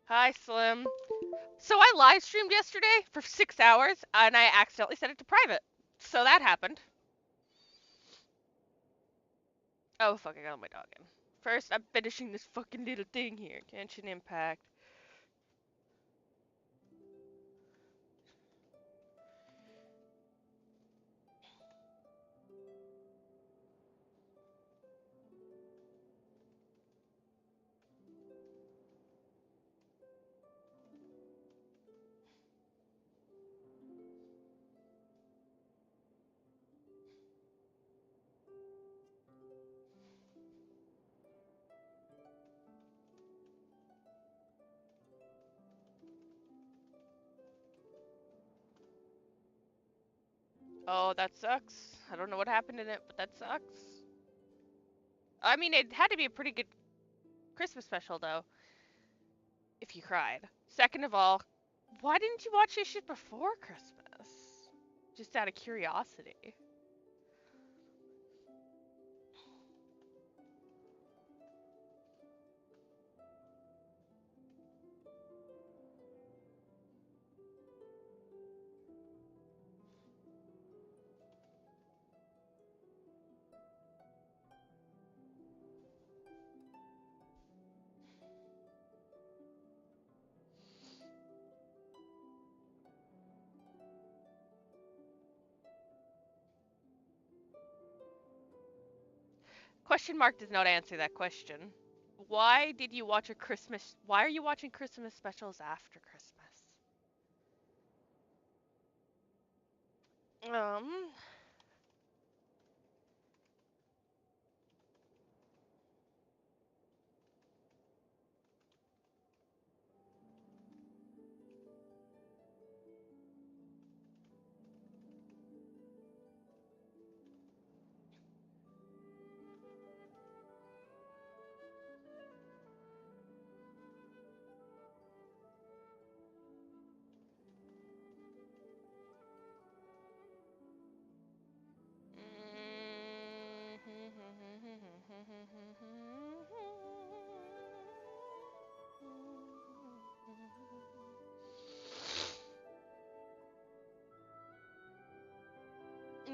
Hi, Slim. So I live streamed yesterday for 6 hours, and I accidentally set it to private. So that happened. Oh, fuck, I got my dog in. First, I'm finishing this fucking little thing here. Genshin Impact. Oh, that sucks. I don't know what happened in it, but that sucks. I mean, it had to be a pretty good Christmas special, though, if you cried. Second of all, why didn't you watch this shit before Christmas? Just out of curiosity. Question mark does not answer that question. Why did you watch a Christmas? Why are you watching Christmas specials after Christmas? Um,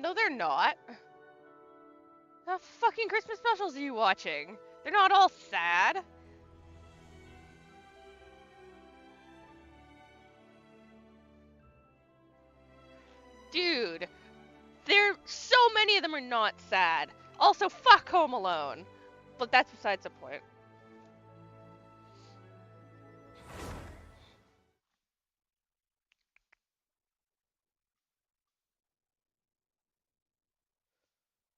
no, they're not. The fucking Christmas specials are you watching? They're not all sad. Dude, there so many of them are not sad. Also, fuck Home Alone. But that's besides the point.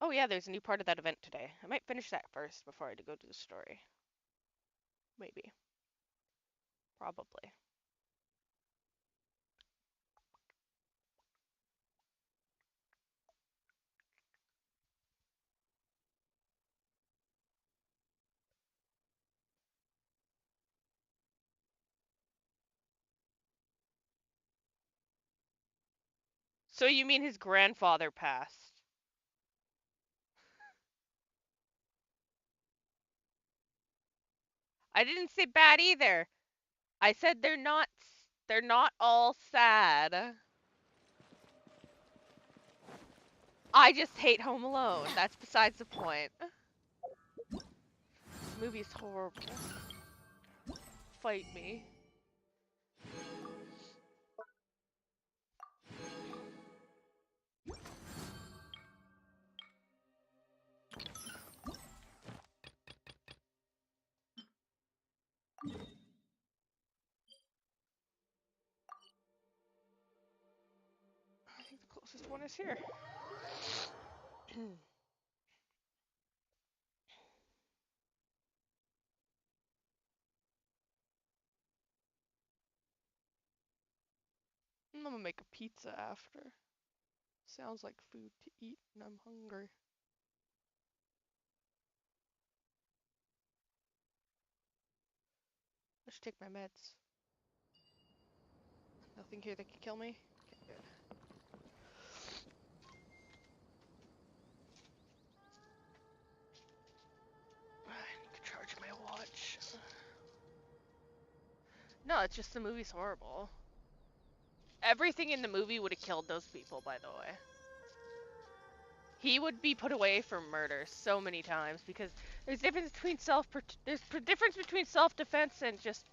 Oh yeah, there's a new part of that event today. I might finish that first before I go to the story. Maybe. Probably. So you mean his grandfather passed? I didn't say bad either. I said they're not all sad. I just hate Home Alone. That's besides the point. This movie is horrible. Fight me. I think the closest one is here. I'm gonna make a pizza after. Sounds like food to eat and I'm hungry. I should take my meds. Nothing here that can kill me? Okay, good. I need to charge my watch. it's just the movie's horrible. Everything in the movie would have killed those people, by the way. He would be put away for murder so many times because there's difference between difference between self-defense and just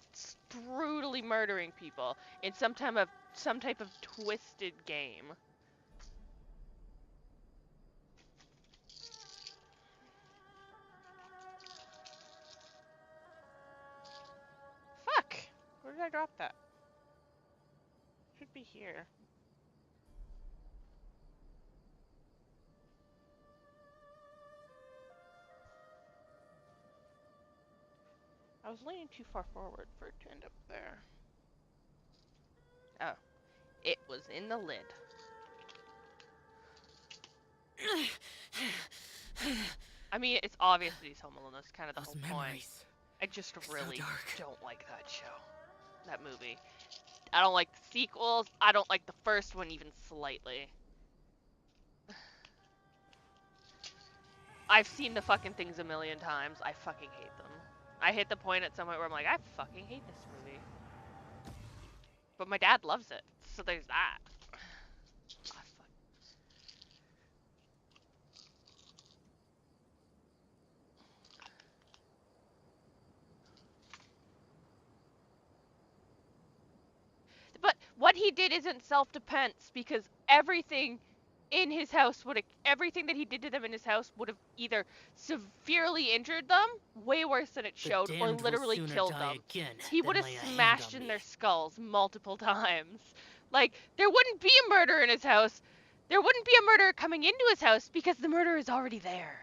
brutally murdering people in some type of twisted game. Fuck! Where did I drop that? Should be here. I was leaning too far forward for it to end up there. Oh. It was in the lid. I mean, it's obvious that he's home alone. That's kind of the whole point. I just really don't like that show. That movie. I don't like the sequels. I don't like the first one even slightly. I've seen the fucking things a million times. I fucking hate them. I hit the point at some point where I'm like, I fucking hate this movie. But my dad loves it, so there's that. But what he did isn't self-defense because everything in his house everything that he did to them in his house would have either severely injured them, way worse than it showed, or literally killed them. He would have smashed in their skulls multiple times. Like, there wouldn't be a murder in his house. There wouldn't be a murderer coming into his house because the murderer is already there.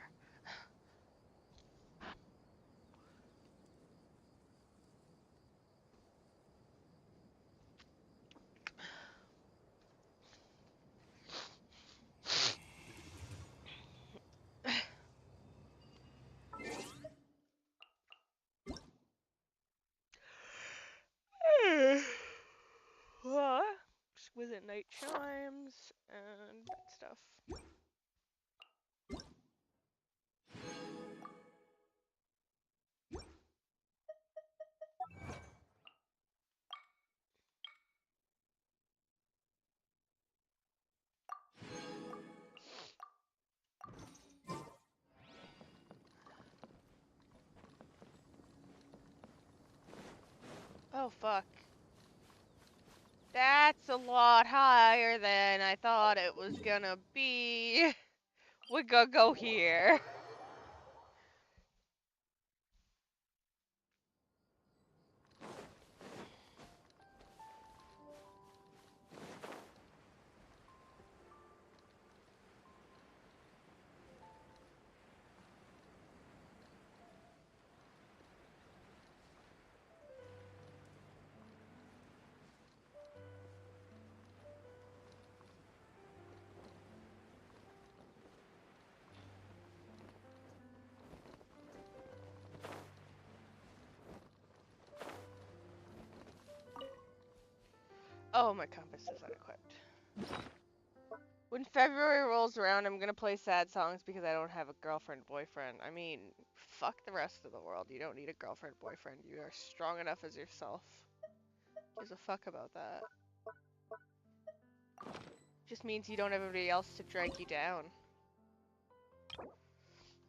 Exquisite night chimes and that stuff. Oh fuck. That's a lot higher than I thought it was gonna be. We're gonna go here. Oh, my compass is unequipped. When February rolls around, I'm gonna play sad songs because I don't have a girlfriend, boyfriend. I mean, fuck the rest of the world. You don't need a girlfriend, boyfriend. You are strong enough as yourself. Gives a fuck about that. Just means you don't have anybody else to drag you down.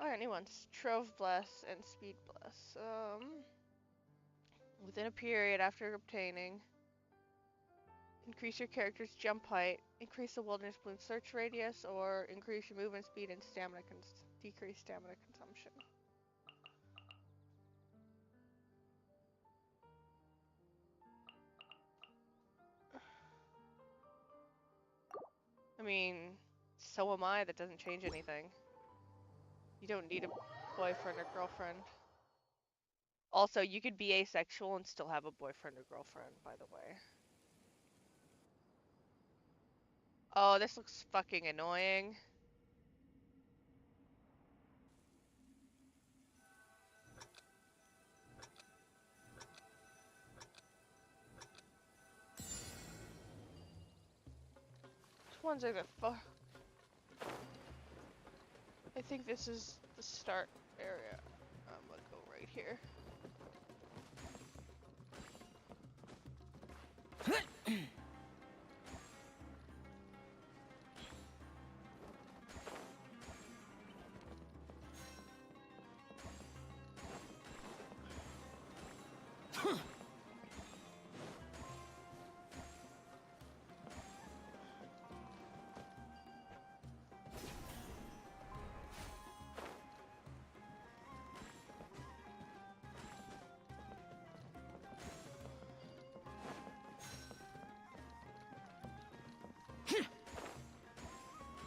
Oh, yeah, new ones. Trove Bless and Speed Bless. Within a period after obtaining, increase your character's jump height, increase the wilderness bloom search radius, or increase your movement speed and stamina decrease stamina consumption. I mean, so am I. That doesn't change anything. You don't need a boyfriend or girlfriend. Also, you could be asexual and still have a boyfriend or girlfriend, by the way. Oh, this looks fucking annoying. Which ones are the fuck? I think this is the start area. I'm gonna go right here.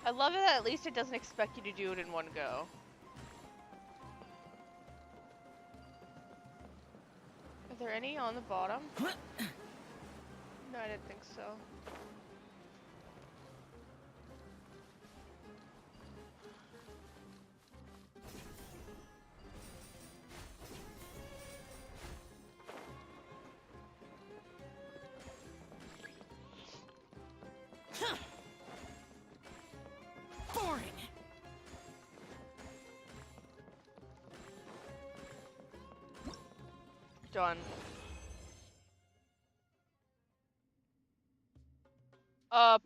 I love it that at least it doesn't expect you to do it in one go. Are there any on the bottom? No, I didn't think so. Boring. Done.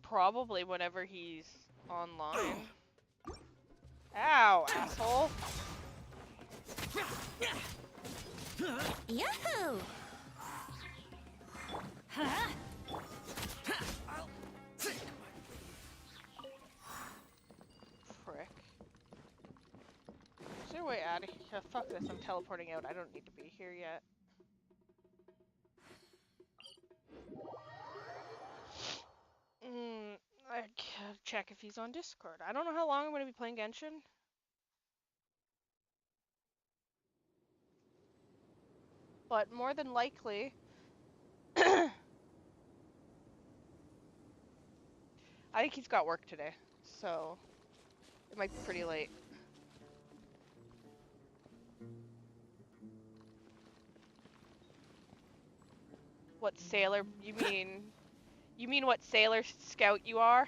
Probably whenever he's online. Ow, asshole. Yahoo! Huh? Frick. Is there a way out of here? Fuck this, I'm teleporting out. I don't need to be here yet. I gotta check if he's on Discord. I don't know how long I'm gonna be playing Genshin. But more than likely... I think he's got work today, so it might be pretty late. What sailor, you mean what sailor scout you are?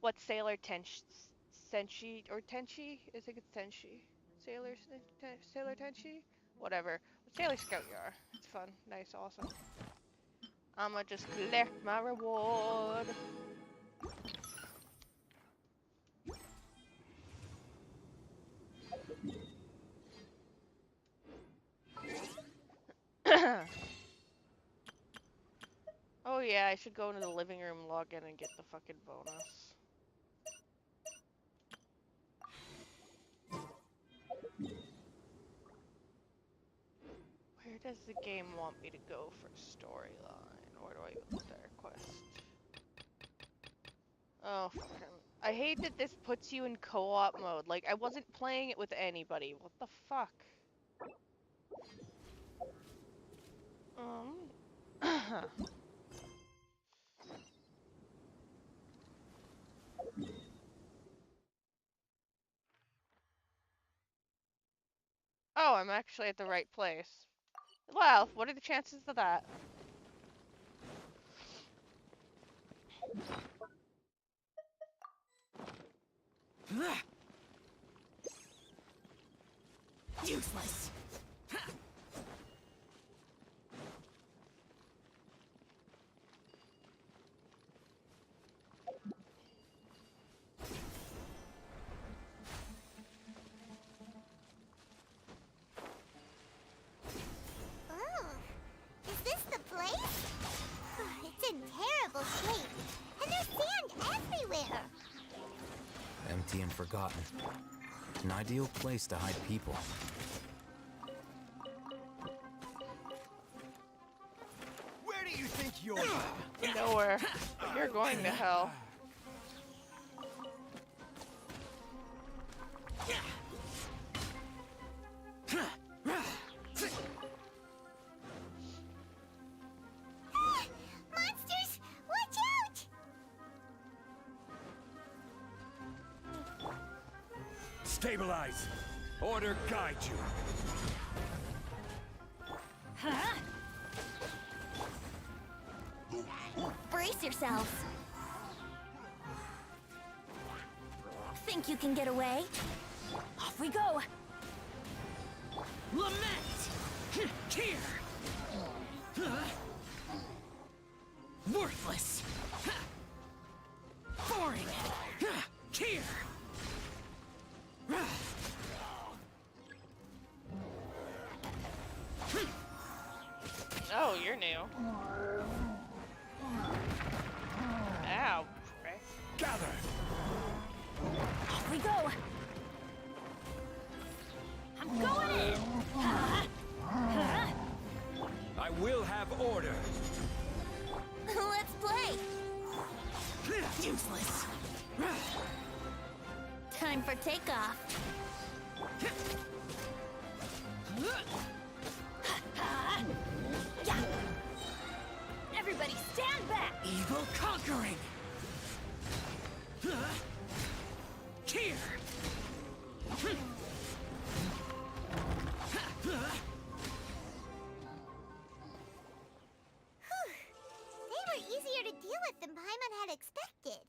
What sailor Senshi or Tenshi? I think it's Tenshi. Sailor Tenshi? Whatever. What sailor scout you are. It's fun. Nice, awesome. I'ma just collect my reward. Oh yeah, I should go into the living room, log in, and get the fucking bonus. Where does the game want me to go for storyline? Where do I go with their quest? Oh, fucking... I hate that this puts you in co-op mode. Like, I wasn't playing it with anybody. What the fuck? Oh, I'm actually at the right place. Well, what are the chances of that? Useless. Is this the place? It's in terrible shape, and there's sand everywhere. Empty and forgotten. An ideal place to hide people. Where do you think you're going? Nowhere. You're going to hell. Monsters, watch out! Stabilize. Order guide you. Huh? Brace yourselves. Think you can get away? Off we go. Lament. Here. Work. Worthless. Boring. Here. Oh, you're new. Ow. Right. Gather. Off we go. I'm going in. I will have order. Let's play. Useless. Time for takeoff. Yeah. Everybody stand back. Evil conquering. Here. They were easier to deal with than Paimon had expected.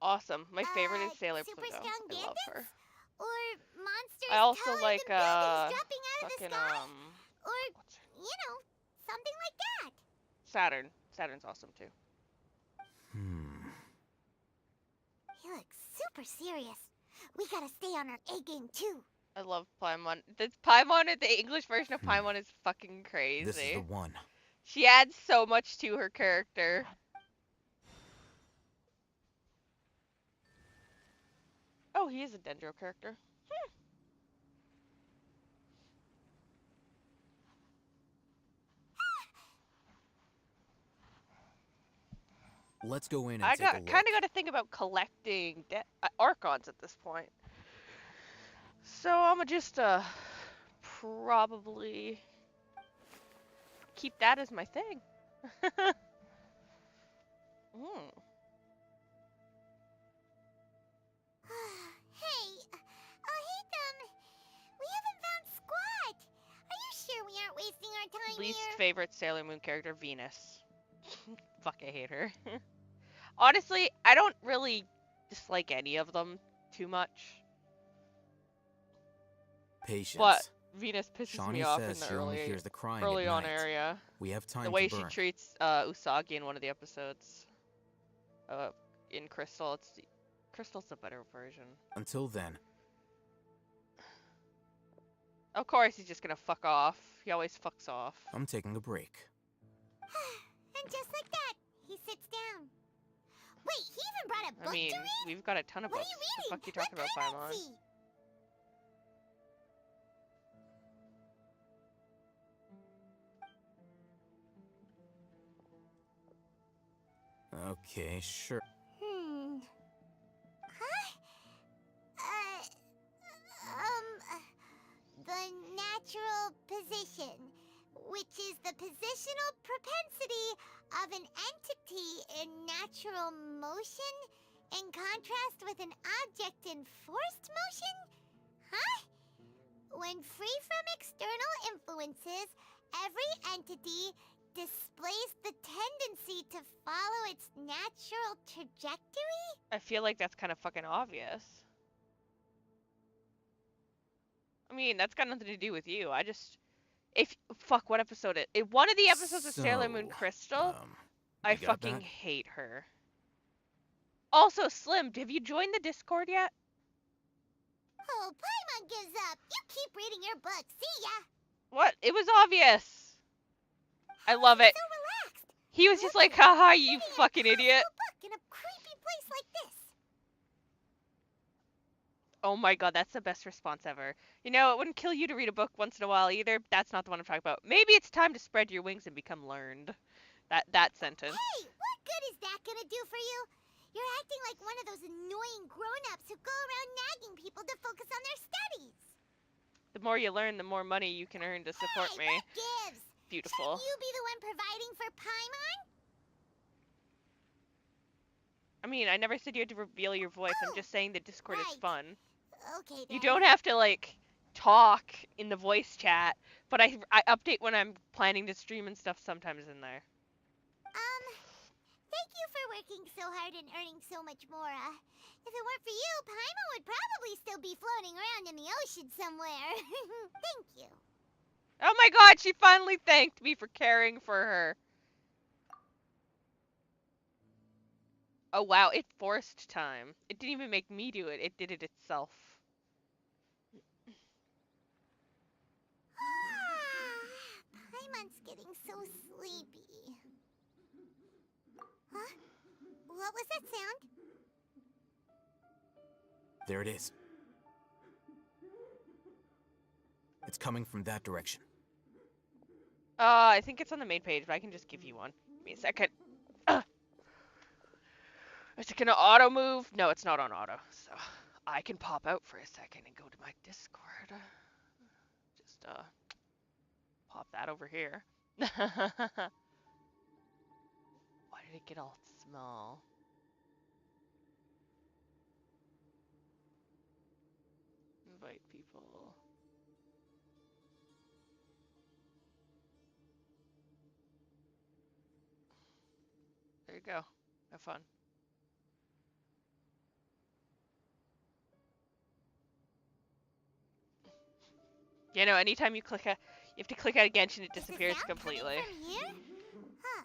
Awesome. My favorite is Sailor Super Pluto. strong I love bandits? her. Or monsters I also taller like than buildings dropping out of the fucking sky? Or, what's her- you know, something like that. Saturn. Saturn's awesome too. He looks super serious. We gotta stay on our A game too. I love Paimon. This Paimon, the English version of Paimon is fucking crazy. This is the one. She adds so much to her character. Oh, he is a Dendro character. Let's go in and I take a kind look. of got to think about collecting Archons at this point. So I'm gonna just probably keep that as my thing. Mm. Hey, we haven't found Squat. Are you sure we aren't wasting our time Least here? favorite Sailor Moon character, Venus. Fuck, I hate her. Honestly, I don't really dislike any of them too much. Patience. But Venus pisses Shawnee me off in says the she only hears the crying early at on night. area. We have time The way to she burn. treats Usagi in one of the episodes. In Crystal, Crystal's the better version. Until then, Of course, he's just gonna fuck off. He always fucks off. I'm taking a break. And just like that, he sits down. Wait, he even brought a book I mean, to read? we've got a ton of What are books. you The reading? fuck you talking about, Let Paimon? Paimon see. Okay, sure. Huh? The natural position, which is the positional propensity of an entity in natural motion in contrast with an object in forced motion? Huh? When free from external influences, every entity displays the tendency to follow its natural trajectory? I feel like that's kind of fucking obvious. I mean, that's got nothing to do with you. Fuck, what episode it? In one of the episodes of Sailor Moon So, Crystal, I you got fucking that? hate her. Also, Slim, have you joined the Discord yet? Oh, Paimon gives up. You keep reading your book. See ya. What? It was obvious. I How love is he it. so relaxed? He was just like, haha, you Reading a fucking casual idiot. book in a creepy place like this. Oh my god, that's the best response ever. You know, it wouldn't kill you to read a book once in a while either. That's not the one I'm talking about. Maybe it's time to spread your wings and become learned. That sentence. Hey, what good is that gonna do for you? You're acting like one of those annoying grown-ups who go around nagging people to focus on their studies. The more you learn, the more money you can earn to support Hey, me. what gives? Beautiful. Shouldn't you be the one providing for Paimon? I mean, I never said you had to reveal your voice. I'm just saying that Discord is right. fun. Okay, then. You don't have to, like, talk in the voice chat, but I update when I'm planning to stream and stuff sometimes in there. Thank you for working so hard and earning so much more. If it weren't for you, Paimon would probably still be floating around in the ocean somewhere. Thank you. Oh my god, she finally thanked me for caring for her. Oh wow, it forced time. It didn't even make me do it. It did it itself. Paimon's getting so sleepy. Huh? What was that sound? There it is. It's coming from that direction. I think it's on the main page, but I can just give you one. Give me a second. Is it gonna auto move? No, it's not on auto. So I can pop out for a second and go to my Discord. Just pop that over here. Why did it get all small? Invite people. There you go. Have fun. You know, anytime you click you have to click out again and it Is the disappears sound completely. coming from here? Huh.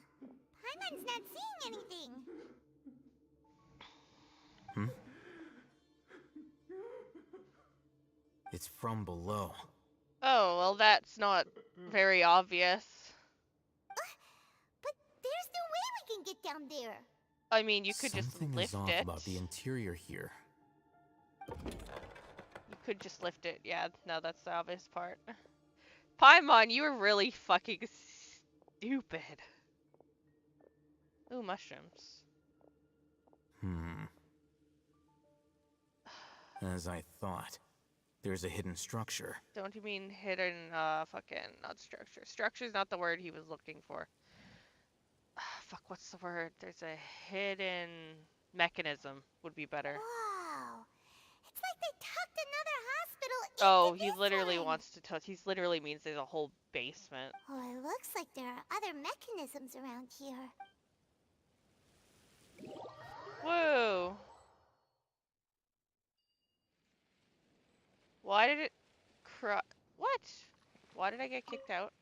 Paimon's not seeing anything. Hmm? It's from below. Oh, well that's not very obvious. But there's no way we can get down there. I mean, you could Something just lift is off it. about the interior here. You could just lift it. Yeah, no, that's the obvious part. Paimon, you were really fucking stupid. Ooh, mushrooms. As I thought. There's a hidden structure. Don't you mean hidden, fucking, not structure. Structure's not the word he was looking for. Fuck, what's the word? There's a hidden mechanism would be better. Wow. It's like they tucked another hospital into Oh, he this literally one. wants to touch. He literally means there's a whole basement. Oh, it looks like there are other mechanisms around here. Whoa. Why did it What? Why did I get kicked out?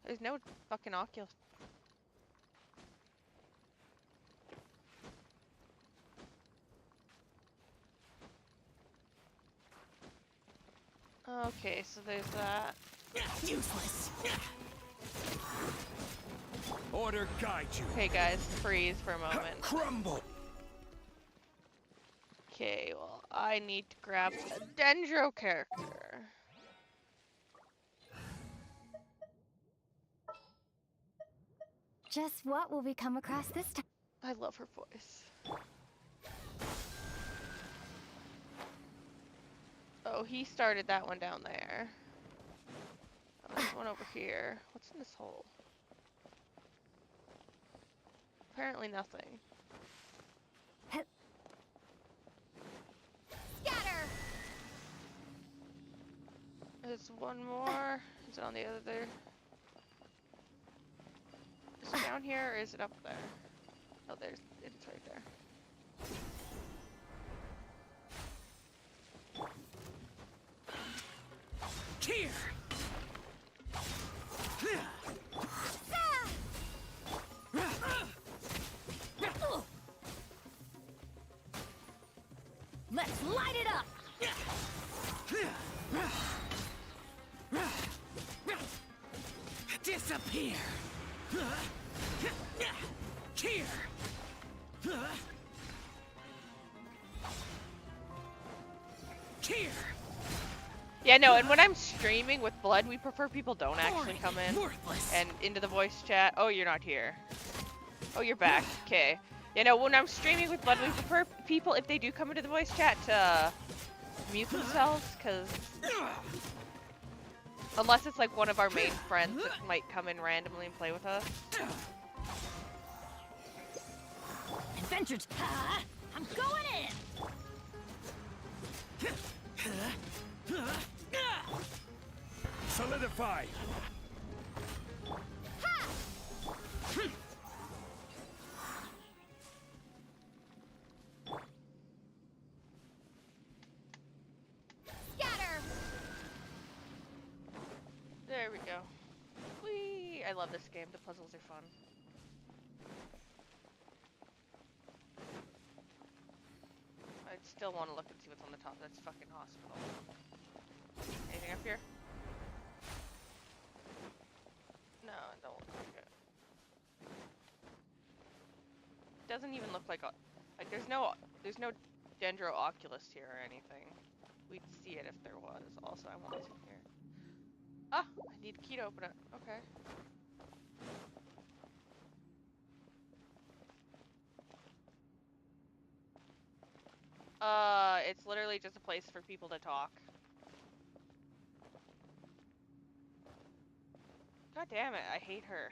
There's no fucking Oculus. Okay, so there's that. Useless. Order guide you. Okay, guys, freeze for a moment. Crumble. Okay, well, I need to grab a Dendro character. Just what will we come across this time? I love her voice. Oh, he started that one down there. Oh, there's one over here. What's in this hole? Apparently nothing. Scatter! There's one more. Is it on the other there? Is it down here or is it up there? Oh, it's right there. Here. Let's light it up! Disappear. Here. Here. Yeah, no, and when I'm streaming with Blood, we prefer people don't actually come in Worthless. and into the voice chat. Oh, you're not here. Oh, you're back. Okay. You know, when I'm streaming with Blood, we prefer people, if they do come into the voice chat, to mute themselves, because unless it's like one of our main friends that might come in randomly and play with us. Adventure I'm going in! Solidify. Scatter! I love this game. The puzzles are fun. I still want to look and see what's on the top of this fucking hospital. Anything up here? No, it don't look like it. Doesn't even look like a, like there's no dendro-oculus here or anything. We'd see it if there was. Also, I want what's in here. Ah, I need a key to open it. Okay. It's literally just a place for people to talk. God damn it, I hate her.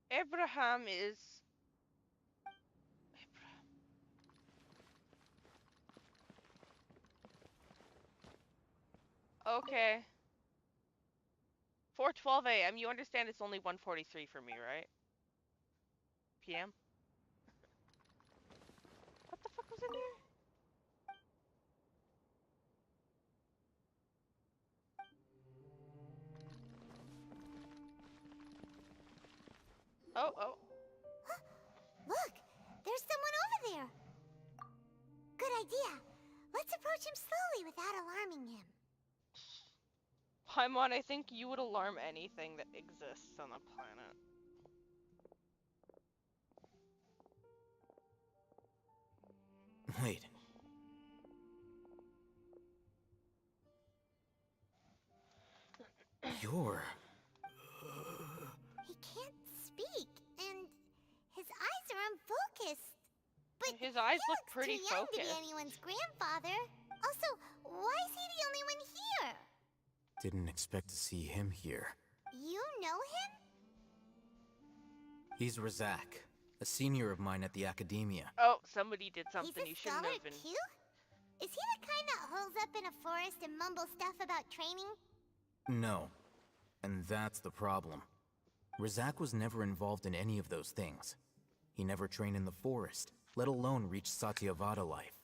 Abraham is... Okay. 4:12 a.m. You understand it's only 1:43 for me, right? PM? What the fuck was in there? Oh, oh. Look, there's someone over there. Good idea. Let's approach him slowly without alarming him. Paimon, I think you would alarm anything that exists on the planet. Wait. You're... He can't speak, and his eyes are unfocused. But His eyes he look looks pretty too young to focused. be anyone's grandfather. Also, why is he the only one here? Didn't expect to see him here. You know him? He's Razak, a senior of mine at the academia. Oh, somebody did something He's a you shouldn't scholar have been. too? Is he the kind that holes up in a forest and mumbles stuff about training? No. And that's the problem. Razak was never involved in any of those things. He never trained in the forest, let alone reach Satyavada life.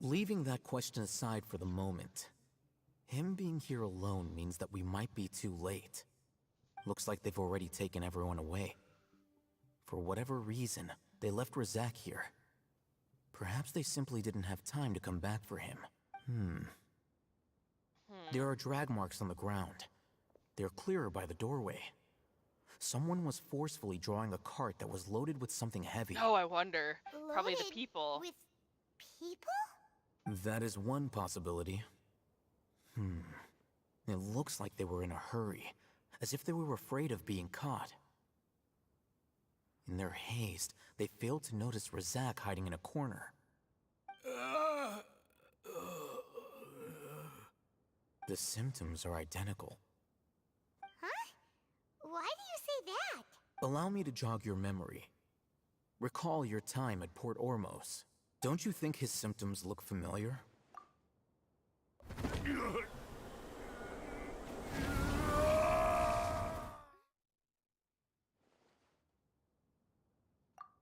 Leaving that question aside for the moment, him being here alone means that we might be too late. Looks like they've already taken everyone away. For whatever reason, they left Razak here. Perhaps they simply didn't have time to come back for him. There are drag marks on the ground. They're clearer by the doorway. Someone was forcefully drawing a cart that was loaded with something heavy. Oh, I wonder. Probably the Loaded people. With people? That is one possibility. It looks like they were in a hurry, as if they were afraid of being caught. In their haste, they failed to notice Razak hiding in a corner. The symptoms are identical. Huh? Why do you say that? Allow me to jog your memory. Recall your time at Port Ormos. Don't you think his symptoms look familiar?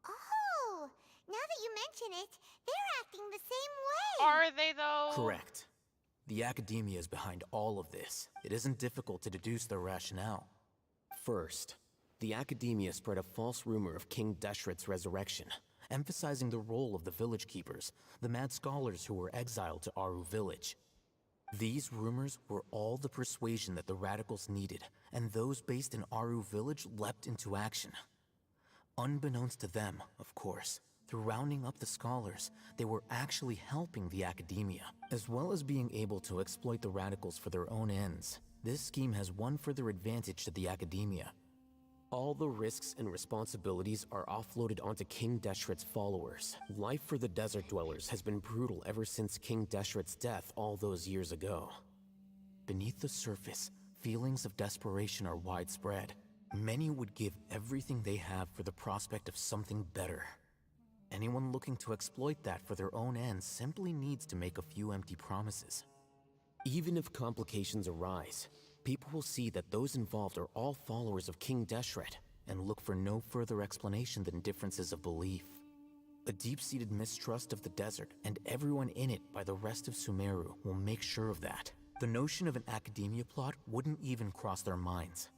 Oh, now that you mention it, they're acting the same way. Are they though? Correct. The academia is behind all of this. It isn't difficult to deduce their rationale. First, the academia spread a false rumor of King Deshret's resurrection, emphasizing the role of the village keepers, the mad scholars who were exiled to Aru village. These rumors were all the persuasion that the radicals needed, and those based in Aru village leapt into action. Unbeknownst to them, of course, through rounding up the scholars, they were actually helping the academia. As well as being able to exploit the radicals for their own ends, this scheme has one further advantage to the academia. All the risks and responsibilities are offloaded onto King Deshret's followers. Life for the desert dwellers has been brutal ever since King Deshret's death all those years ago. Beneath the surface, feelings of desperation are widespread. Many would give everything they have for the prospect of something better. Anyone looking to exploit that for their own ends simply needs to make a few empty promises. Even if complications arise, people will see that those involved are all followers of King Deshret and look for no further explanation than differences of belief. A deep-seated mistrust of the desert and everyone in it by the rest of Sumeru will make sure of that. The notion of an academia plot wouldn't even cross their minds.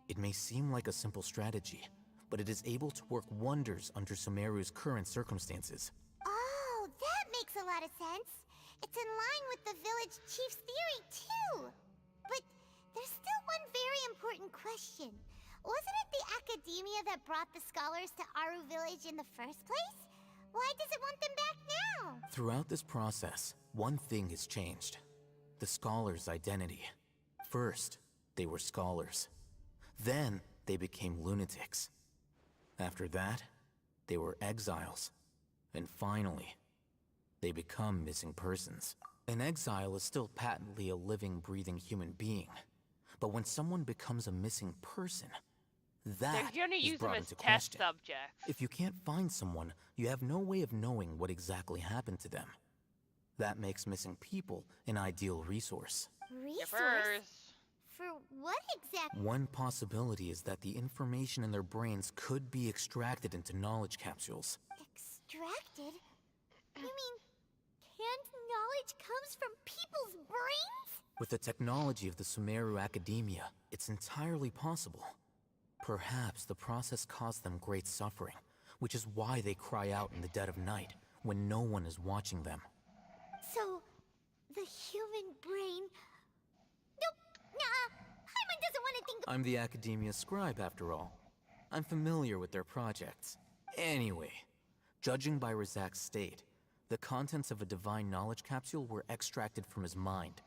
It may seem like a simple strategy, but it is able to work wonders under Sumeru's current circumstances. Oh, that makes a lot of sense. It's in line with the village chief's theory, too. But there's still one very important question. Wasn't it the academia that brought the scholars to Aru Village in the first place? Why does it want them back now? Throughout this process, one thing has changed. The scholars' identity. First, they were scholars. Then, they became lunatics. After that, they were exiles. And finally, they become missing persons. An exile is still patently a living, breathing human being. But when someone becomes a missing person, that They're gonna is use them brought as into test question. subjects. If you can't find someone, you have no way of knowing what exactly happened to them. That makes missing people an ideal resource. Resource? Yippers. For what exactly? One possibility is that the information in their brains could be extracted into knowledge capsules. Extracted? You mean canned knowledge comes from people's brains? With the technology of the Sumeru Academia, it's entirely possible. Perhaps the process caused them great suffering, which is why they cry out in the dead of night, when no one is watching them. So, the human brain... Nope, nah, Hyman doesn't want to think... I'm the Academia scribe, after all. I'm familiar with their projects. Anyway, judging by Razak's state, the contents of a divine knowledge capsule were extracted from his mind.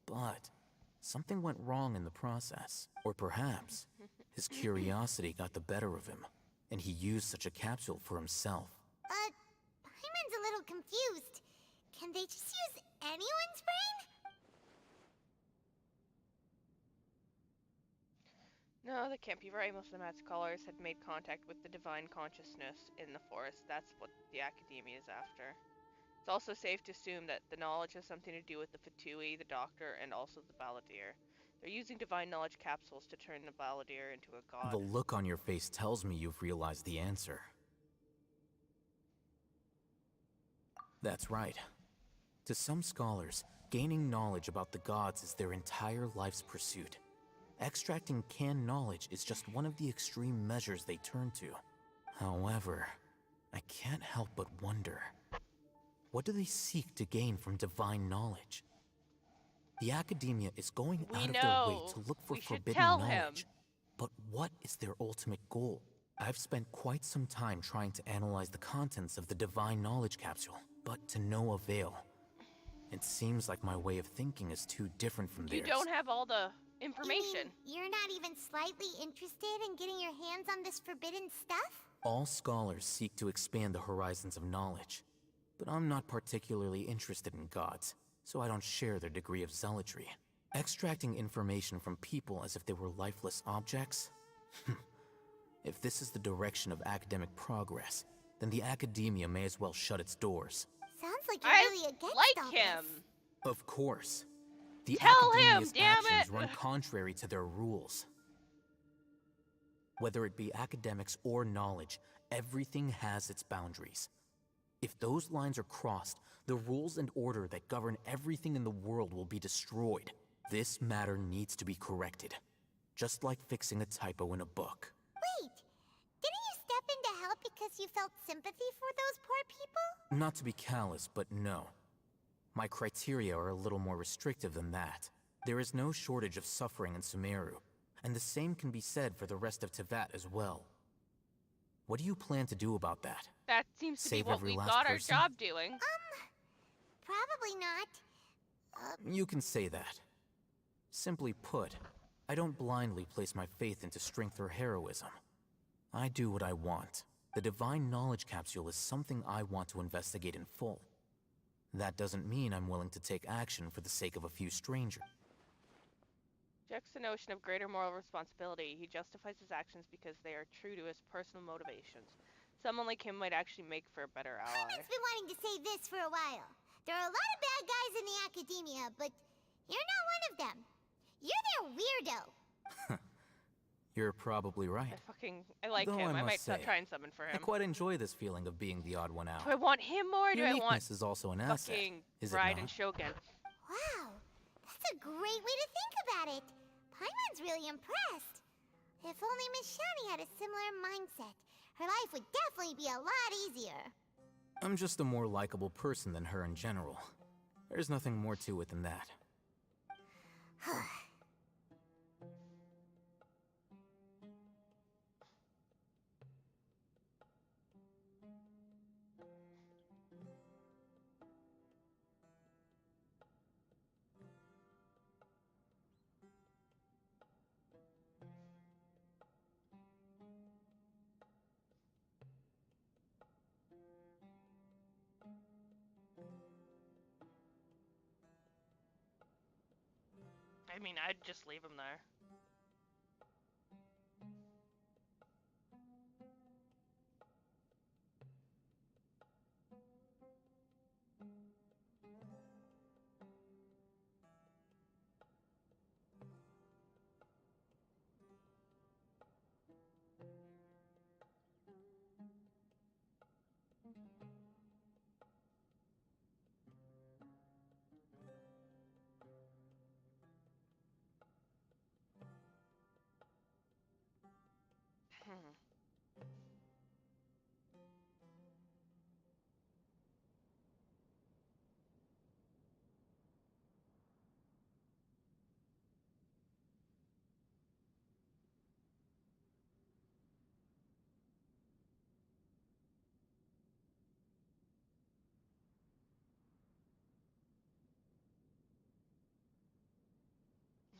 But something went wrong in the process. Or perhaps his curiosity got the better of him, and he used such a capsule for himself. Hyman's a little confused. Can they just use anyone's brain? No, that can't be right. Most of the mad scholars had made contact with the divine consciousness in the forest. That's what the academia is after. It's also safe to assume that the knowledge has something to do with the Fatui, the Doctor, and also the Balladeer. They're using divine knowledge capsules to turn the Balladeer into a god. The look on your face tells me you've realized the answer. That's right. To some scholars, gaining knowledge about the gods is their entire life's pursuit. Extracting canned knowledge is just one of the extreme measures they turn to. However, I can't help but wonder, what do they seek to gain from divine knowledge? The academia is going We out of their way know. to look for We should forbidden tell him. knowledge. But what is their ultimate goal? I've spent quite some time trying to analyze the contents of the divine knowledge capsule, but to no avail. It seems like my way of thinking is too different from You theirs. don't have all the You information. mean you're not even slightly interested in getting your hands on this forbidden stuff? All scholars seek to expand the horizons of knowledge, but I'm not particularly interested in gods, so I don't share their degree of zealotry. Extracting information from people as if they were lifeless objects? If this is the direction of academic progress, then the academia may as well shut its doors. Sounds like you're I really against all like him. this. Of course. The Tell him, academia's damn actions it! run contrary to their rules. Whether it be academics or knowledge, everything has its boundaries. If those lines are crossed, the rules and order that govern everything in the world will be destroyed. This matter needs to be corrected, just like fixing a typo in a book. Wait, didn't you step in to help because you felt sympathy for those poor people? Not to be callous, but no. My criteria are a little more restrictive than that. There is no shortage of suffering in Sumeru, and the same can be said for the rest of Tevat as well. What do you plan to do about that? That seems to be Save what every we last got our person? job doing. Probably not. You can say that. Simply put, I don't blindly place my faith into strength or heroism. I do what I want. The Divine Knowledge Capsule is something I want to investigate in full. That doesn't mean I'm willing to take action for the sake of a few strangers. Rejects the notion of greater moral responsibility. He justifies his actions because they are true to his personal motivations. Someone like him might actually make for a better ally. I've been wanting to say this for a while. There are a lot of bad guys in the academia, but you're not one of them. You're their weirdo. You're probably right. I like Though him. I I might must say, try and summon for him. I quite enjoy this feeling of being the odd one out. Do I want him more? Or do I want Uniqueness is also an asset, fucking is it Raiden not? Shogun? Wow, that's a great way to think about it. Paimon's really impressed. If only Miss Shani had a similar mindset, her life would definitely be a lot easier. I'm just a more likable person than her in general. There's nothing more to it than that. I mean, I'd just leave him there. Hmm.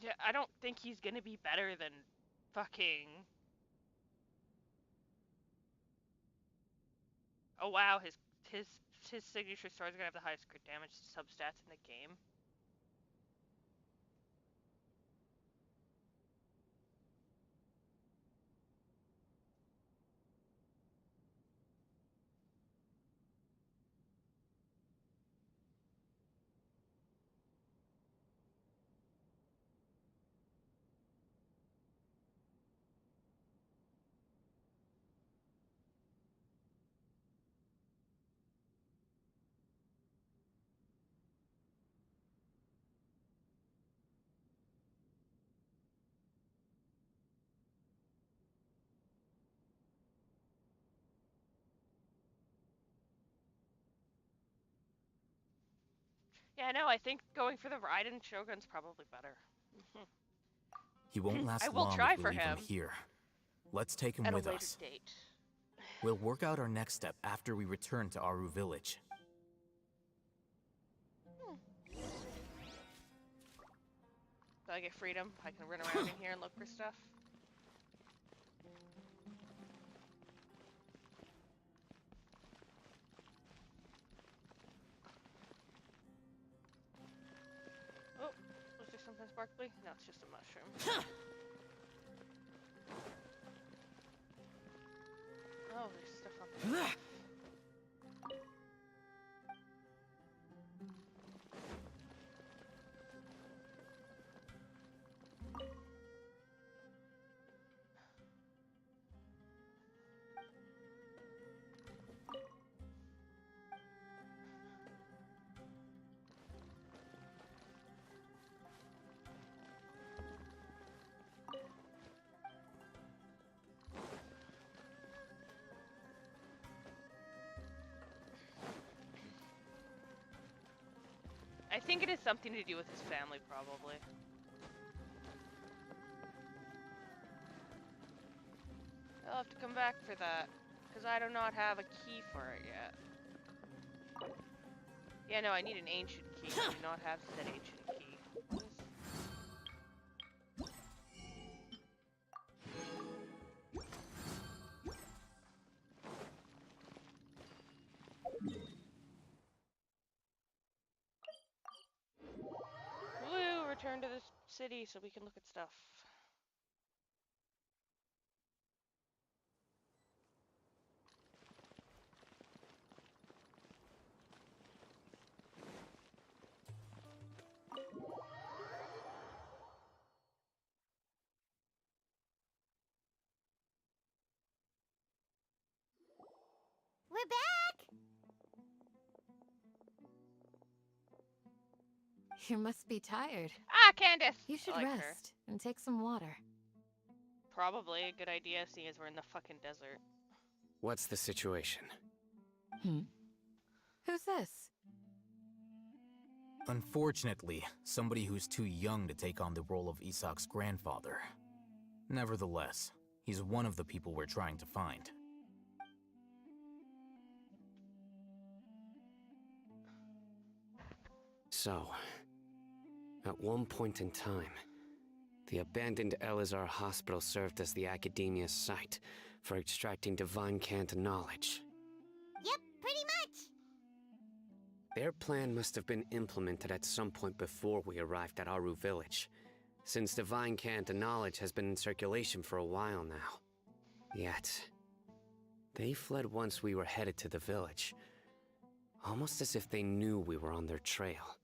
Yeah, I don't think he's gonna be better than fucking. Oh wow, his his signature sword is gonna have the highest crit damage substats in the game. Yeah, no, I think going for the Raiden Shogun's probably better. He won't last I will long try if we for leave him him here. Let's take him at a with later us. date. We'll work out our next step after we return to Aru Village. So I get freedom. I can run around in here and look for stuff. Oh, was there something sparkly? No, it's just a mushroom. Oh, there's stuff on there. I think it has something to do with his family, probably. I'll have to come back for that, because I do not have a key for it yet. Yeah, no, I need an ancient key. I do not have said ancient key. What is... city so we can look at stuff. We're back! You must be tired. Ah, Candace! You I should like rest her. and take some water. Probably a good idea, seeing as we're in the fucking desert. What's the situation? Who's this? Unfortunately, somebody who's too young to take on the role of Isak's grandfather. Nevertheless, he's one of the people we're trying to find. So, at one point in time, the abandoned Elazar Hospital served as the Academia's site for extracting divine cant knowledge. Yep, pretty much. Their plan must have been implemented at some point before we arrived at Aru Village, since divine cant knowledge has been in circulation for a while now. Yet, they fled once we were headed to the village, almost as if they knew we were on their trail.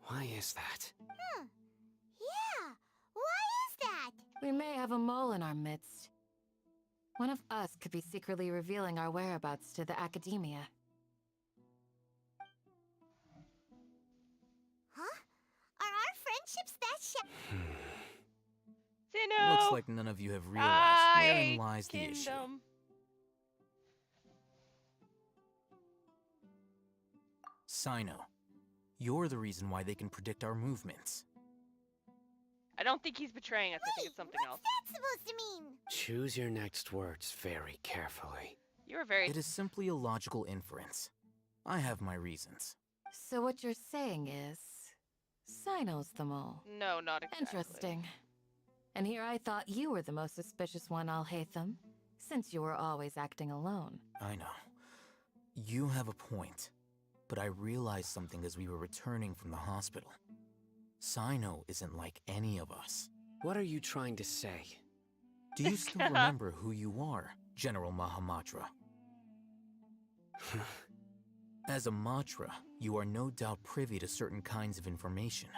Why is that? Yeah, why is that? We may have a mole in our midst. One of us could be secretly revealing our whereabouts to the Academia. Huh? Are our friendships that Sinnoh! Looks like none of you have realized wherein lies the issue. Kingdom. Sino, you're the reason why they can predict our movements. I don't think he's betraying us. I think it's something else. What's that supposed to mean? Choose your next words very carefully. You were very. It is simply a logical inference. I have my reasons. So what you're saying is... Sino's the mole. No, not exactly. Interesting. And here I thought you were the most suspicious one, Alhaitham, since you were always acting alone. I know. You have a point. But I realized something as we were returning from the hospital. Sino isn't like any of us. What are you trying to say? Do you still remember who you are, General Mahamatra? As a Matra, you are no doubt privy to certain kinds of information.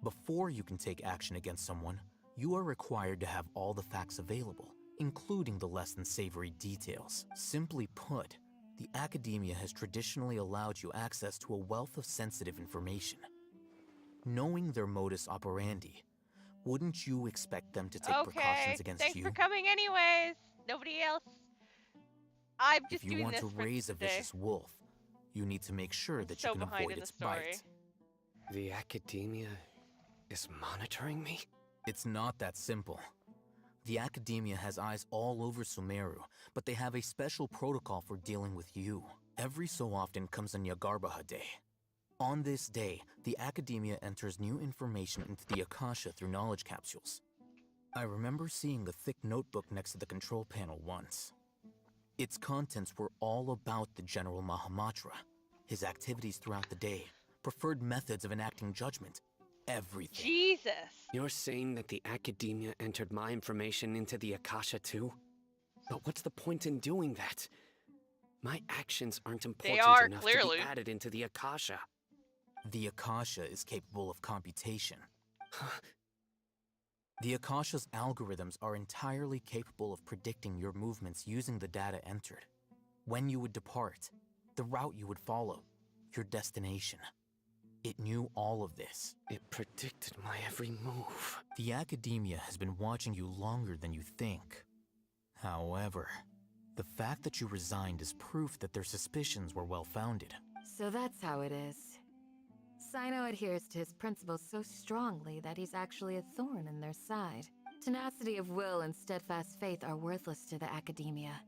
Before you can take action against someone, you are required to have all the facts available, including the less than savory details. Simply put, the Academia has traditionally allowed you access to a wealth of sensitive information. Knowing their modus operandi, wouldn't you expect them to take precautions against thanks you? for coming anyways. Nobody else. I'm just If you doing want this to for raise a today. vicious wolf, you need to make sure that So you can behind avoid in the its story. bite. The Academia is monitoring me? It's not that simple. The Academia has eyes all over Sumeru, but they have a special protocol for dealing with you. Every so often comes a Nyagarbaha Day. On this day, the Academia enters new information into the Akasha through knowledge capsules. I remember seeing a thick notebook next to the control panel once. Its contents were all about the General Mahamatra, his activities throughout the day, preferred methods of enacting judgment, everything. Jesus. You're saying that the Academia entered my information into the Akasha too? But what's the point in doing that? My actions aren't important are, enough clearly. to be added into the Akasha. The Akasha is capable of computation. The Akasha's algorithms are entirely capable of predicting your movements using the data entered. When you would depart, the route you would follow, your destination. It knew all of this. It predicted my every move. The Academia has been watching you longer than you think. However, the fact that you resigned is proof that their suspicions were well-founded. So that's how it is. Sino adheres to his principles so strongly that he's actually a thorn in their side. Tenacity of will and steadfast faith are worthless to the Academia.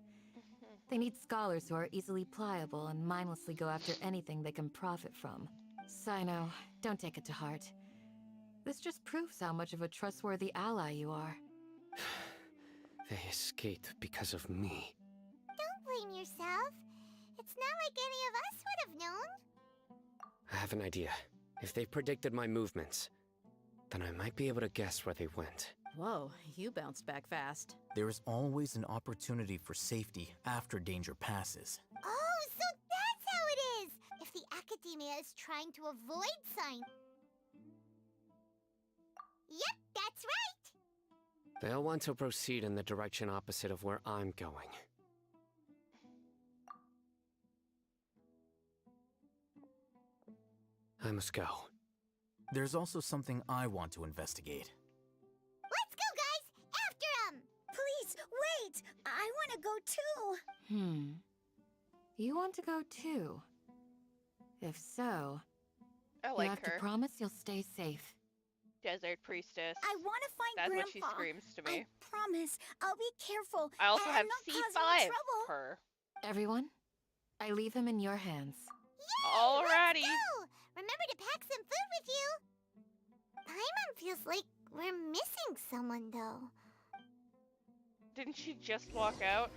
They need scholars who are easily pliable and mindlessly go after anything they can profit from. Sino, don't take it to heart. This just proves how much of a trustworthy ally you are. They escaped because of me. Don't blame yourself. It's not like any of us would have known. I have an idea. If they predicted my movements, then I might be able to guess where they went. Whoa, you bounced back fast. There is always an opportunity for safety after danger passes. Oh, so that's how it is! If the Academia is trying to avoid sign... Yep, that's right! They'll want to proceed in the direction opposite of where I'm going. I must go. There's also something I want to investigate. Let's go, guys! After 'em! Please, wait! I want to go too! You want to go too? If so, I you like have her. to promise you'll stay safe. Desert priestess. I want to find That's Grandpa. what she screams to me. I promise. I'll be careful. I also and have not cause C5 any trouble. her. Everyone, I leave him in your hands. Alrighty. Let's go! Remember to pack some food with you! Paimon feels like we're missing someone, though. Didn't she just walk out?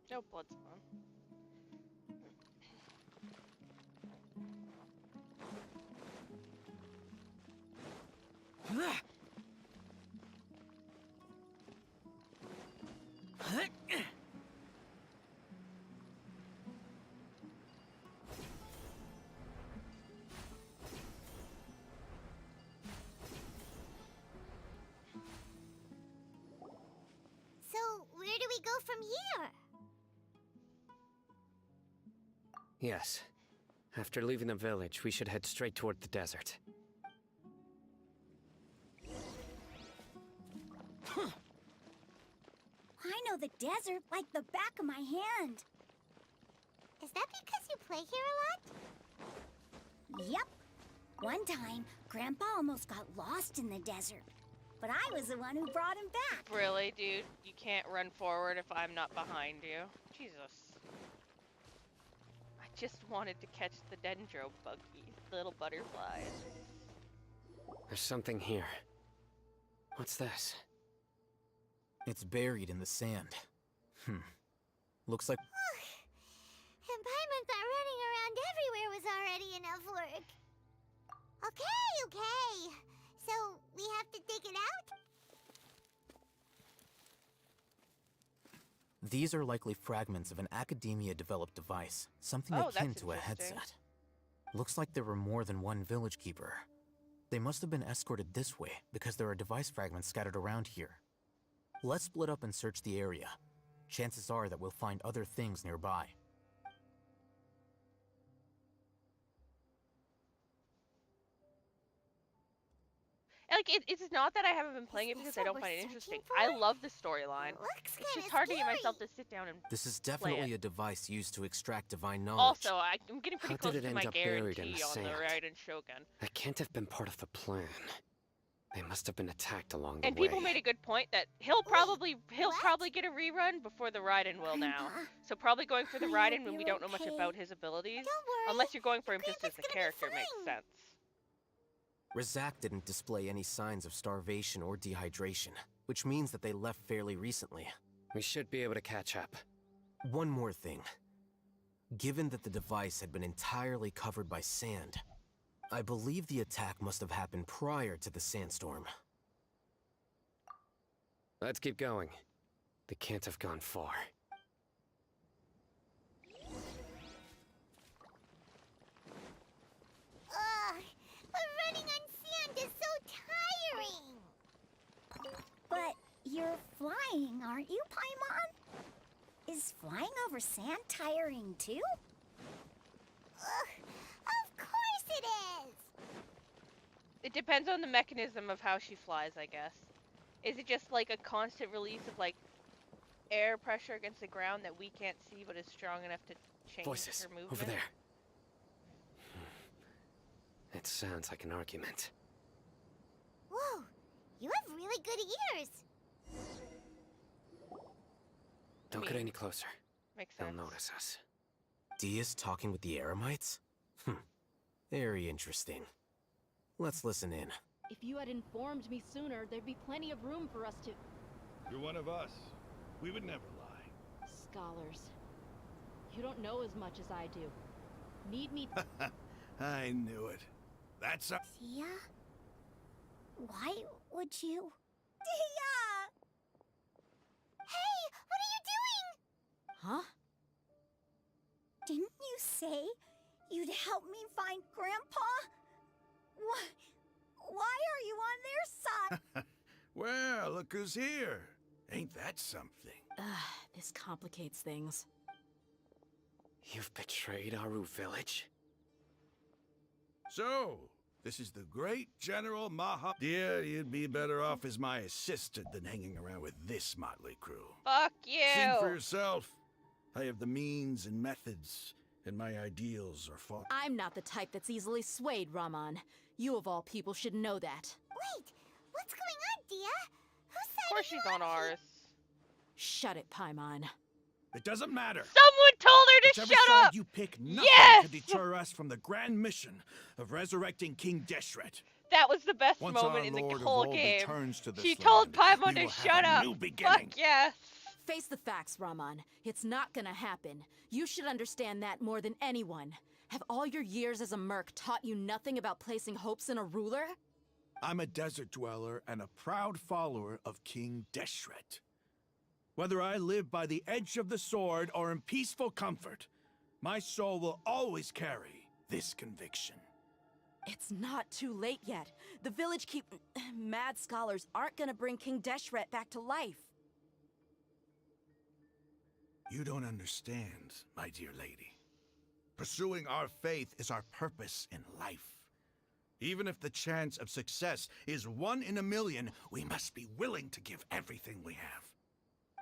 No blood spawn. So, where do we go from here? Yes. After leaving the village, we should head straight toward the desert. I know the desert like the back of my hand. Is that because you play here a lot? Yep. One time, Grandpa almost got lost in the desert. But I was the one who brought him back. Really, dude? You can't run forward if I'm not behind you. Jesus. I just wanted to catch the dendro buggy, little butterflies. There's something here. What's this? It's buried in the sand. Looks like... And Paimon thought running around everywhere was already enough work. Okay. So, we have to dig it out? These are likely fragments of an Academia-developed device, something Oh, akin that's to a interesting. headset. Looks like there were more than one village keeper. They must have been escorted this way because there are device fragments scattered around here. Let's split up and search the area. Chances are that we'll find other things nearby. Like, it's not that I haven't been playing it this because what I don't we're find it searching interesting. for? I love the storyline. Looks It's just kinda hard to get scary. myself to sit down and This is play definitely it. a device used to extract divine knowledge. Also, I'm getting pretty How close did it to my end up buried in guarantee the on the sand? Raiden Shogun. That can't have been part of the plan. They must have been attacked along the And way. people made a good point that he'll probably what? get a rerun before the Raiden will now. Grandpa, So probably going for the I hope Raiden when we you're don't know much okay. about his abilities. Don't worry. Unless you're going for him just as Grandpa's a gonna be character makes fine. sense. Razak didn't display any signs of starvation or dehydration, which means that they left fairly recently. We should be able to catch up. One more thing. Given that the device had been entirely covered by sand, I believe the attack must have happened prior to the sandstorm. Let's keep going. They can't have gone far. Ugh, but running on sand is so tiring. but you're flying, aren't you, Paimon? Is flying over sand tiring too? Ugh, of course it is. It depends on the mechanism of how she flies, I guess. Is it just like a constant release of like air pressure against the ground that we can't see but is strong enough to change Voices, her movement? over there. It sounds like an argument. Whoa, you have really good ears. Don't get any closer. Makes They'll sense. notice us. Dia's talking with the Eremites? Very interesting. Let's listen in. If you had informed me sooner, there'd be plenty of room for us to... You're one of us. We would never lie. Scholars. You don't know as much as I do. Need me... I knew it. That's a... Dia? Why would you? Dia! Hey, what are you doing? Huh? Didn't you say you'd help me find Grandpa? Why are you on their side? Well, look who's here. Ain't that something? This complicates things. You've betrayed Aru Village? So, this is the great General Maha... Dear, you'd be better off as my assistant than hanging around with this motley crew. Fuck Think for you. yourself. I have the means and methods, and my ideals are far... I'm not the type that's easily swayed, Raman. You of all people should know that. Wait, what's going on, Dia? Whose Of side course are you she's on ours. Shut it, Paimon. It doesn't matter. Someone told her to Whichever shut side up! you pick, nothing Yes! can deter us from the grand mission of resurrecting King Deshret. That was the best Once moment our in the Lord of whole all game. returns to this She told land, Paimon we to will shut have up. a new Fuck beginning. yes. Face the facts, Raman. It's not gonna happen. You should understand that more than anyone. Have all your years as a merc taught you nothing about placing hopes in a ruler? I'm a desert dweller and a proud follower of King Deshret. Whether I live by the edge of the sword or in peaceful comfort, my soul will always carry this conviction. It's not too late yet. The village mad scholars aren't gonna bring King Deshret back to life. You don't understand, my dear lady. Pursuing our faith is our purpose in life. Even if the chance of success is 1 in a million, we must be willing to give everything we have.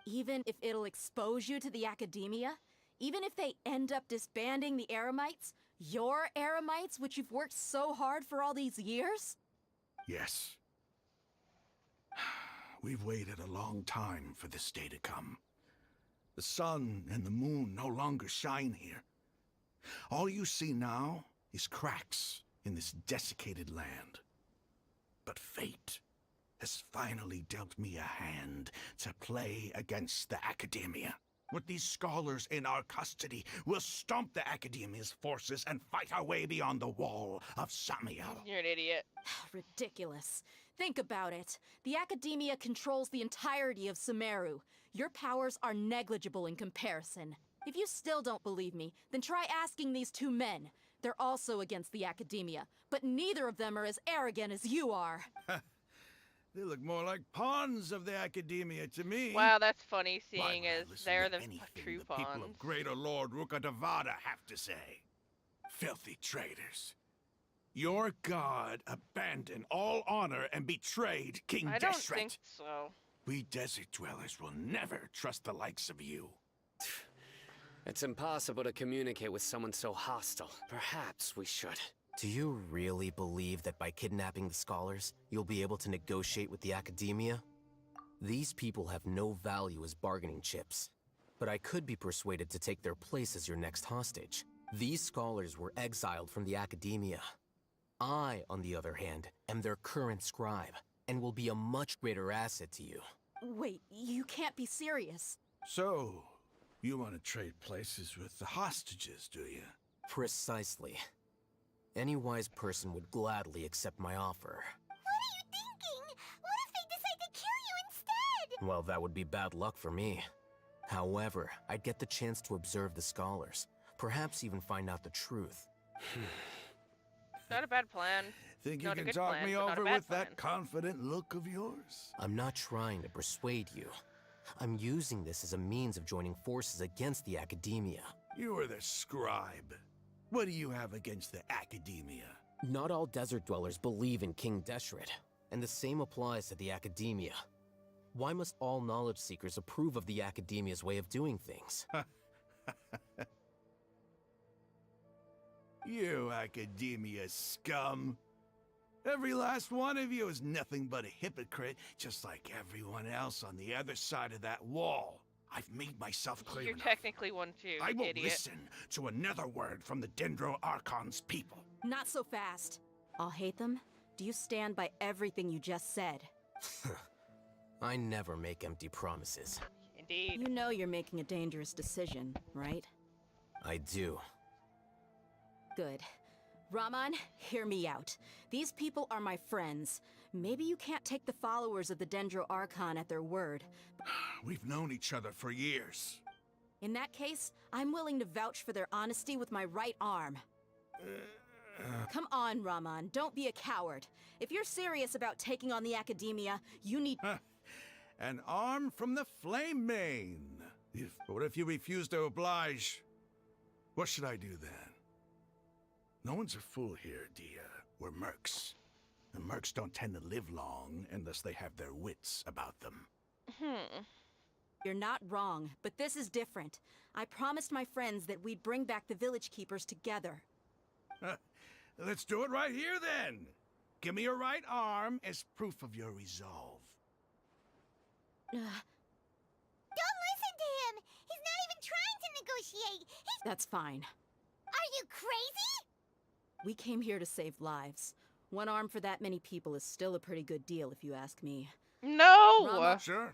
Even if it'll expose you to the academia? Even if they end up disbanding the Eremites? Your Eremites, which you've worked so hard for all these years? Yes. We've waited a long time for this day to come. The sun and the moon no longer shine here. All you see now is cracks in this desiccated land. But fate has finally dealt me a hand to play against the Academia. With these scholars in our custody, we'll stomp the Academia's forces and fight our way beyond the wall of Samiel. You're an idiot. Ridiculous. Think about it. The Academia controls the entirety of Sumeru. Your powers are negligible in comparison. If you still don't believe me, then try asking these two men. They're also against the Academia, but neither of them are as arrogant as you are. They look more like pawns of the Academia to me. Wow, that's funny, Why seeing would I as listen they're to the anything true the people pawns. of Greater Lord Rukadavada have to say? Filthy traitors. Your god abandoned all honor and betrayed King I don't Deshret. think so. We desert dwellers will never trust the likes of you. It's impossible to communicate with someone so hostile. Perhaps we should. Do you really believe that by kidnapping the scholars, you'll be able to negotiate with the Academia? These people have no value as bargaining chips. But I could be persuaded to take their place as your next hostage. These scholars were exiled from the Academia. I, on the other hand, am their current scribe, and will be a much greater asset to you. Wait, you can't be serious. So, you want to trade places with the hostages, do you? Precisely. Any wise person would gladly accept my offer. What are you thinking? What if they decide to kill you instead? Well, that would be bad luck for me. However, I'd get the chance to observe the scholars, perhaps even find out the truth. Not a bad plan. Think you Not a can good talk plan, me but not a over bad with that plan. confident look of yours? I'm not trying to persuade you. I'm using this as a means of joining forces against the Academia. You are the scribe. What do you have against the Academia? Not all desert dwellers believe in King Deshret, and the same applies to the Academia. Why must all knowledge seekers approve of the Academia's way of doing things? You Academia scum. Every last one of you is nothing but a hypocrite, just like everyone else on the other side of that wall. I've made myself clear You're enough. technically one too, I will idiot. listen to another word from the Dendro Archon's people. Not so fast. I'll hate them. Do you stand by everything you just said? I never make empty promises. Indeed. You know you're making a dangerous decision, right? I do. Good. Raman, hear me out. These people are my friends. Maybe you can't take the followers of the Dendro Archon at their word. We've known each other for years. In that case, I'm willing to vouch for their honesty with my right arm. Come on, Raman, don't be a coward. If you're serious about taking on the Academia, you need— An arm from the Flame Mane. What if you refuse to oblige? What should I do then? No one's a fool here, Dia. We're mercs. And mercs don't tend to live long unless they have their wits about them. You're not wrong, but this is different. I promised my friends that we'd bring back the village keepers together. Let's do it right here then. Give me your right arm as proof of your resolve. Don't listen to him! He's not even trying to negotiate! That's fine. Are you crazy? We came here to save lives. One arm for that many people is still a pretty good deal, if you ask me. No! Rama- Sure.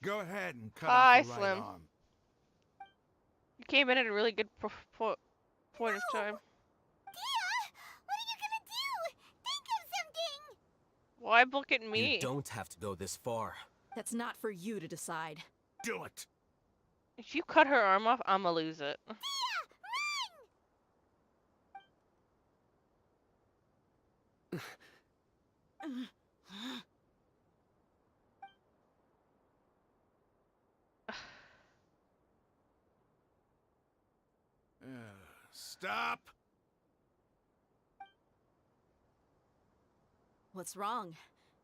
Go ahead and cut Hi, off the right Slim. arm. You came in at a really good point of time. Dia! What are you gonna do? Think of something! Why look at me? You don't have to go this far. That's not for you to decide. Do it. If you cut her arm off, I'ma lose it. Stop. What's wrong?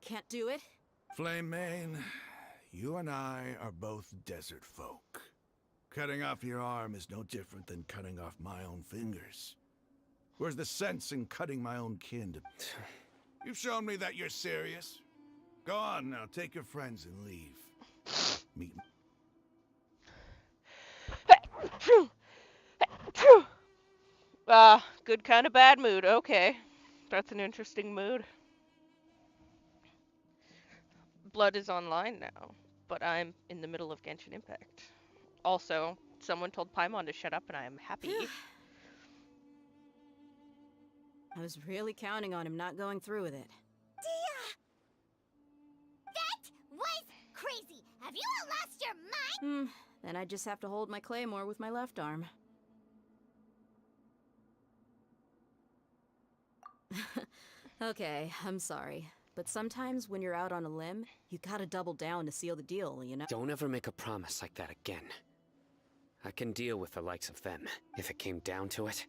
Can't do it? Flame Mane, you and I are both desert folk. Cutting off your arm is no different than cutting off my own fingers. Where's the sense in cutting my own kin? You've shown me that you're serious. Go on now, take your friends and leave. Meet me. Good kind of bad mood. Okay. That's an interesting mood. Blood is online now, but I'm in the middle of Genshin Impact. Also, someone told Paimon to shut up and I am happy. I was really counting on him not going through with it. Dia! That was crazy! Have you all lost your mind? Then I just have to hold my claymore with my left arm. Okay, I'm sorry. But sometimes when you're out on a limb, you gotta double down to seal the deal, you know? Don't ever make a promise like that again. I can deal with the likes of them. If it came down to it,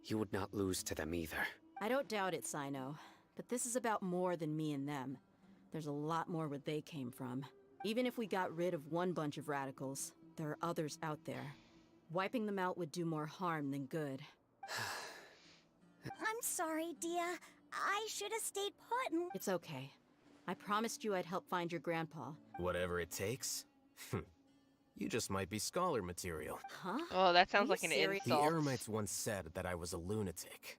you would not lose to them either. I don't doubt it, Sino. But this is about more than me and them. There's a lot more where they came from. Even if we got rid of one bunch of radicals, there are others out there. Wiping them out would do more harm than good. I'm sorry, Dia. I should have stayed put and— It's okay. I promised you I'd help find your grandpa. Whatever it takes. You just might be scholar material. Huh? Oh, that sounds you like an serious? The insult. Eremites once said that I was a lunatic.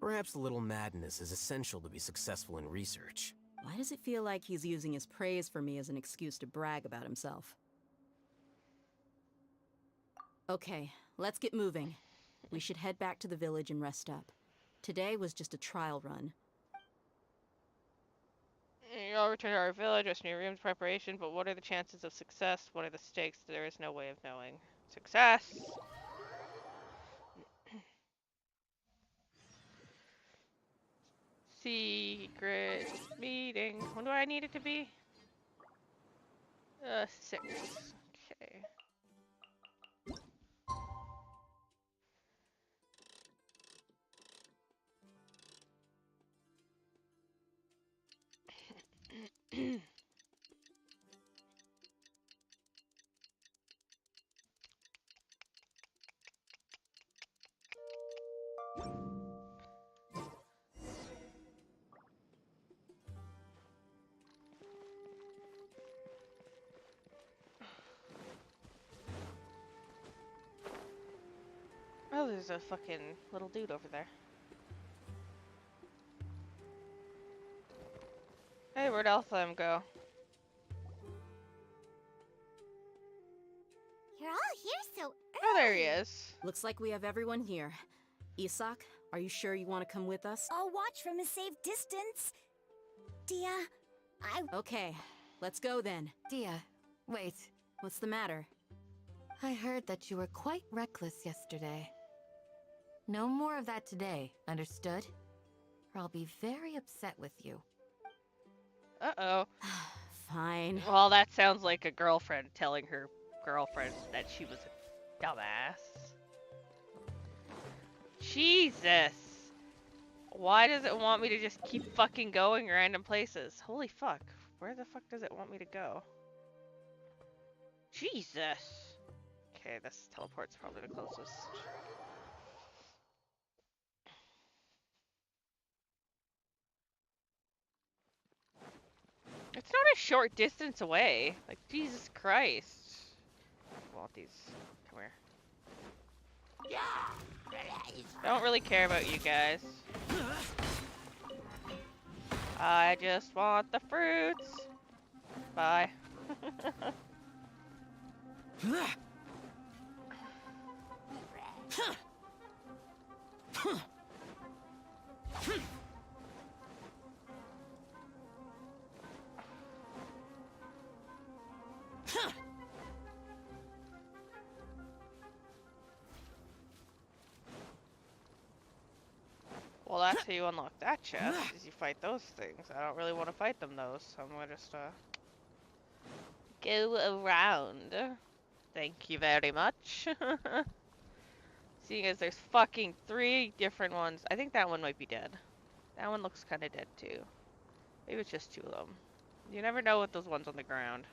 Perhaps a little madness is essential to be successful in research. Why does it feel like he's using his praise for me as an excuse to brag about himself? Okay, let's get moving. We should head back to the village and rest up. Today was just a trial run. You all return to our village, rest in your rooms, preparation, but what are the chances of success? What are the stakes? There is no way of knowing. Success! Secret meeting. What do I need it to be? 6. Okay. Oh, there's a fucking little dude over there. Hey, where'd Altham go? You're all here so early. Oh, there he is. Looks like we have everyone here. Isak, are you sure you want to come with us? I'll watch from a safe distance. Dia, Okay, let's go then. Dia, wait. What's the matter? I heard that you were quite reckless yesterday. No more of that today, understood? Or I'll be very upset with you. Uh-oh. Fine. Well, that sounds like a girlfriend telling her girlfriend that she was a dumbass. Jesus. Why does it want me to just keep fucking going random places? Holy fuck. Where the fuck does it want me to go? Jesus. Okay, this teleport's probably the closest. It's not a short distance away. Like, Jesus Christ. I want these. Come here. I don't really care about you guys. I just want the fruits. Bye. Well, that's how you unlock that chest, is you fight those things. I don't really want to fight them, though, so I'm gonna just, go around. Thank you very much. Seeing as there's fucking 3 different ones. I think that one might be dead. That one looks kind of dead, too. Maybe it's just 2 of them. You never know with those ones on the ground.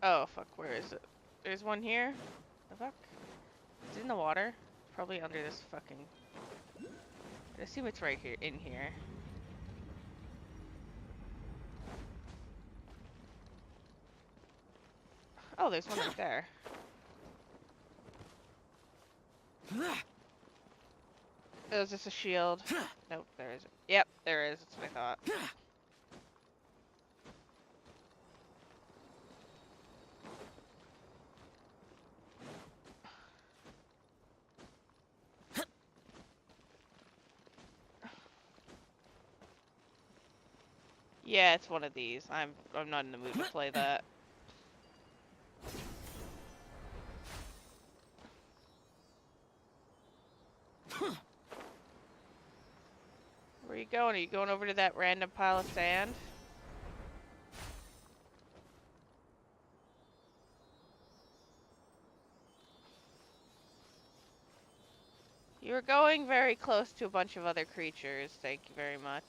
Oh, fuck, where is it? There's one here? The fuck? It's in the water? Probably under this fucking... I assume it's right here, in here. Oh, there's one right there. Oh, is this a shield? Nope, there isn't. Yep, there is. That's what I thought. Yeah, it's one of these. I'm not in the mood to play that. Where are you going? Are you going over to that random pile of sand? You're going very close to a bunch of other creatures. Thank you very much.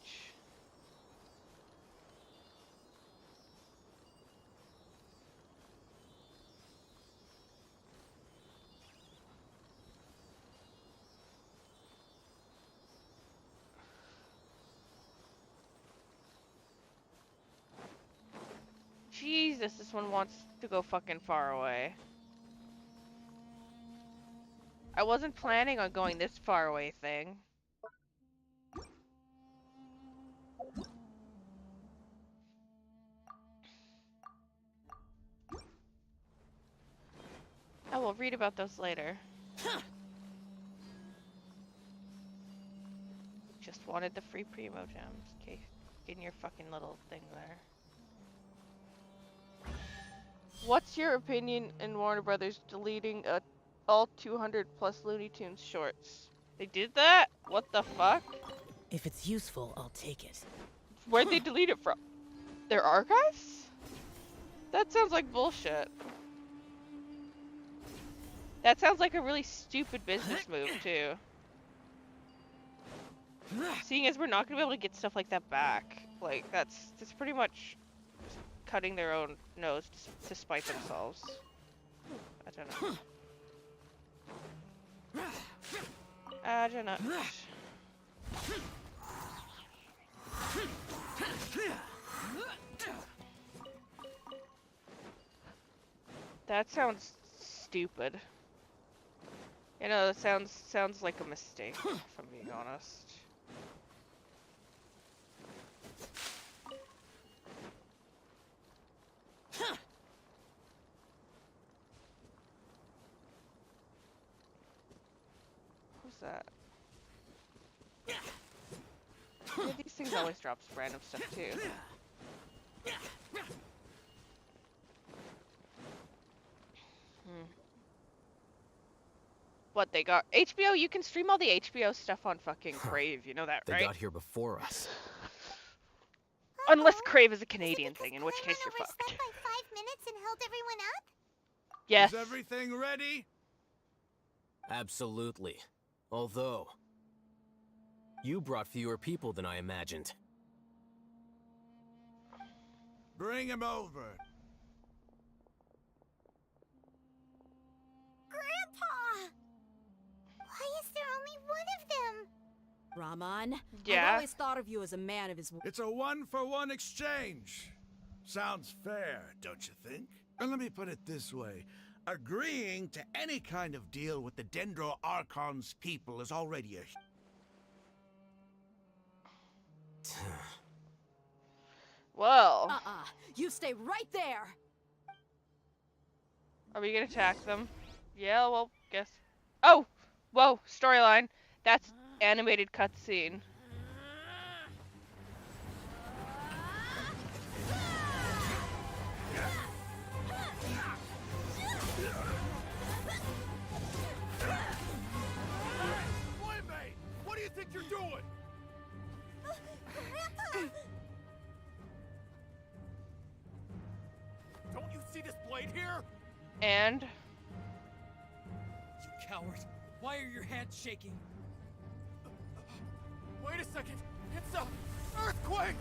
Jesus, this one wants to go fucking far away. I wasn't planning on going this far away, thing. I will read about those later. Just wanted the free primo gems. Okay, in your fucking little thing there. What's your opinion in Warner Brothers deleting all 200 plus Looney Tunes shorts? They did that? What the fuck? If it's useful, I'll take it. Where'd they delete it from? Their archives? That sounds like bullshit. That sounds like a really stupid business move, too. Seeing as we're not gonna be able to get stuff like that back. Like, that's pretty much just cutting their own nose to spite themselves. I don't know. I don't know. That sounds stupid. You know, that sounds like a mistake, if I'm being honest. Who's that? Yeah, these things always drop random stuff too. What they got? HBO? You can stream all the HBO stuff on fucking Crave. You know that, They right? got here before us. Unless Crave is a Canadian thing, in which case you're overslept fucked. by 5 minutes and held everyone up? Yes. Is everything ready? Absolutely. Although, you brought fewer people than I imagined. Bring him over. Grandpa! Why is there only one of them? Raman, Yeah? I've always thought of you as a man of his word. It's a one-for-one exchange. Sounds fair, don't you think? And let me put it this way. Agreeing to any kind of deal with the Dendro Archon's people is already a... Whoa. You stay right there! Are we gonna attack them? Yeah, well, guess. Oh! Whoa, storyline. That's animated cutscene. Boy-mate, what do you think you're doing? Grandpa! Don't you see this blade here? And? You coward. Why are your hands shaking? Wait a second. It's a earthquake!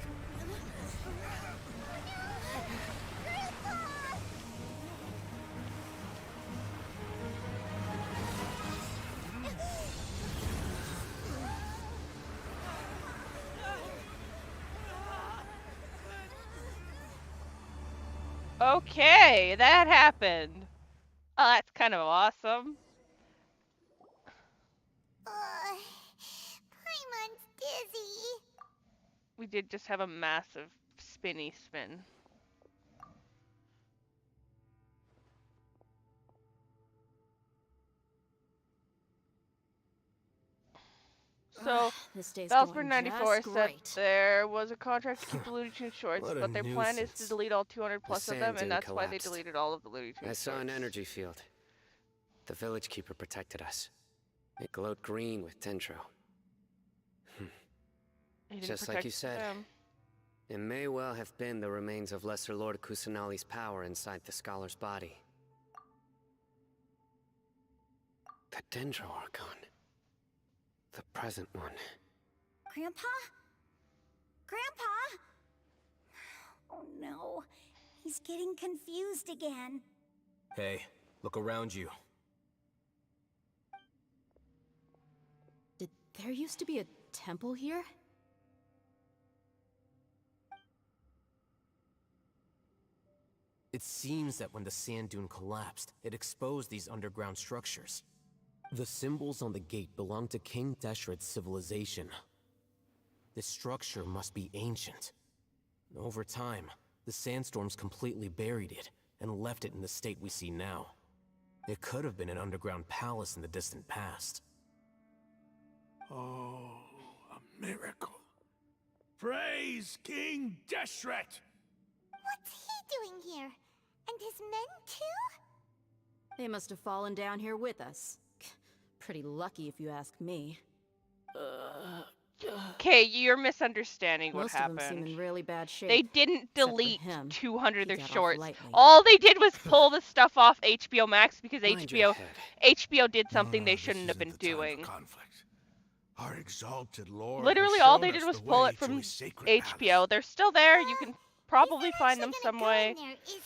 Okay, that happened. Oh, that's kind of awesome. Paimon's dizzy. We did just have a massive spinny spin. So, This day's Valspar going 94 just said great. there was a contract to keep the Looney Tunes shorts, What a but their plan is to nuisance. delete all 200 plus The of them, sand and dune that's why they collapsed. deleted all of the Looney Tunes I saw an shorts. energy field. The village keeper protected us. It glowed green with Dendro. He didn't Just like you protect said. them. It may well have been the remains of Lesser Lord Kusanali's power inside the scholar's body. The Dendro Archon. The present one. Grandpa? Grandpa? Oh no. He's getting confused again. Hey, look around you. Did there used to be a temple here? It seems that when the sand dune collapsed, it exposed these underground structures. The symbols on the gate belong to King Deshret's civilization. This structure must be ancient. Over time, the sandstorms completely buried it and left it in the state we see now. It could have been an underground palace in the distant past. Oh, a miracle. Praise King Deshret! What's he doing here? And his men too? They must have fallen down here with us. Pretty lucky if you ask me. Okay, you're misunderstanding what Most of them happened. seem in really bad shape. They didn't except for delete him. 200 of He their got off shorts. lightly. All they did was pull the stuff off HBO Max because Mind your head. HBO did something they This shouldn't have isn't been the time for doing. conflict. Our exalted Lord Literally, has all shown they did us was the pull way it to from his sacred HBO. palace. They're still there. You can probably He's not find them actually some gonna go way, in there, is he?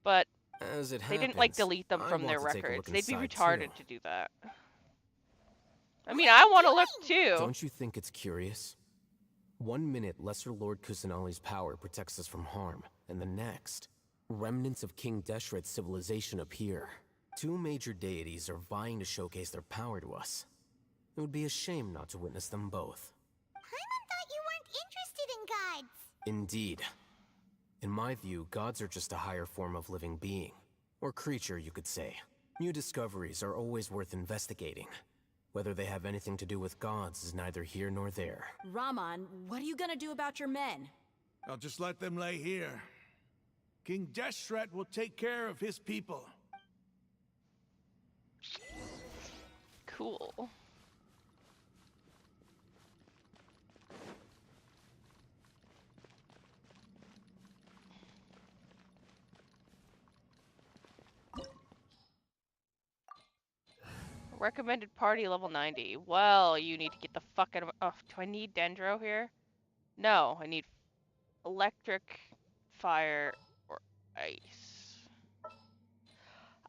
but As it they happens, didn't like delete them I from want their to take a records. look They'd be inside, retarded too. to do that. I mean, I want to look too. Don't you think it's curious? 1 minute, Lesser Lord Kusanali's power protects us from harm, and the next, remnants of King Deshret's civilization appear. 2 major deities are vying to showcase their power to us. It would be a shame not to witness them both. Paimon thought you weren't interested in gods. Indeed. In my view, gods are just a higher form of living being. Or creature, you could say. New discoveries are always worth investigating. Whether they have anything to do with gods is neither here nor there. Raman, what are you gonna do about your men? I'll just let them lay here. King Deshret will take care of his people. Cool. Recommended party level 90. Well, you need to get the fuck out of. Oh, do I need Dendro here? No, I need electric, fire, or ice.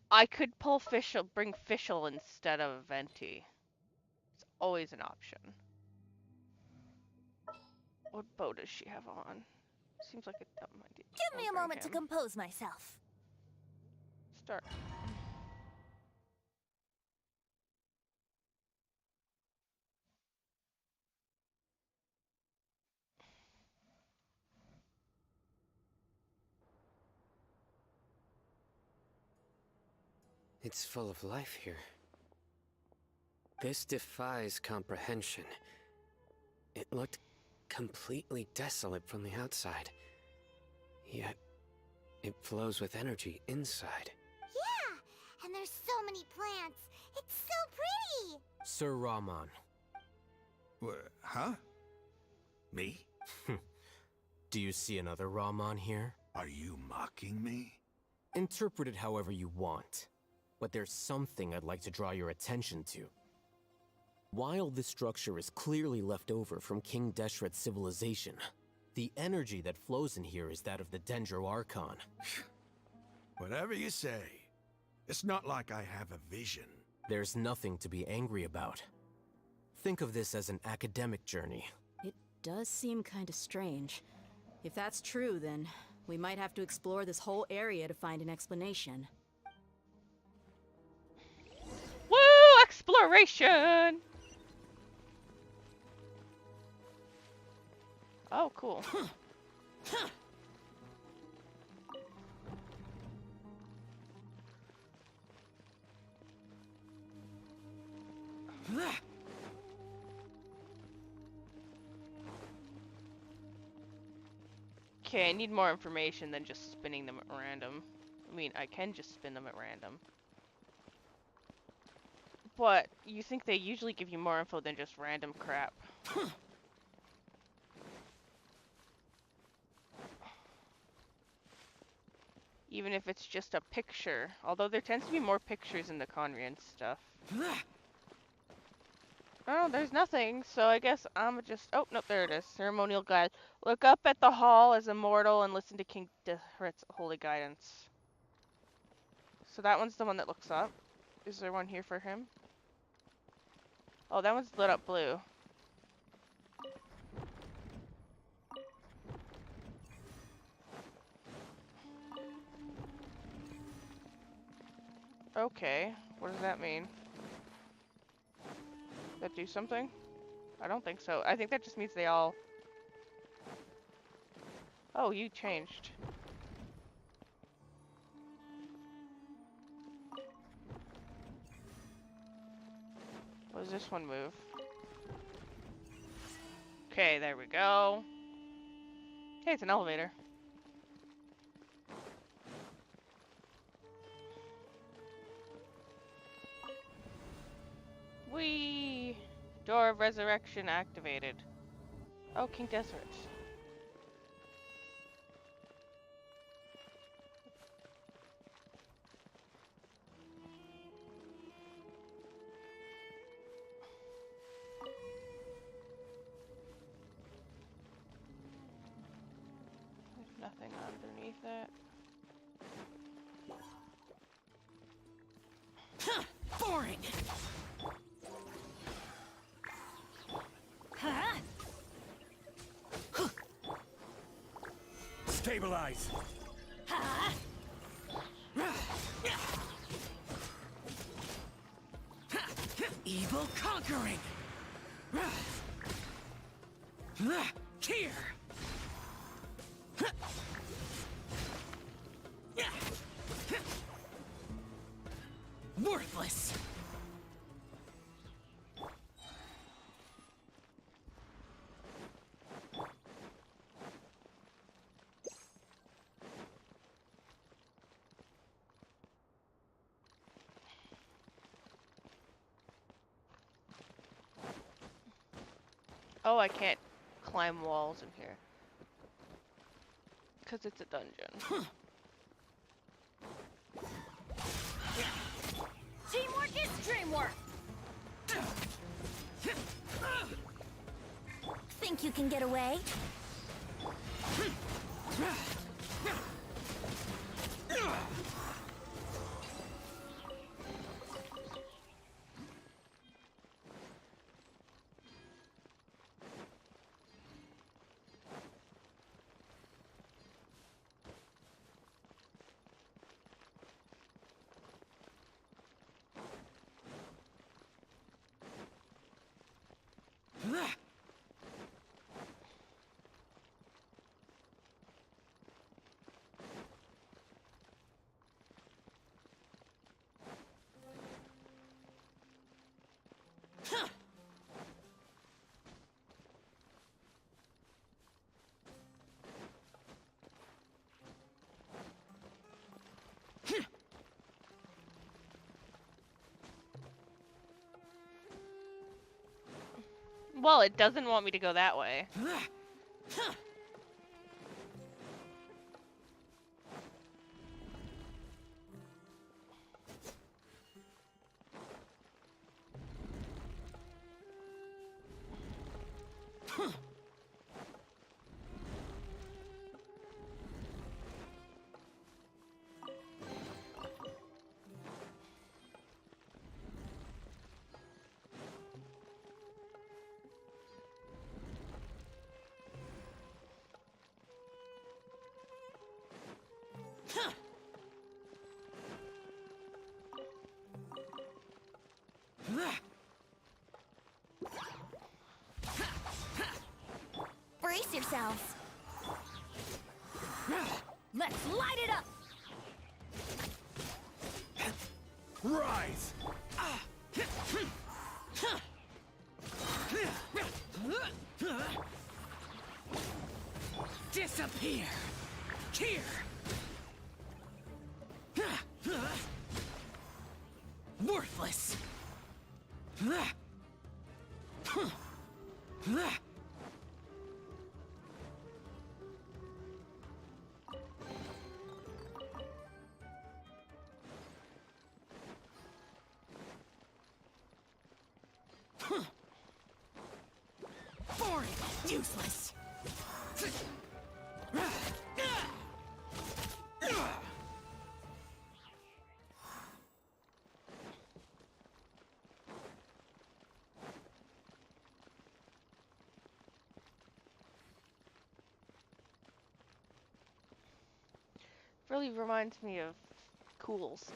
I could pull Fischl, bring Fischl instead of Venti. It's always an option. What bow does she have on? Seems like a dumb idea. Give me a moment to compose myself. Start. It's full of life here. This defies comprehension. It looked completely desolate from the outside. Yet, it flows with energy inside. Yeah, and there's so many plants. It's so pretty. Sir Raman. Huh? Me? Do you see another Raman here? Are you mocking me? Interpret it however you want. But there's something I'd like to draw your attention to. While this structure is clearly left over from King Deshret's civilization, the energy that flows in here is that of the Dendro Archon. Whatever you say. It's not like I have a vision. There's nothing to be angry about. Think of this as an academic journey. It does seem kinda strange. If that's true, then we might have to explore this whole area to find an explanation. Woo! Exploration! Oh, cool. Okay, I need more information than just spinning them at random. I mean, I can just spin them at random. But you think they usually give you more info than just random crap. Even if it's just a picture. Although there tends to be more pictures in the Conrian stuff. Oh, there's nothing, so I guess I'm just... Oh, no, there it is. Ceremonial guide. Look up at the hall as a mortal and listen to King Deshret's holy guidance. So that one's the one that looks up. Is there one here for him? Oh, that one's lit up blue. Okay, what does that mean? That do something? I don't think so. I think that just means they all... Oh, you changed. What does this one move? Okay, there we go. Hey, it's an elevator. Whee! Door of Resurrection activated. Oh, King Deshret. There's nothing underneath it. Boring. Huh? Stabilize! Evil conquering! Here! Worthless! Oh, I can't climb walls in here. Because it's a dungeon. Teamwork is dreamwork! Think you can get away? Well, it doesn't want me to go that way. Brace yourselves. Let's light it up! Rise! Disappear! Here! Worthless! Boring! Useless! Really reminds me of cool stuff.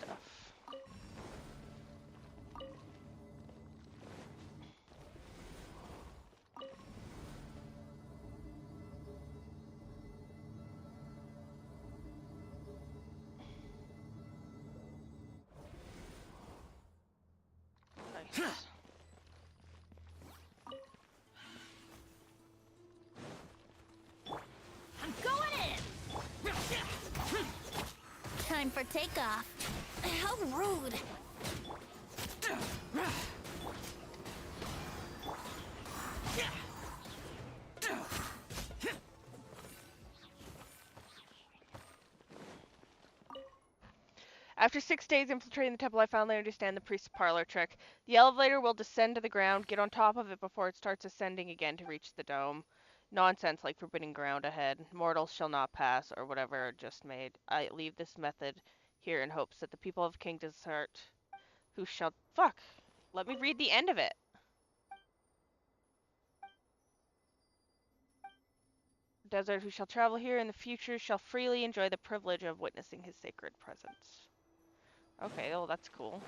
Nice. I'm going in! Time for takeoff. How rude! After 6 days infiltrating the temple, I finally understand the priest's parlor trick. The elevator will descend to the ground, get on top of it before it starts ascending again to reach the dome. Nonsense like forbidden ground ahead. Mortals shall not pass, or whatever just made. I leave this method here in hopes that the people of King Desert who shall... Fuck! Let me read the end of it. desert who shall travel here in the future shall freely enjoy the privilege of witnessing his sacred presence. Okay, oh, that's cool.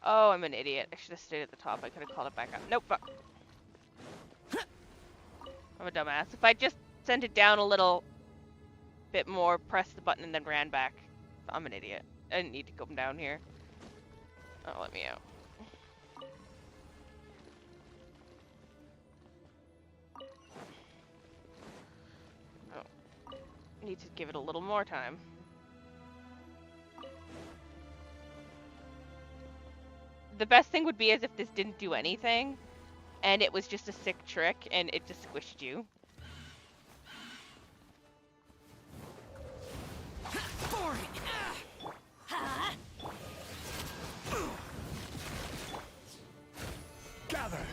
Oh, I'm an idiot. I should have stayed at the top. I could have called it back up. Nope. I'm a dumbass. If I just sent it down a little bit more, pressed the button, and then ran back. I'm an idiot. I didn't need to come down here. Oh, let me out. Oh. Need to give it a little more time. The best thing would be as if this didn't do anything, and it was just a sick trick, and it just squished you. Gather.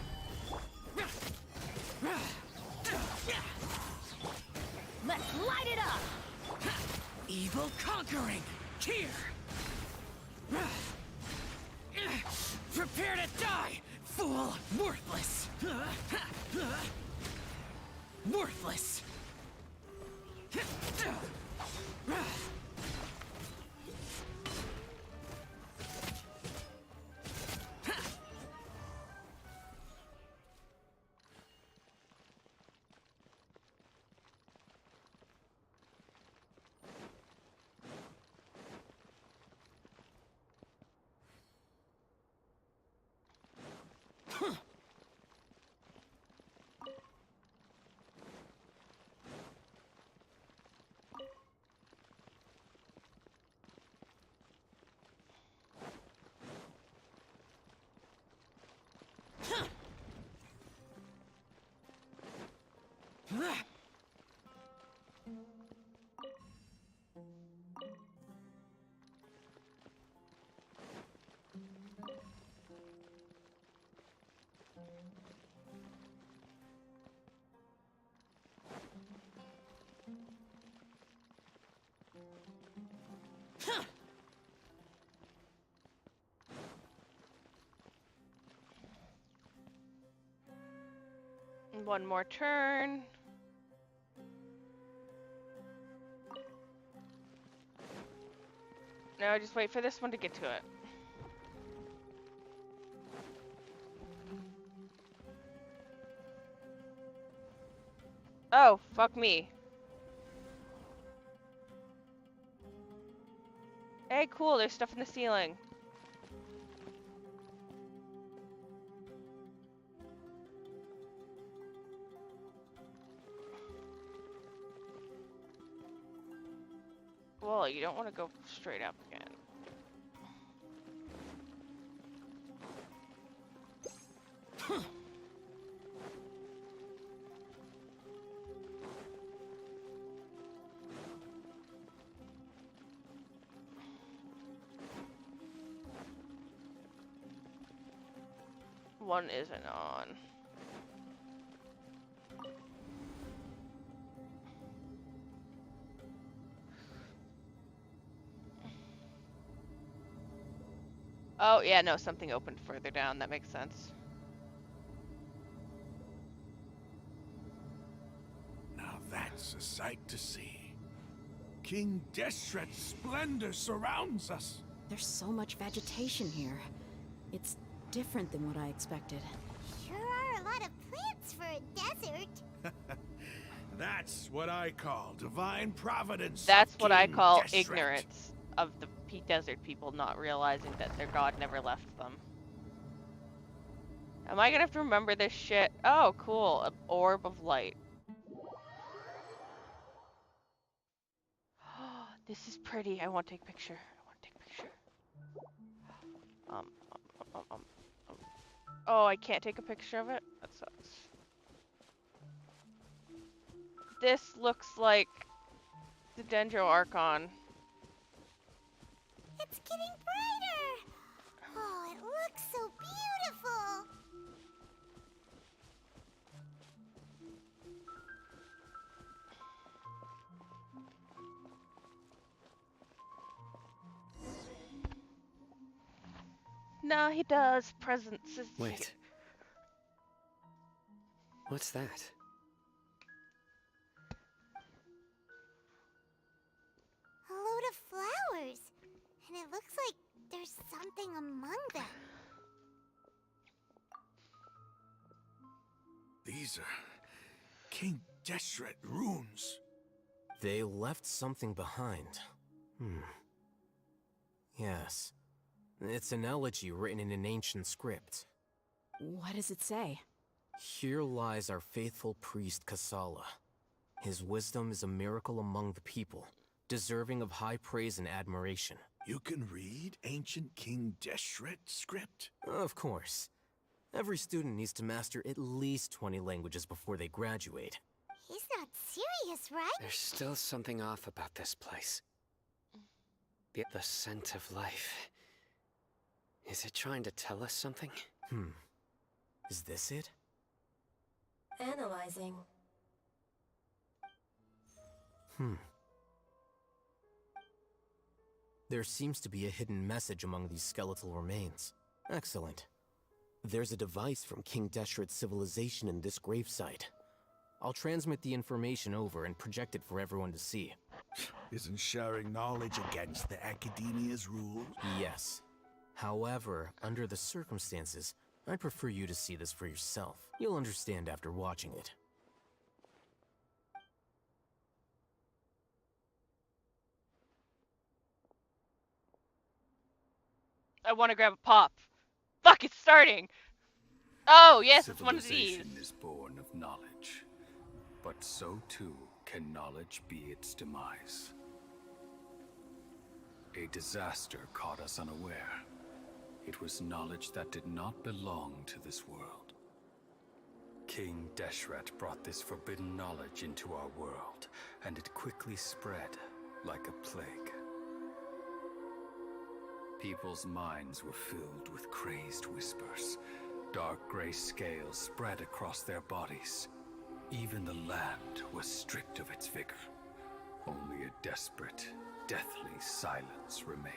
Let's light it up! Evil conquering. Here. Prepare to die, fool! Worthless! Worthless! One more turn. No, just wait for this one to get to it. Oh, fuck me. Hey, cool, there's stuff in the ceiling. Well, you don't want to go straight up again. One isn't on. Oh, yeah, no, something opened further down. That makes sense. Now that's a sight to see. King Deshret's splendor surrounds us. There's so much vegetation here. It's different than what I expected. Sure are a lot of plants for a desert. That's what I call divine providence. That's what I King call Deshret. ignorance of the desert people not realizing that their god never left them. Am I gonna have to remember this shit? Oh, cool. An orb of light. This is pretty. I want to take a picture. I want to take a picture. Oh, I can't take a picture of it? That sucks. This looks like the Dendro Archon. It's getting brighter! Oh, it looks so beautiful! Nah, he does. Presents. Wait. What's that? A load of flowers. And it looks like there's something among them. These are King Deshret runes. They left something behind. Yes. It's an elegy written in an ancient script. What does it say? Here lies our faithful priest Kasala. His wisdom is a miracle among the people, deserving of high praise and admiration. You can read ancient King Deshret script? Of course. Every student needs to master at least 20 languages before they graduate. He's not serious, right? There's still something off about this place. The scent of life. Is it trying to tell us something? Is this it? Analyzing. There seems to be a hidden message among these skeletal remains. Excellent. There's a device from King Deshret's civilization in this gravesite. I'll transmit the information over and project it for everyone to see. Isn't sharing knowledge against the Academia's rules? Yes. However, under the circumstances, I'd prefer you to see this for yourself. You'll understand after watching it. I want to grab a pop. Fuck, it's starting! Oh, yes, it's one of these. Civilization is born of knowledge, but so too can knowledge be its demise. A disaster caught us unaware. It was knowledge that did not belong to this world. King Deshret brought this forbidden knowledge into our world, and it quickly spread like a plague. People's minds were filled with crazed whispers. Dark gray scales spread across their bodies. Even the land was stripped of its vigor. Only a desperate, deathly silence remained.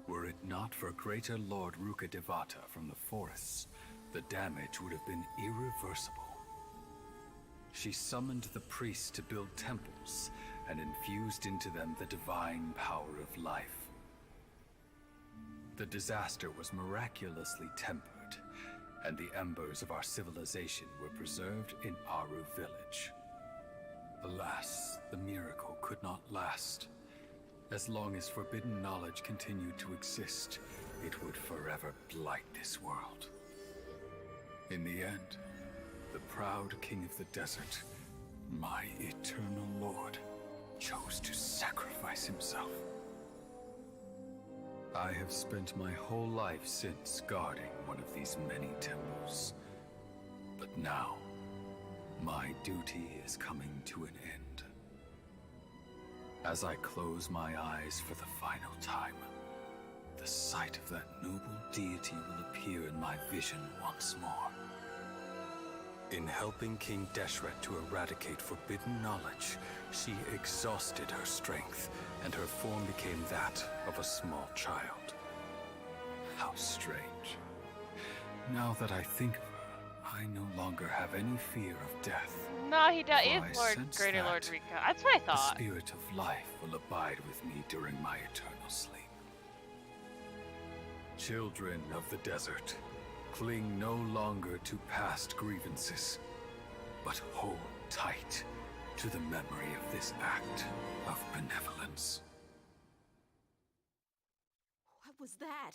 Were it not for greater Lord Ruka Devata from the forests, the damage would have been irreversible. She summoned the priests to build temples and infused into them the divine power of life. The disaster was miraculously tempered, and the embers of our civilization were preserved in Aru village. Alas, the miracle could not last. As long as forbidden knowledge continued to exist, it would forever blight this world. In the end, the proud king of the desert, my eternal lord, chose to sacrifice himself. I have spent my whole life since guarding one of these many temples. But now, my duty is coming to an end. As I close my eyes for the final time, the sight of that noble deity will appear in my vision once more. In helping King Deshret to eradicate forbidden knowledge, she exhausted her strength, and her form became that of a small child. How strange. Now that I think of her, I no longer have any fear of death. Nah, he For I is Lord, sense Greater Lord that Rika. That's what I the thought. spirit of life will abide with me during my eternal sleep. Children of the desert, cling no longer to past grievances, but hold tight to the memory of this act of benevolence. What was that?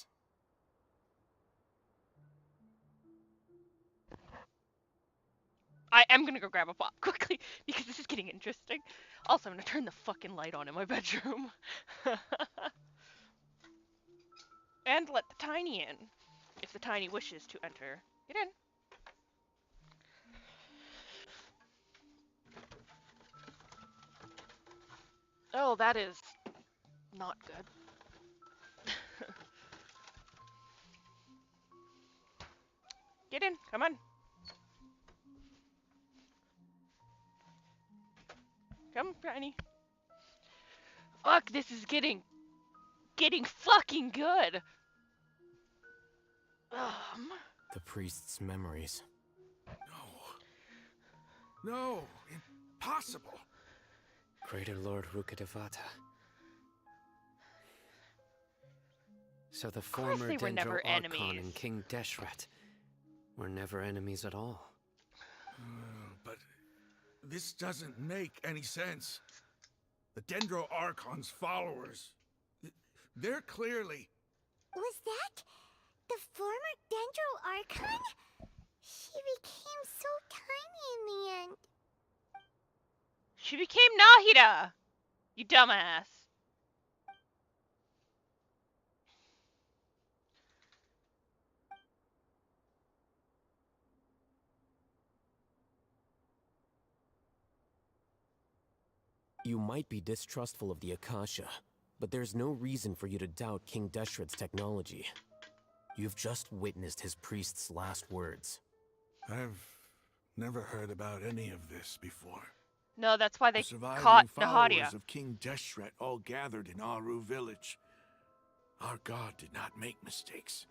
I am gonna go grab a pop quickly because this is getting interesting. Also, I'm gonna turn the fucking light on in my bedroom. And let the tiny in. If the tiny wishes to enter. Get in. Oh, that is not good. Get in. Come on. Come, Tiny. Fuck, this is getting fucking good. The priest's memories. No, impossible. Greater Lord Rukkhadevata. So the former they were Dendro never Archon enemies. and King Deshret were never enemies at all. But this doesn't make any sense. The Dendro Archon's followers, they're clearly... Was that the former Dendro Archon? She became so tiny in the end. She became Nahida! You dumbass. You might be distrustful of the Akasha, but there's no reason for you to doubt King Deshret's technology. You've just witnessed his priest's last words. I've never heard about any of this before. No, that's why they The surviving caught followers Nahadia. of King Deshret all gathered in Aru village. Our god did not make mistakes.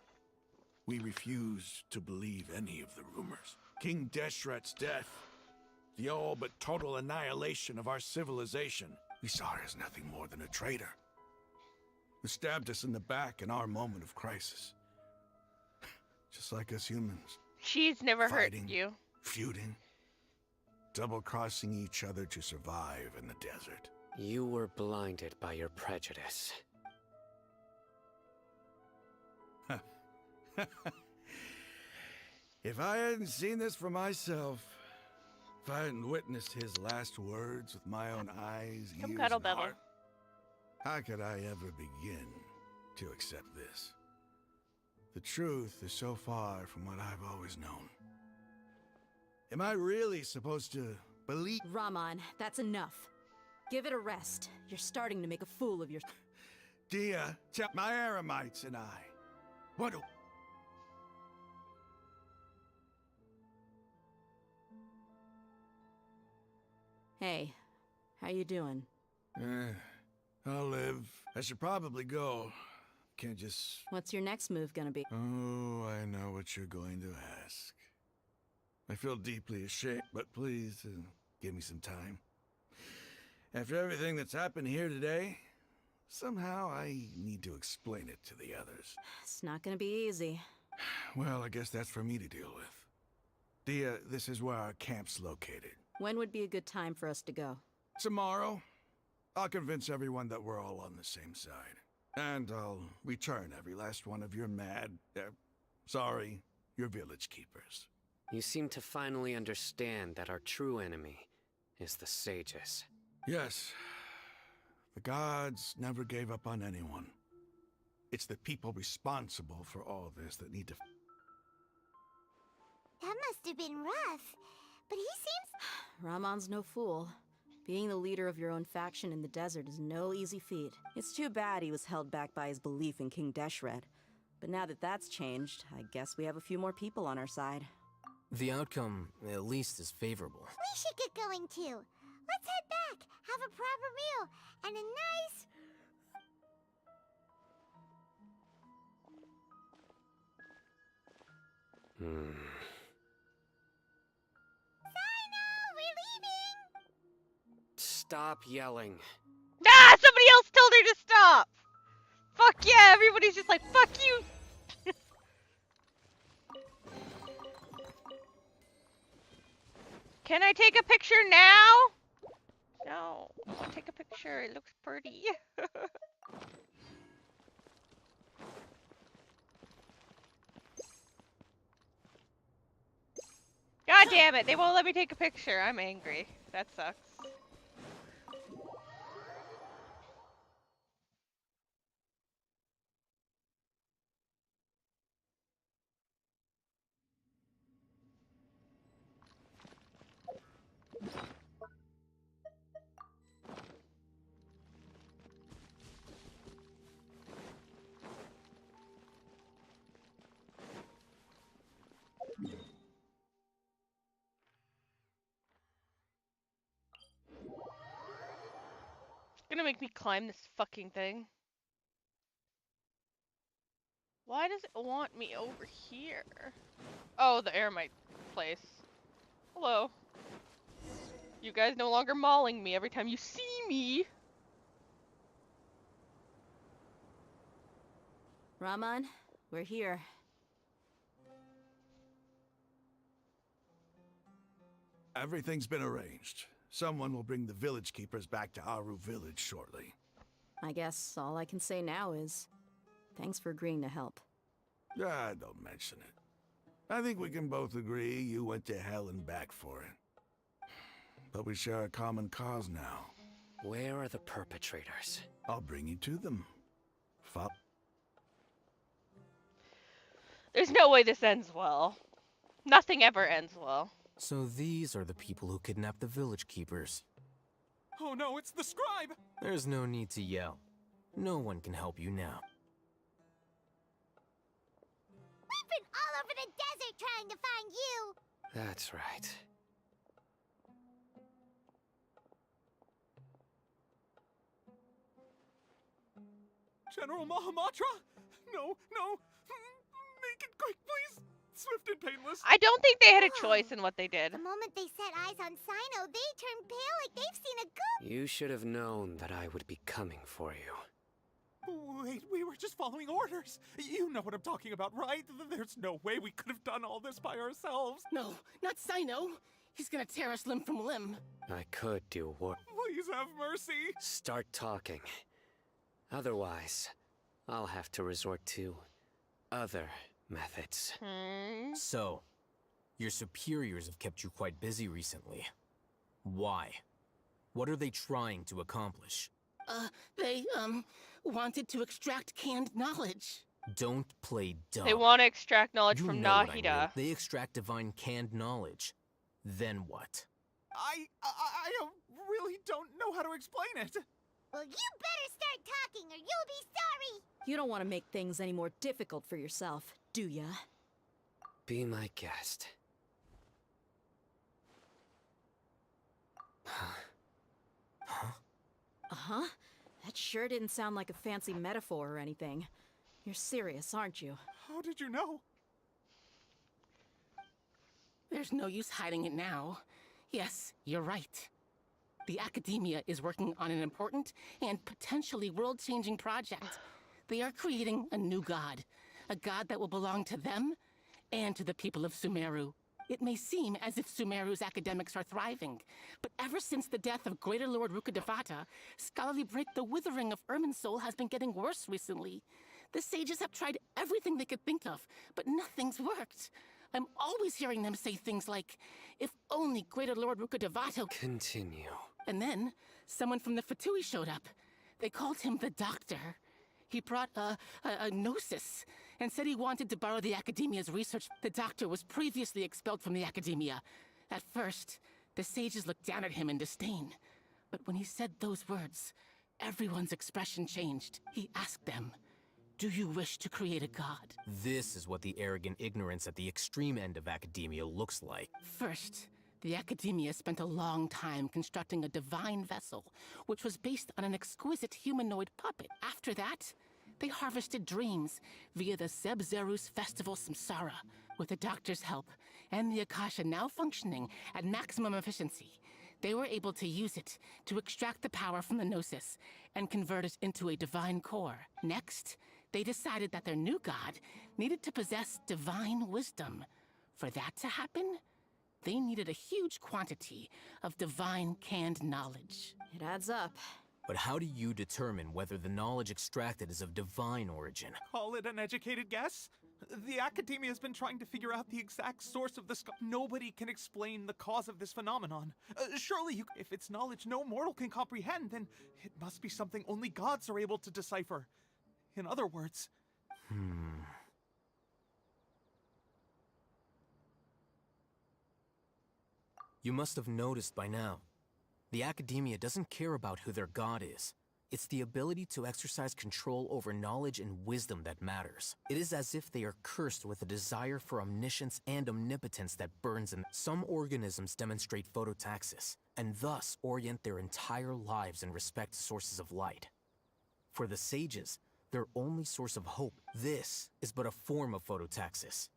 We refuse to believe any of the rumors. King Deshret's death, the all but total annihilation of our civilization, we saw her as nothing more than a traitor who stabbed us in the back in our moment of crisis. Just like us humans. She's never Fighting, hurt you. Feuding, double-crossing each other to survive in the desert. You were blinded by your prejudice. If I hadn't seen this for myself, if I hadn't witnessed his last words with my own eyes, Come ears, cuddle, and Bevel. heart, how could I ever begin to accept this? The truth is so far from what I've always known. Am I really supposed to believe? Raman, that's enough. Give it a rest. You're starting to make a fool of yourself. Dia, my Aramites and I. What do... Hey, how you doing? I'll live. I should probably go. Can't just... What's your next move gonna be? Oh, I know what you're going to ask. I feel deeply ashamed, but please, give me some time. After everything that's happened here today, somehow I need to explain it to the others. It's not gonna be easy. Well, I guess that's for me to deal with. Dia, this is where our camp's located. When would be a good time for us to go? Tomorrow, I'll convince everyone that we're all on the same side. And I'll return every last one of your your village keepers. You seem to finally understand that our true enemy is the sages. Yes. The gods never gave up on anyone. It's the people responsible for all this that need to... That must have been rough. But he seems... Ramon's no fool. Being the leader of your own faction in the desert is no easy feat. It's too bad he was held back by his belief in King Deshret. But now that that's changed, I guess we have a few more people on our side. The outcome, at least, is favorable. We should get going too. Let's head back, have a proper meal, and a nice... we're leaving! Stop yelling. Ah! Somebody else told her to stop! Fuck yeah, everybody's just like, fuck you! Can I take a picture now? No, I'll take a picture, it looks pretty. God damn it, they won't let me take a picture. I'm angry. That sucks. Gonna make me climb this fucking thing. Why does it want me over here? Oh, the Eremite place. Hello. You guys no longer mauling me every time you see me. Raman, we're here. Everything's been arranged. Someone will bring the village keepers back to Aru village shortly. I guess all I can say now is thanks for agreeing to help. Ah, don't mention it. I think we can both agree you went to hell and back for it. But we share a common cause now. Where are the perpetrators? I'll bring you to them. There's no way this ends well. Nothing ever ends well. So these are the people who kidnapped the village keepers. Oh no, it's the scribe! There's no need to yell. No one can help you now. We've been all over the desert trying to find you! That's right. General Mahamatra? No, no! Make it quick, please! Swift and painless! I don't think they had a choice in what they did. The moment they set eyes on Sino, they turned pale like they've seen a ghost! You should have known that I would be coming for you. Wait, we were just following orders. You know what I'm talking about, right? There's no way we could have done all this by ourselves. No, not Sino. He's gonna tear us limb from limb. I could do what? Please have mercy. Start talking. Otherwise, I'll have to resort to other methods. So, your superiors have kept you quite busy recently. Why? What are they trying to accomplish? They, wanted to extract canned knowledge. Don't play dumb. They want to extract knowledge You from know what I Nahida. mean. They extract divine canned knowledge. Then what? I really don't know how to explain it. Well, you better start talking or you'll be sorry! You don't want to make things any more difficult for yourself, do ya? Be my guest. Uh-huh. That sure didn't sound like a fancy metaphor or anything. You're serious, aren't you? How did you know? There's no use hiding it now. Yes, you're right. The Academia is working on an important and potentially world-changing project. They are creating a new god. A god that will belong to them and to the people of Sumeru. It may seem as if Sumeru's academics are thriving, but ever since the death of Greater Lord Rukkhadevata, scholarly break the withering of Irminsul has been getting worse recently. The sages have tried everything they could think of, but nothing's worked. I'm always hearing them say things like, if only Greater Lord Rukkhadevata... Continue. And then, someone from the Fatui showed up. They called him the Doctor. He brought a gnosis and said he wanted to borrow the Academia's research. The Doctor was previously expelled from the Academia. At first, the sages looked down at him in disdain. But when he said those words, everyone's expression changed. He asked them, do you wish to create a god? This is what the arrogant ignorance at the extreme end of academia looks like. First, the Academia spent a long time constructing a divine vessel, which was based on an exquisite humanoid puppet. After that, they harvested dreams via the Zeb-Zerus Festival Samsara. With the Doctor's help, and the Akasha now functioning at maximum efficiency, they were able to use it to extract the power from the Gnosis and convert it into a divine core. Next, they decided that their new god needed to possess divine wisdom. For that to happen, they needed a huge quantity of divine canned knowledge. It adds up. But how do you determine whether the knowledge extracted is of divine origin? Call it an educated guess? The Academia has been trying to figure out the exact source of this. Nobody can explain the cause of this phenomenon. Surely, if it's knowledge no mortal can comprehend, then it must be something only gods are able to decipher. In other words... You must have noticed by now. The Academia doesn't care about who their god is. It's the ability to exercise control over knowledge and wisdom that matters. It is as if they are cursed with a desire for omniscience and omnipotence that burns in. Some organisms demonstrate phototaxis, and thus orient their entire lives in respect to sources of light. For the sages, their only source of hope, this is but a form of phototaxis.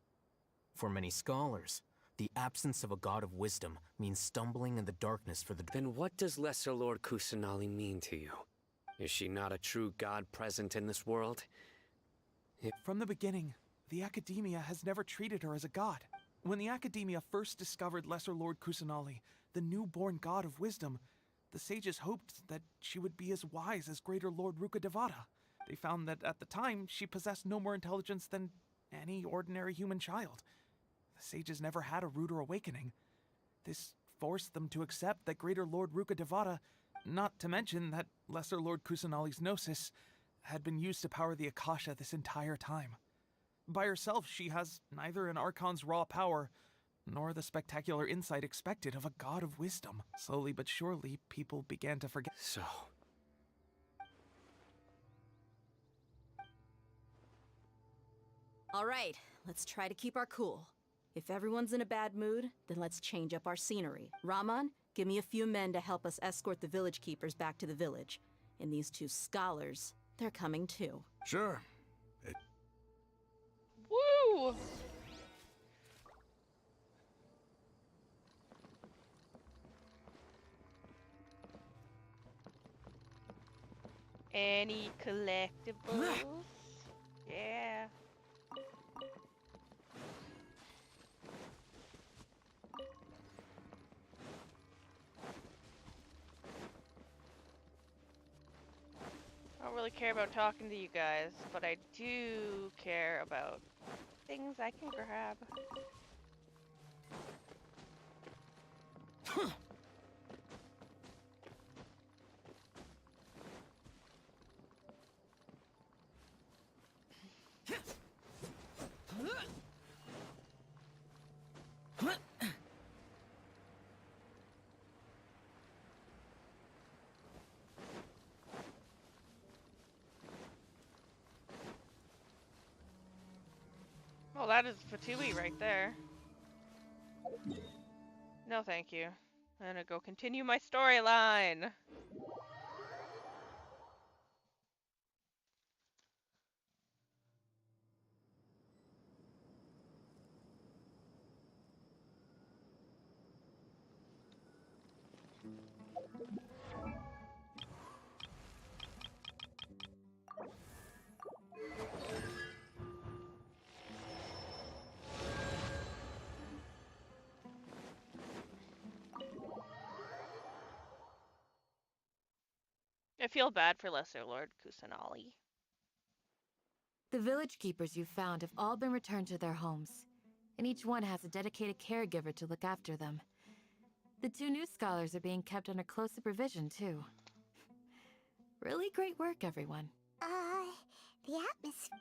For many scholars, the absence of a god of wisdom means stumbling in the darkness for the... Then what does Lesser Lord Kusanali mean to you? Is she not a true god present in this world? From the beginning, the Academia has never treated her as a god. When the Academia first discovered Lesser Lord Kusanali, the newborn god of wisdom, the sages hoped that she would be as wise as Greater Lord Rukkhadevata. They found that at the time, she possessed no more intelligence than any ordinary human child. The sages never had a ruder awakening. This forced them to accept that Greater Lord Rukkhadevata, not to mention that Lesser Lord Kusanali's gnosis, had been used to power the Akasha this entire time. By herself, she has neither an Archon's raw power, nor the spectacular insight expected of a god of wisdom. Slowly but surely, people began to forget. So... All right, let's try to keep our cool. If everyone's in a bad mood, then let's change up our scenery. Rahman, give me a few men to help us escort the village keepers back to the village. And these two scholars, they're coming too. Sure. Woo! Any collectibles? Yeah. I don't really care about talking to you guys, but I do care about things I can grab. Well, that is Fatui right there. No, thank you. I'm gonna go continue my storyline. I feel bad for Lesser Lord Kusanali. The village keepers you found have all been returned to their homes, and each one has a dedicated caregiver to look after them. The two new scholars are being kept under close supervision, too. Really great work, everyone. The atmosphere.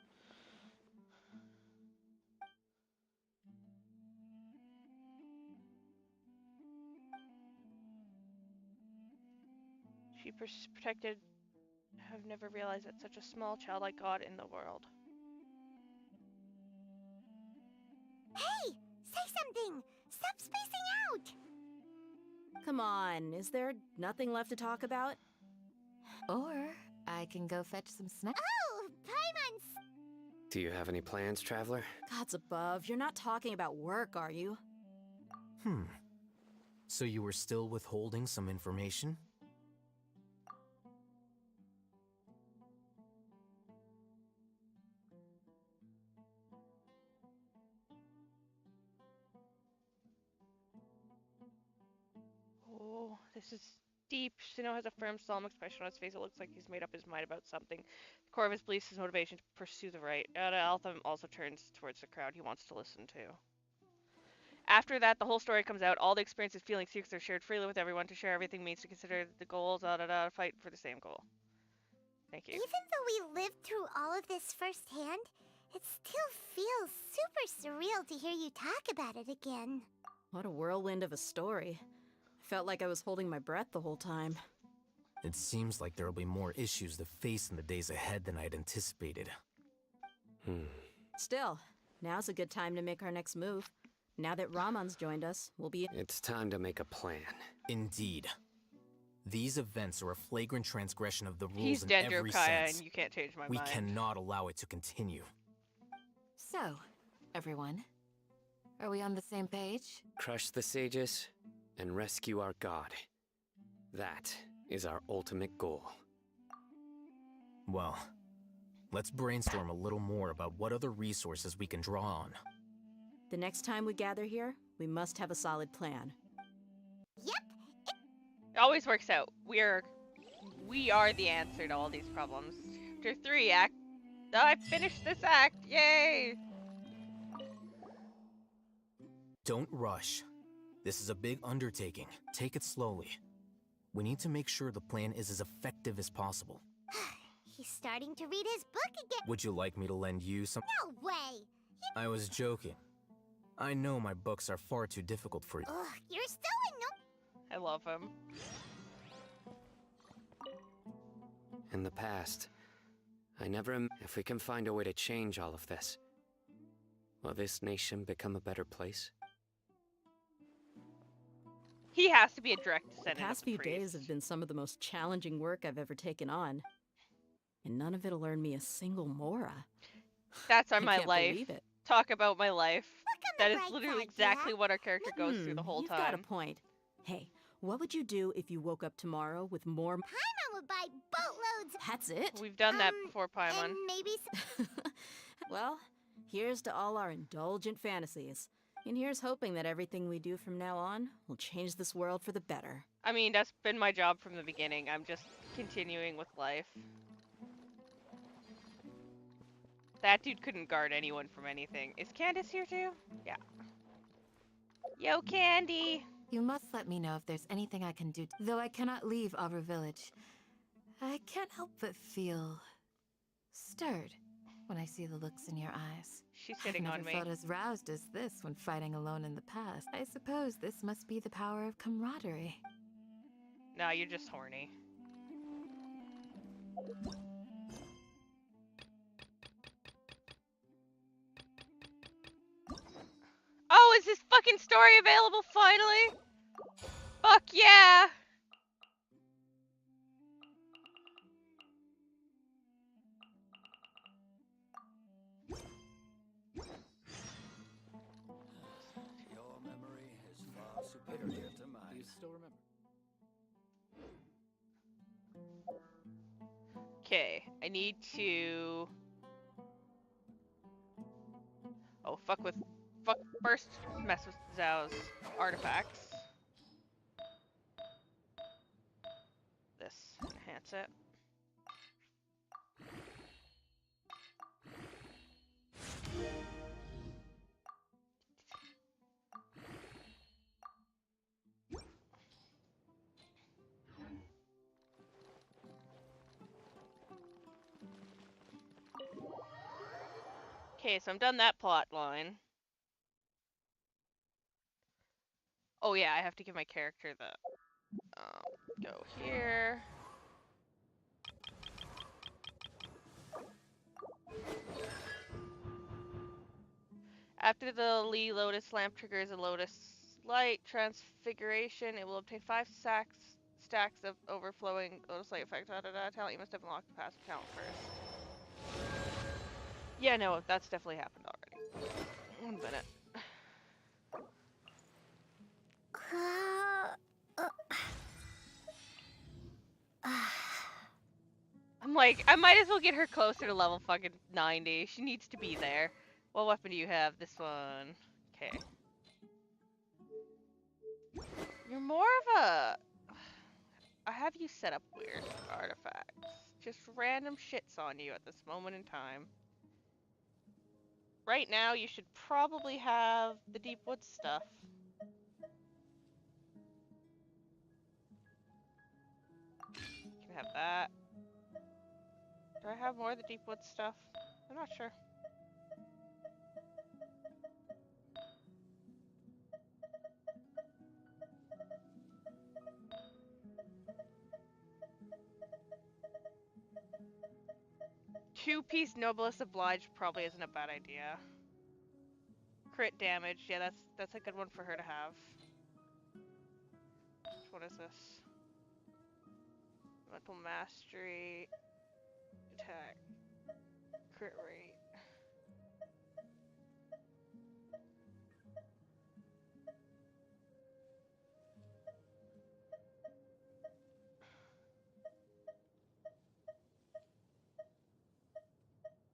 She protected. I've never realized that such a small childlike god in the world. Hey! Say something! Stop spacing out! Come on, is there nothing left to talk about? Or I can go fetch some snacks. Oh! Paimon's... Do you have any plans, Traveler? Gods above, you're not talking about work, are you? So you were still withholding some information? Oh, this is deep. Shino has a firm, solemn expression on his face. It looks like he's made up his mind about something. The core of his beliefs is motivation to pursue the right. Altham also turns towards the crowd he wants to listen to. After that, the whole story comes out. All the experiences, feelings, secrets are shared freely with everyone. To share everything means to consider the goals, fight for the same goal. Thank you. Even though we lived through all of this firsthand, it still feels super surreal to hear you talk about it again. What a whirlwind of a story. I felt like I was holding my breath the whole time. It seems like there'll be more issues to face in the days ahead than I'd anticipated. Still, now's a good time to make our next move. Now that Ramon's joined us, we'll be... It's time to make a plan. Indeed. These events are a flagrant transgression of the rules He's in Dendro every Kaya, sense. and you can't change my We mind. cannot allow it to continue. So, everyone, are we on the same page? Crush the sages and rescue our god. That is our ultimate goal. Well, let's brainstorm a little more about what other resources we can draw on. The next time we gather here, we must have a solid plan. Yep. It always works out. We are the answer to all these problems. Chapter 3, act. Oh, I finished this act. Yay! Don't rush. This is a big undertaking. Take it slowly. We need to make sure the plan is as effective as possible. He's starting to read his book again. Would you like me to lend you some? No way. I was joking. I know my books are far too difficult for you. Ugh, you're still in no. I love him. In the past, I never if we can find a way to change all of this, will this nation become a better place? He has to be a direct The descendant past of the few days priest. have been some of the most challenging work I've ever taken on. And none of it'll earn me a single Mora. That's I my can't life. believe it. Talk about my life. That is bright literally side, exactly yeah? what our character goes through the whole You've got a time. point. Hey, what would you do if you woke up tomorrow with more... Paimon would buy boatloads. That's it? We've done that Um, before, Paimon. And maybe some Well, here's to all our indulgent fantasies. And here's hoping that everything we do from now on will change this world for the better. I mean, that's been my job from the beginning. I'm just continuing with life. That dude couldn't guard anyone from anything. Is Candace here too? Yeah. Yo, Candy! You must let me know if there's anything I can do. Though I cannot leave Aru Village, I can't help but feel stirred when I see the looks in your eyes. She's I've hitting never on me. felt as roused as this when fighting alone in the past. I suppose this must be the power of camaraderie. Nah, you're just horny. Oh, is this fucking story available finally? Fuck yeah! Your memory is far superior to mine. You still remember? Okay, I need to... Oh, fuck first mess with Zhao's artifacts. This, enhance it. Okay, so I'm done that plot line. Oh yeah, I have to give my character the go here. After the Lee Lotus lamp triggers a Lotus Light transfiguration, it will obtain 5 stacks of overflowing Lotus Light effect. Talent, you must have unlocked the passive talent first. Yeah, no, that's definitely happened already. 1 minute. I'm like, I might as well get her closer to level fucking 90. She needs to be there. What weapon do you have? This one. Okay. You're more of a... I have you set up weird artifacts. Just random shits on you at this moment in time. Right now, you should probably have the Deep Woods stuff. You can have that. Do I have more of the Deep Woods stuff? I'm not sure. Two-piece Noblesse Obliged probably isn't a bad idea. Crit damage, yeah, that's That's a good one for her to have. What is this? Mental mastery, attack, crit rate.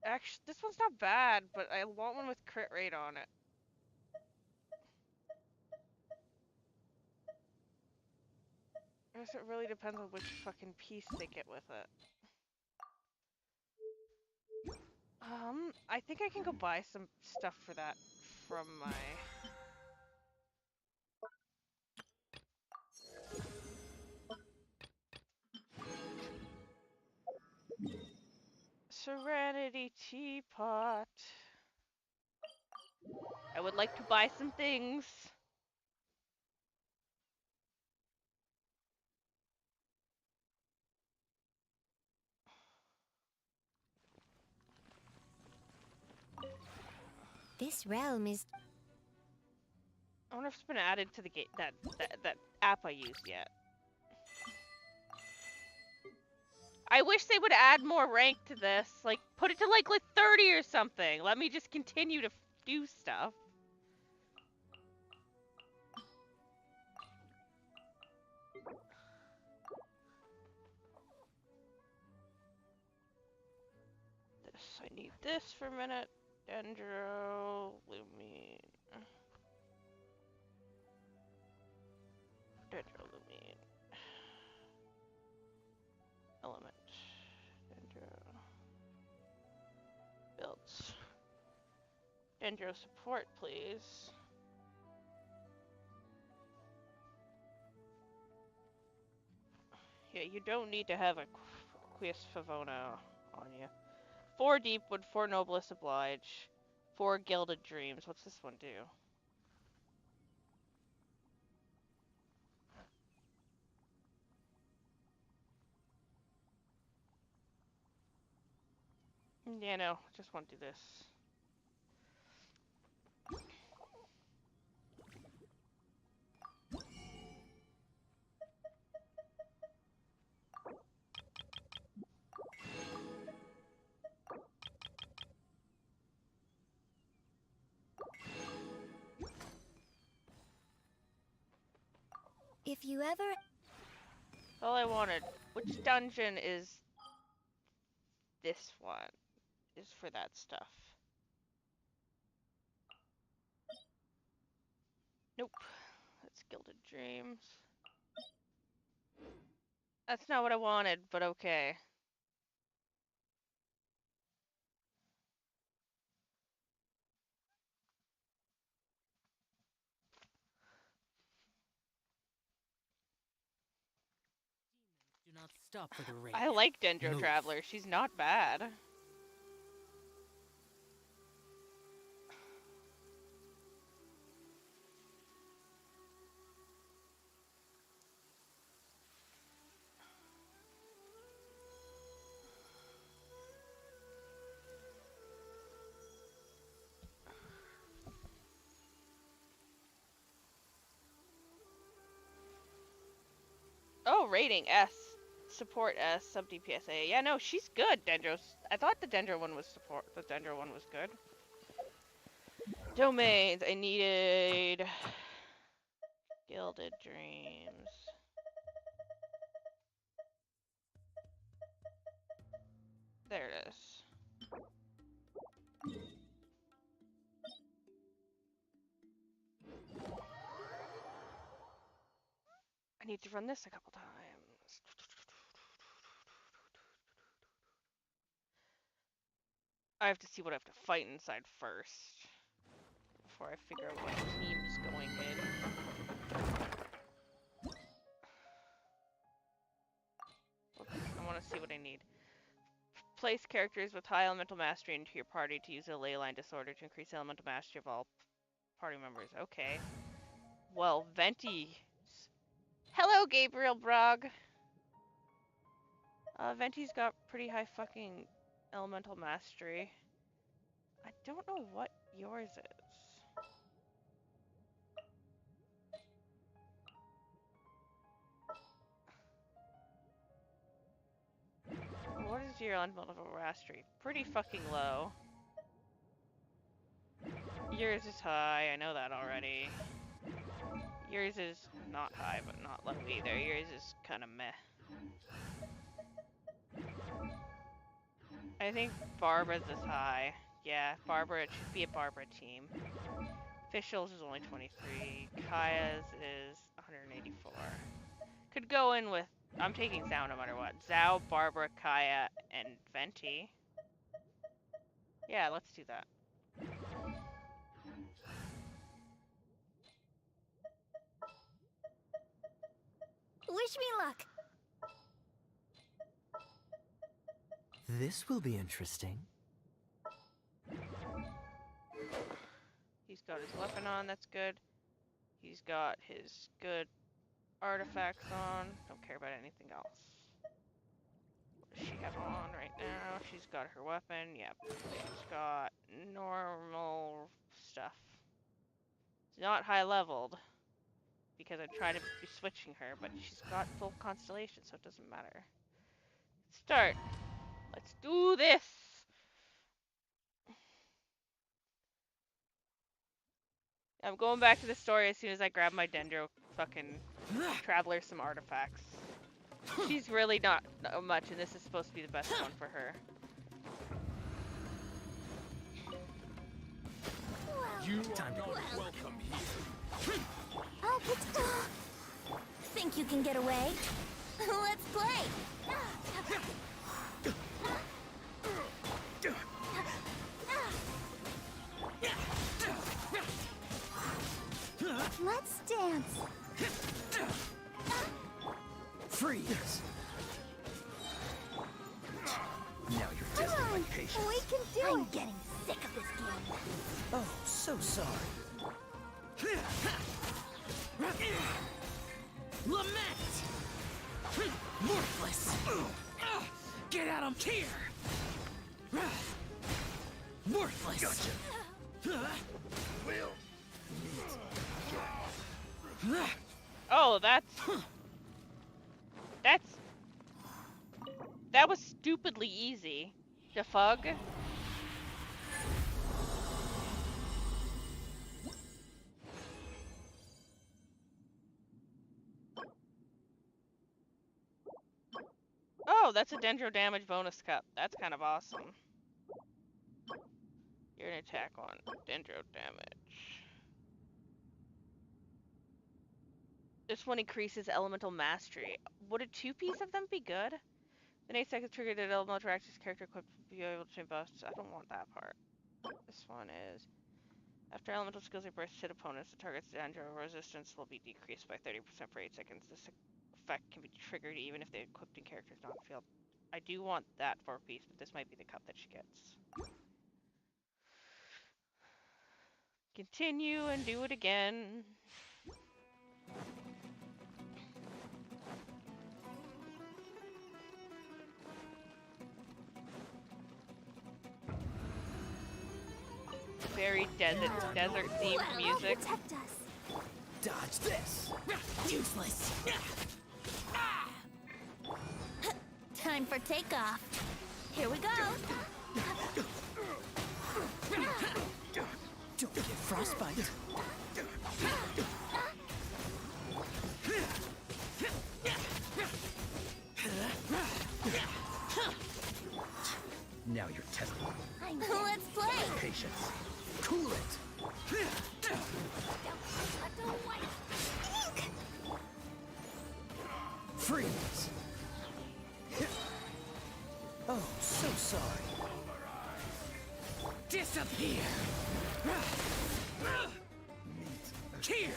Actually, this one's not bad, but I want one with crit rate on it. I guess it really depends on which fucking piece they get with it. I think I can go buy some stuff for that from my... Serenity Teapot. I would like to buy some things. This realm is... I wonder if it's been added to the game that app I used yet. I wish they would add more rank to this. Like, put it to like 30 or something. Let me just continue to do stuff. This, I need this for a minute. Dendro, Lumine. Dendro, Lumine. Element. Dendro. Builds. Dendro support, please. Yeah, you don't need to have a Quies Favona on you. 4 Deepwood, 4 Noblest Oblige, 4 Gilded Dreams. What's this one do? Yeah, no, just want to do this. If you ever... All I wanted. Which dungeon is this one? Is for that stuff. Nope. That's Gilded Dreams. That's not what I wanted, but okay. Do not stop for the race. I like Dendro Move. Traveler. She's not bad. Oh, rating S. Support S, sub DPSA. Yeah, no, she's good, Dendro's. I thought the Dendro one was support. The Dendro one was good. Domains. I needed Gilded Dreams. There it is. I need to run this a couple times. I have to see what I have to fight inside first before I figure out what team's going in. I want to see what I need. Place characters with high elemental mastery into your party to use a ley line disorder to increase elemental mastery of all party members. Okay. Well, Venti. Hello, Gabriel Brog. Venti's got pretty high fucking elemental mastery. I don't know what yours is. to your elemental mastery. Pretty fucking low. Yours is high, I know that already. Yours is not high, but not low either. Yours is kind of meh. I think Barbara's is high. Yeah, Barbara, it should be a Barbara team. Officials is only 23. Kaya's is 184. Could go in with, I'm taking Zhao no matter what. Zhao, Barbara, Kaya, and Venti. Yeah, let's do that. Wish me luck. This will be interesting. He's got his weapon on, that's good. He's got his good artifacts on. Don't care about anything else. What does she have on right now? She's got her weapon. Yep. She's got normal stuff. It's not high leveled because I tried to be switching her, but she's got full constellation, so it doesn't matter. Start. Let's do this. I'm going back to the story as soon as I grab my Dendro fucking Traveler some artifacts. She's really not much, and this is supposed to be the best one for her. Time to go. Welcome here. Oh, think you can get away? Let's play. Let's dance. Freeze! Now you're testing my patience. We can do it. I'm getting sick of this game. Oh, so sorry. Lament! Worthless! Get out of here! Worthless! Gotcha! Will. Oh, that was stupidly easy. The fug. Oh, that's a Dendro damage bonus cup. That's kind of awesome. You're an attack one. Dendro damage. This one increases elemental mastery. Would a two-piece of them be good? Then 8 seconds triggered an elemental reactions character equipped to be able to change buffs. I don't want that part. This one is... After elemental skills are burst hit opponents, the target's Dendro resistance will be decreased by 30% for 8 seconds. This effect can be triggered even if the equipped in character is not in field. I do want that 4-piece, but this might be the cup that she gets. Continue and do it again. Very desert themed music. Protect us. Dodge this! Useless. Time for takeoff. Here we go. Don't get frostbite. Now you're testing. Let's play. Patience. Cool it. Freeze. Oh, so sorry. Disappear. Here.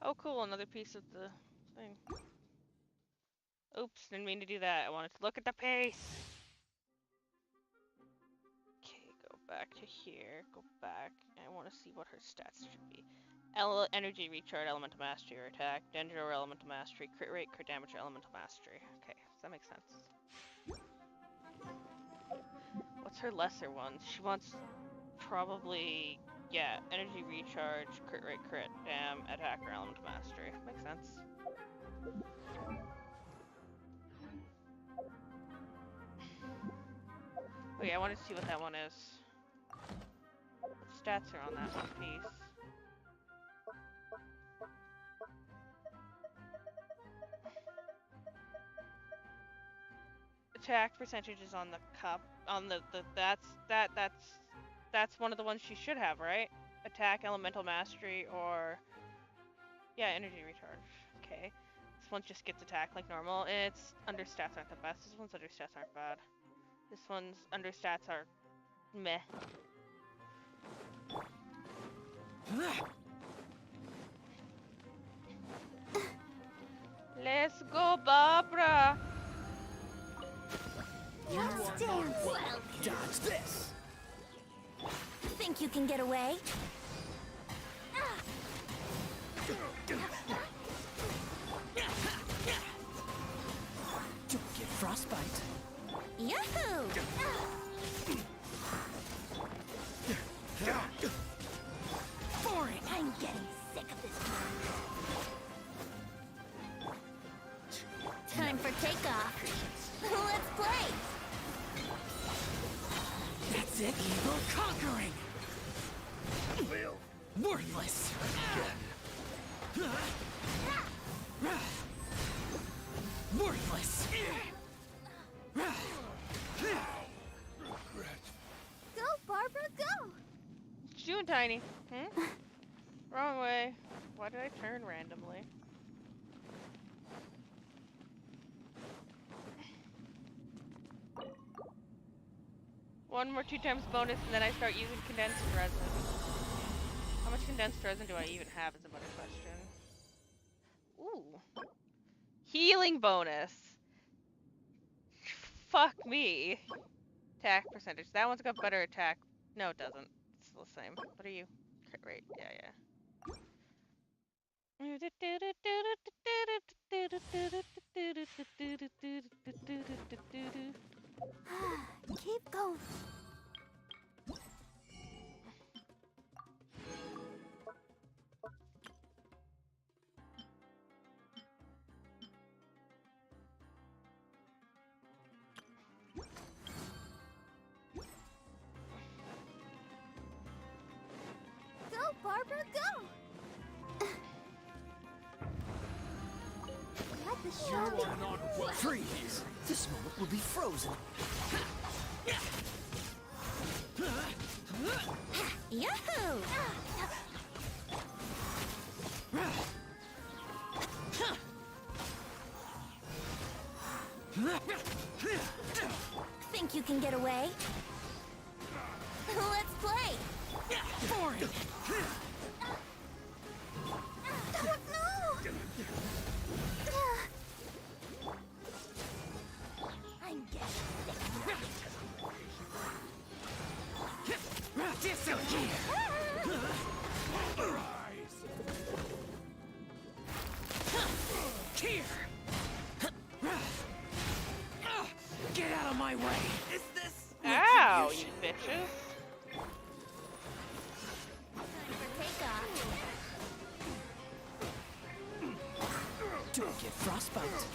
Oh cool, another piece of the thing. Oops, didn't mean to do that. I wanted to look at the pace. Okay, go back to here, go back. I want to see what her stats should be. Energy recharge, elemental mastery, or attack. Danger or elemental mastery. Crit rate, crit damage, or elemental mastery. Okay, so that makes sense. What's her lesser ones? She wants probably, yeah, energy recharge, crit rate, crit dam, attack, or elemental mastery. Makes sense. Oh yeah, I wanted to see what that one is. What stats are on that one piece? Attack percentages on the cup, on that's one of the ones she should have, right? Attack, elemental mastery, or yeah, energy recharge. Okay, this one just gets attack like normal. Its understats aren't the best. This one's understats aren't bad. This one's understats are meh. Let's go, Barbara. Just dance. Dodge this. Think you can get away? Don't get frostbite. Yahoo! Boring. I'm getting sick of this. Time for takeoff. Let's play. That's it. Evil conquering. Worthless. Worthless. Go, Barbara, go! What you doing, Tiny? Wrong way. Why did I turn randomly? One more 2 times bonus, and then I start using condensed resin. How much condensed resin do I even have is a better question. Ooh. Healing bonus! Fuck me. Attack percentage. That one's got better attack. No, it doesn't. It's still the same. What are you? Crit rate. Yeah, Keep going. Go, Barbara, go! Let the show begin. Freeze. This moment will be frozen. Yahoo! Think you can get away? Let's play! Boring. Oh, no! I'm getting sick. Disappear. Here. Get out of my way. Is this? Ow, you bitches. Time for takeoff. Don't get frostbite.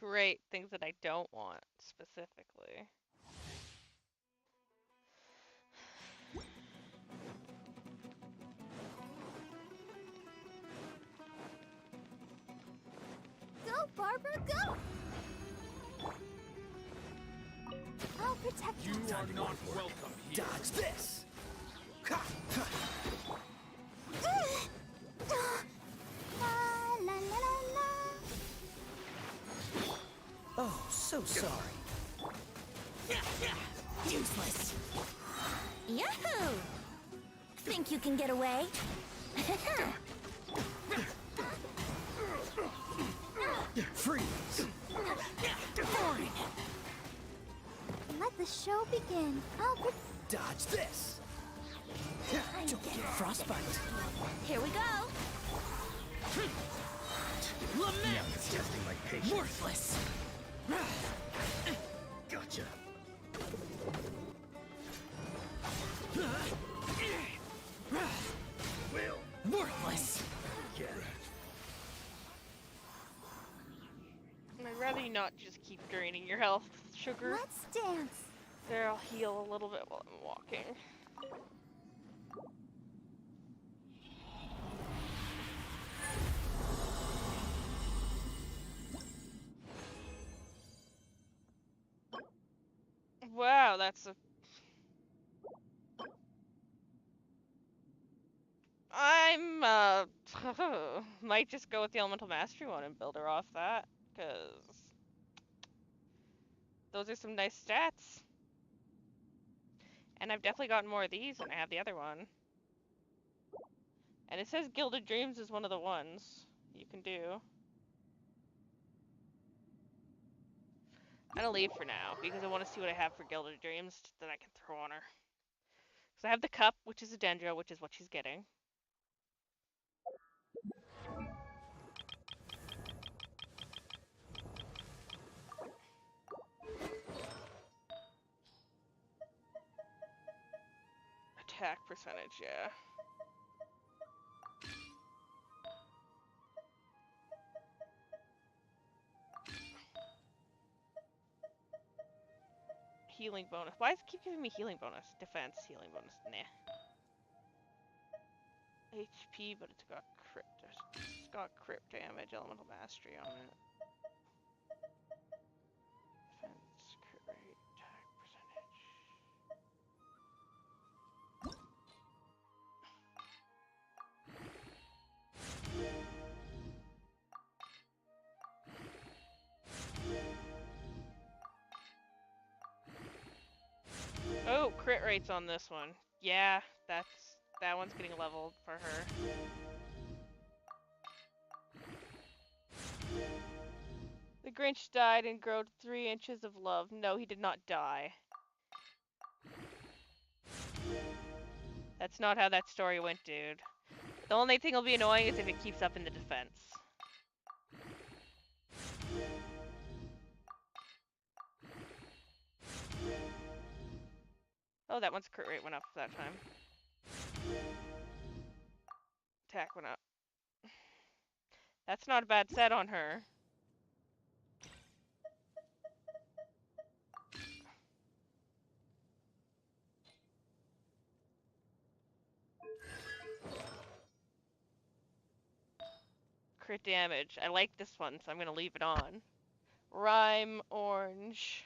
Great. Things that I don't want, specifically. Go, Barbara, go! I'll protect you. You are not welcome here. Dodge this. Ha, ha. La, la, la, la, la. Oh, so So sorry. Useless. Yahoo! Think you can get away? Freeze. Fine. Let the show begin. Dodge this. Don't get frostbite. Here we go. Lament! Now it's testing my patience. Worthless. Gotcha. Well, Worthless. yeah. I'd rather you not just keep draining your health, sugar. Let's dance. There, I'll heal a little bit while I'm walking. Wow, that's a... I'm, might just go with the Elemental Mastery one and build her off that, because those are some nice stats. And I've definitely gotten more of these than I have the other one. And it says Gilded Dreams is one of the ones you can do. I'm gonna leave for now, because I want to see what I have for Gilded Dreams that I can throw on her. So I have the cup, which is a Dendro, which is what she's getting. Attack percentage, yeah. Healing bonus. Why does it keep giving me healing bonus? Defense, healing bonus. Nah. HP, but it's got crit. It's got crit damage, elemental mastery on it. Defense, crit rate, attack percentage. Oh, crit rates on this one. Yeah, that one's getting leveled for her. The Grinch died and grew 3 inches of love. No, he did not die. That's not how that story went, dude. The only thing that'll be annoying is if it keeps up in the defense. Oh, that one's crit rate went up that time. Attack went up. That's not a bad set on her. Crit damage. I like this one, so I'm gonna leave it on. Rhyme orange.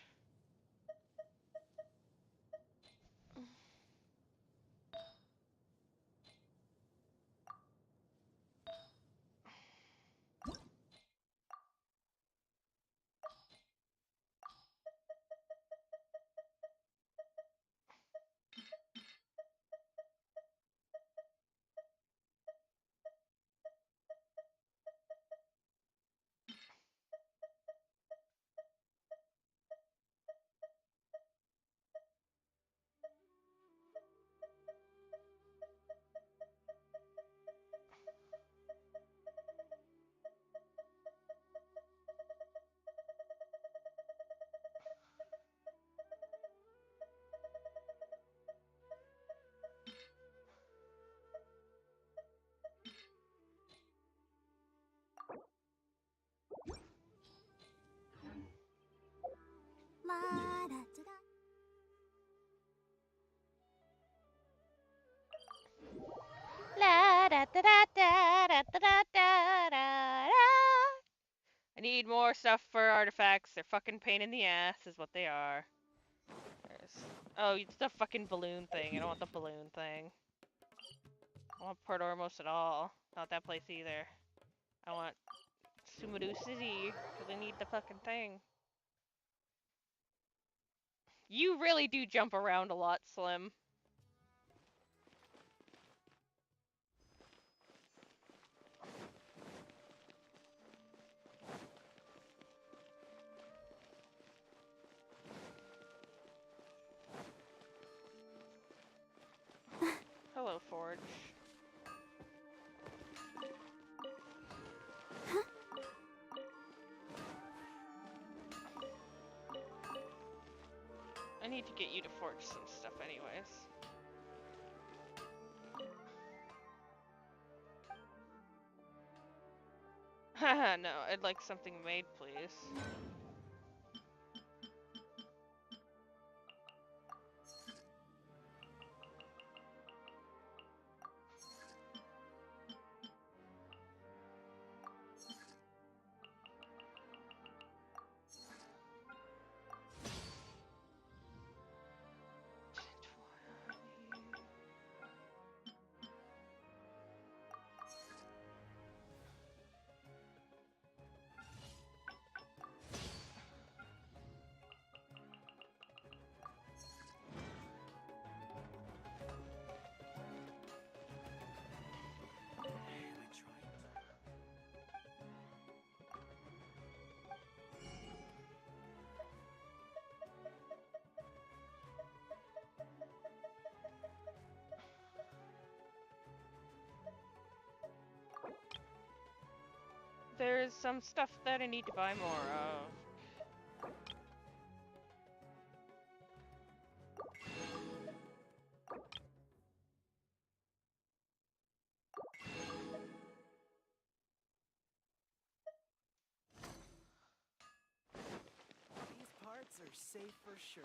La da da da. La da da da da da da da da da. I need more stuff for artifacts. They're fucking pain in the ass, is what they are. Oh, it's the fucking balloon thing. I don't want the balloon thing. I want Port Ormos at all. Not that place either. I want Sumeru City, because I need the fucking thing. You really do jump around a lot, Slim. Hello, Forge. I need to get you to forge some stuff anyways. Haha, no, I'd like something made, please. There's some stuff that I need to buy more of. These parts are safe for sure.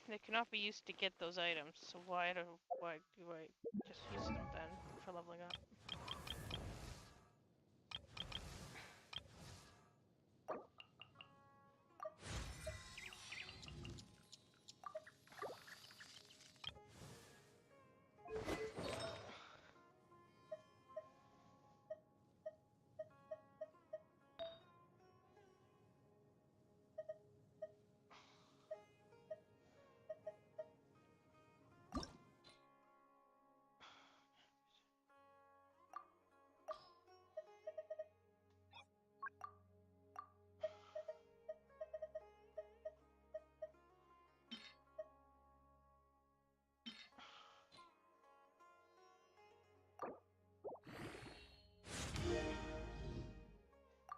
They cannot be used to get those items, so why do I just use them then for leveling up?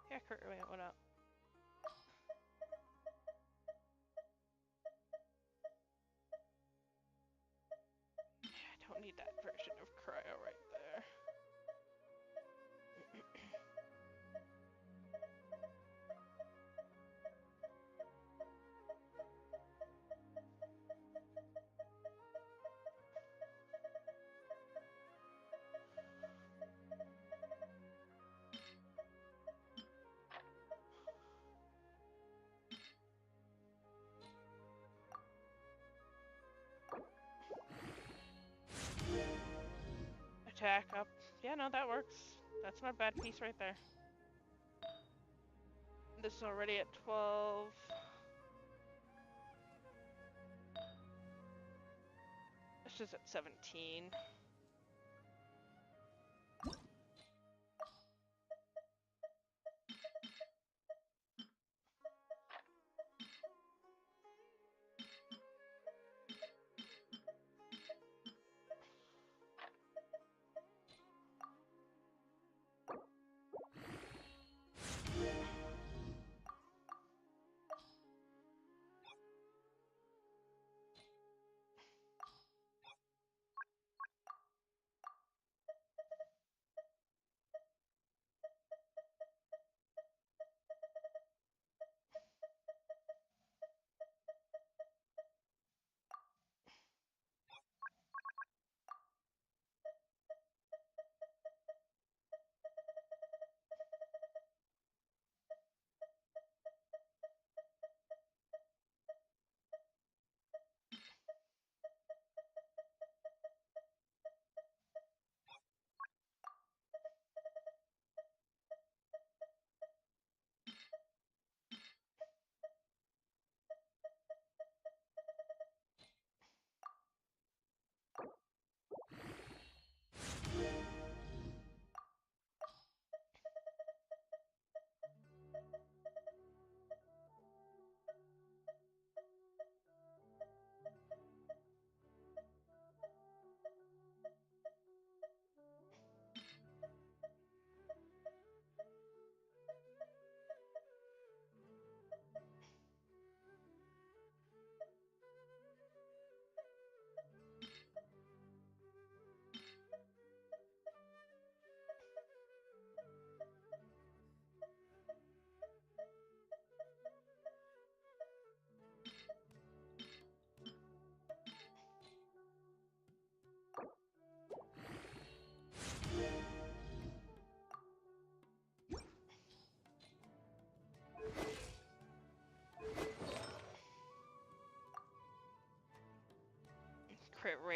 Yeah, Kurt, wait, what up? I don't need that version of Cryo right there. Attack up. Yeah, no, that works. That's not a bad piece right there. This is already at 12. This is at 17.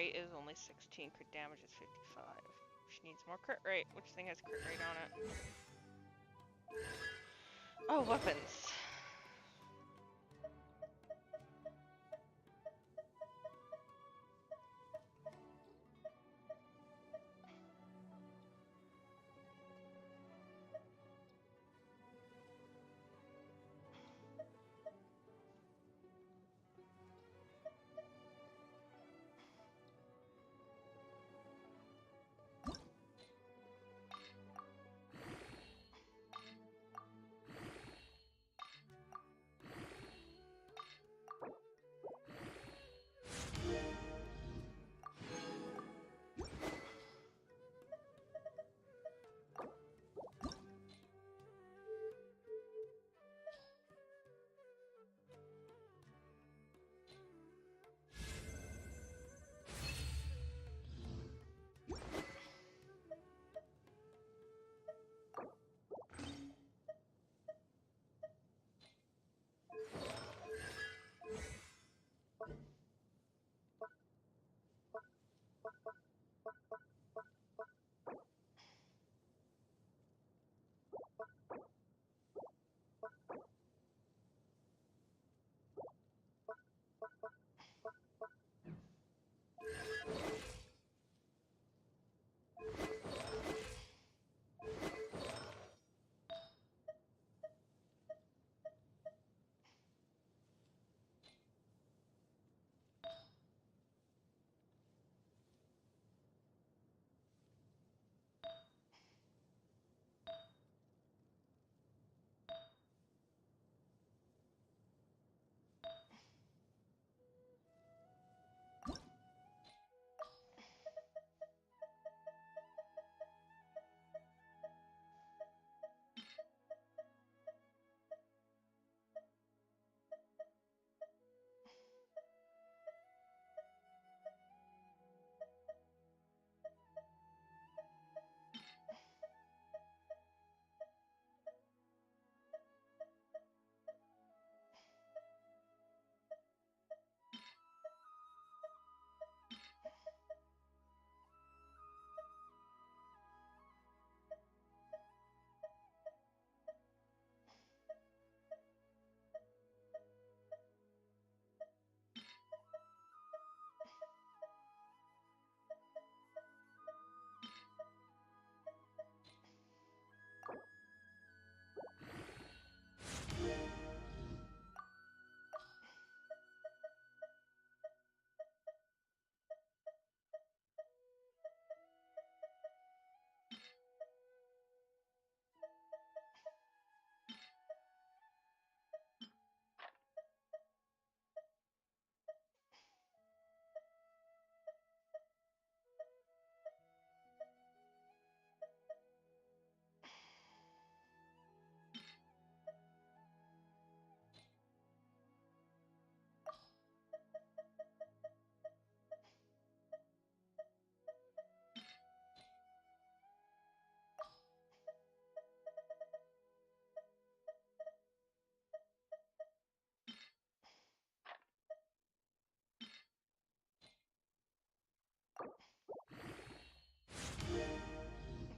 rate is only 16, crit damage is 55. She needs more crit rate. Which thing has crit rate on it? Oh, weapons.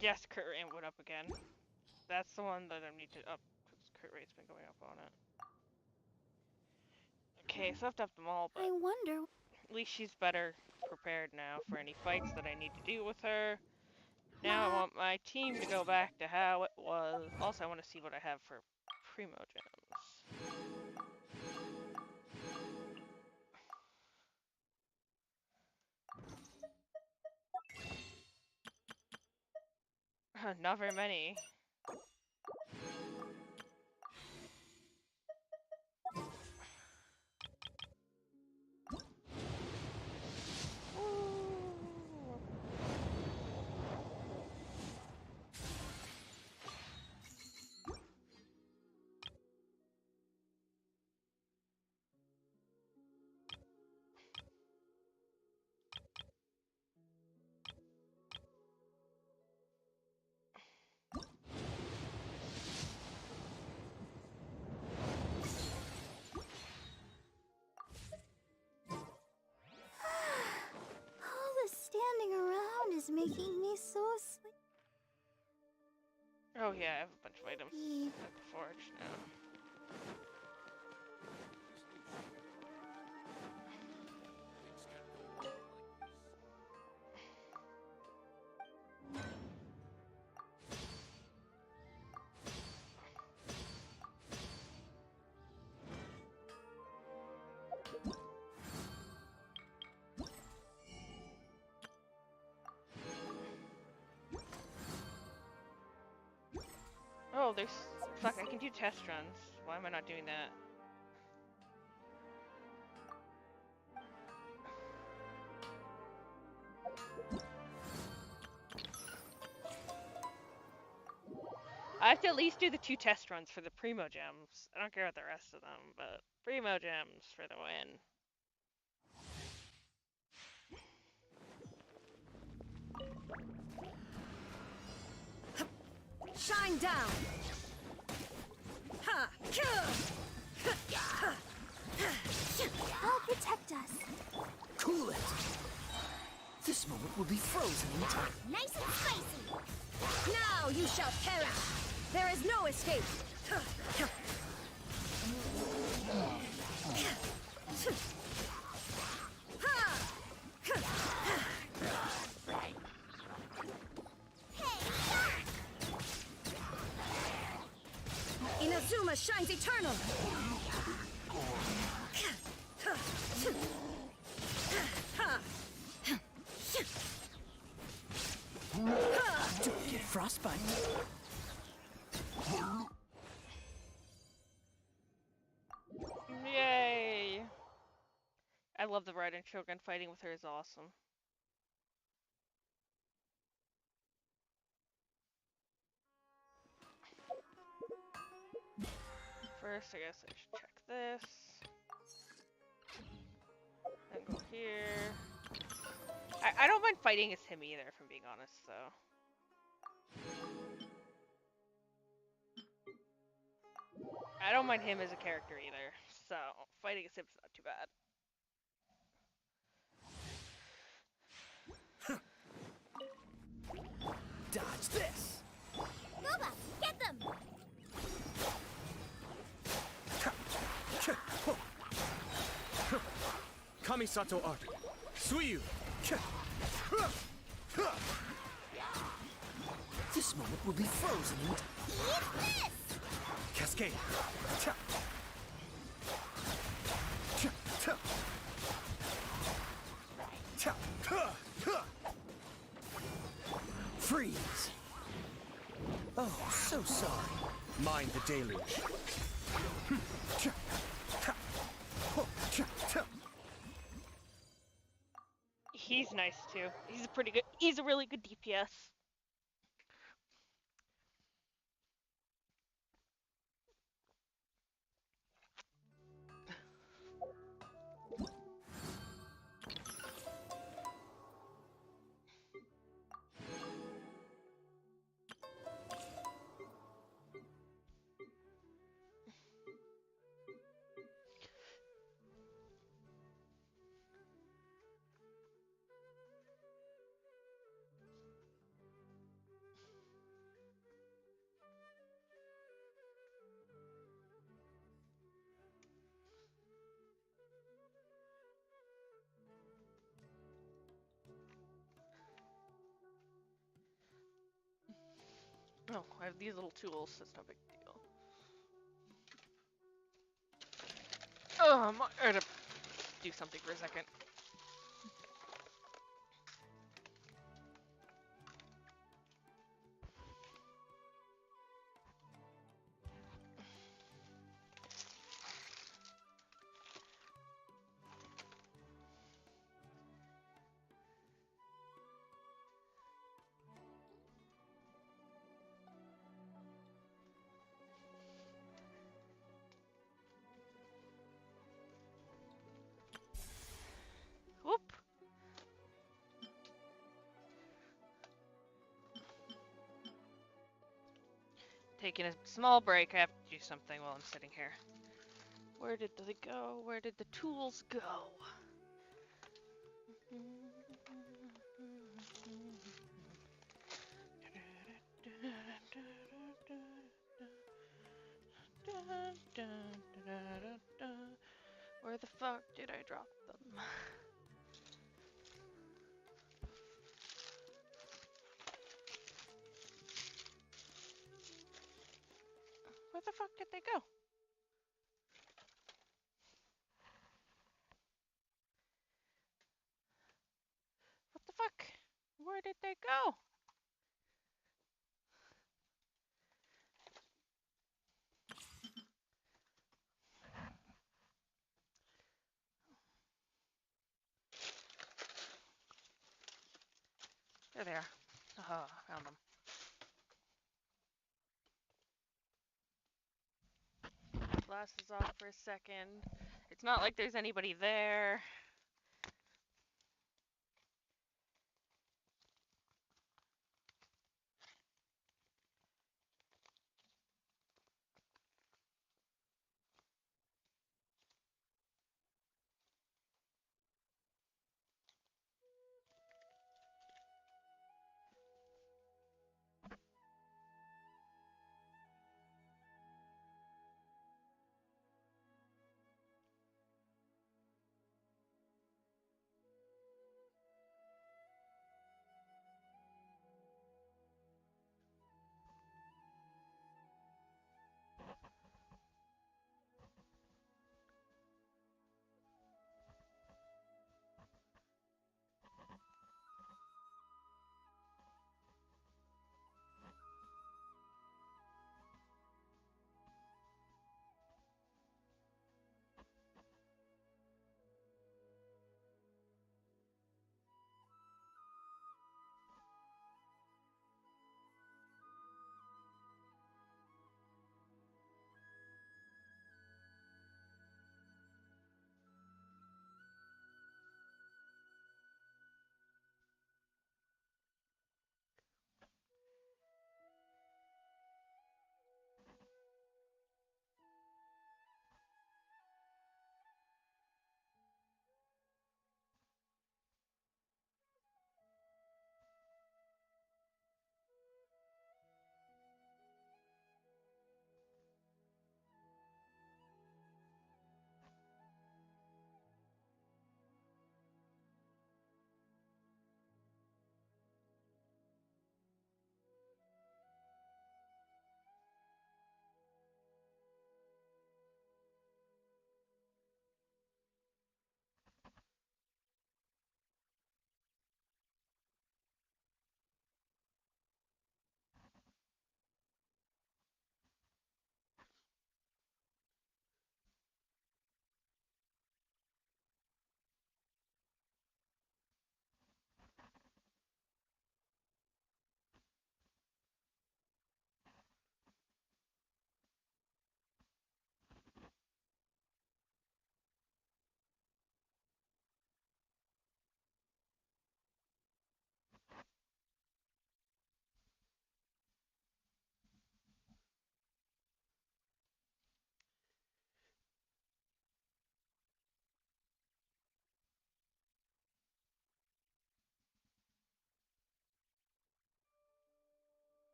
Yes, crit rate went up again. That's the one that I need to up, because crit rate's been going up on it. Okay, so I have to up them all, but I wonder. at least she's better prepared now for any fights that I need to do with her. Now I want my team to go back to how it was. Also, I want to see what I have for Primo Gems. Not very many. is making me so sleepy. Oh yeah, I have a bunch of items at the forge now. Oh, there's... Fuck, I can do test runs. Why am I not doing that? I have to at least do the 2 test runs for the Primo Gems. I don't care about the rest of them, but Primo Gems for the win. Shine down! Ha! I'll protect us. Cool it! This moment will be frozen in time. Nice and spicy. Now you shall perish! There is no escape! Inazuma shines eternal! Don't get frostbite. Yay! I love the Raiden Shogun. Fighting with her is awesome. First, I guess I should check this. Then go here. I don't mind fighting as him either, if I'm being honest, so. I don't mind him as a character either, so fighting as him's not too bad. Dodge this! Boba, get them! Kamisato Art. Suiyu. This moment will be frozen in time. Eat this! Cascade. Freeze! Oh, so sorry. Mind the deluge. He's nice too. He's a really good DPS. Oh, I have these little tools, that's no big deal. Oh, I had to do something for a second. Whoop. Taking a small break, I have to do something while I'm sitting here. Where did they go? Where did the tools go? Dun, dun, dun, dun, dun. Where the fuck did I drop them? Where the fuck did they go? What the fuck? Where did they go? There they are. Oh, found them. Glasses off for a second. It's not like there's anybody there.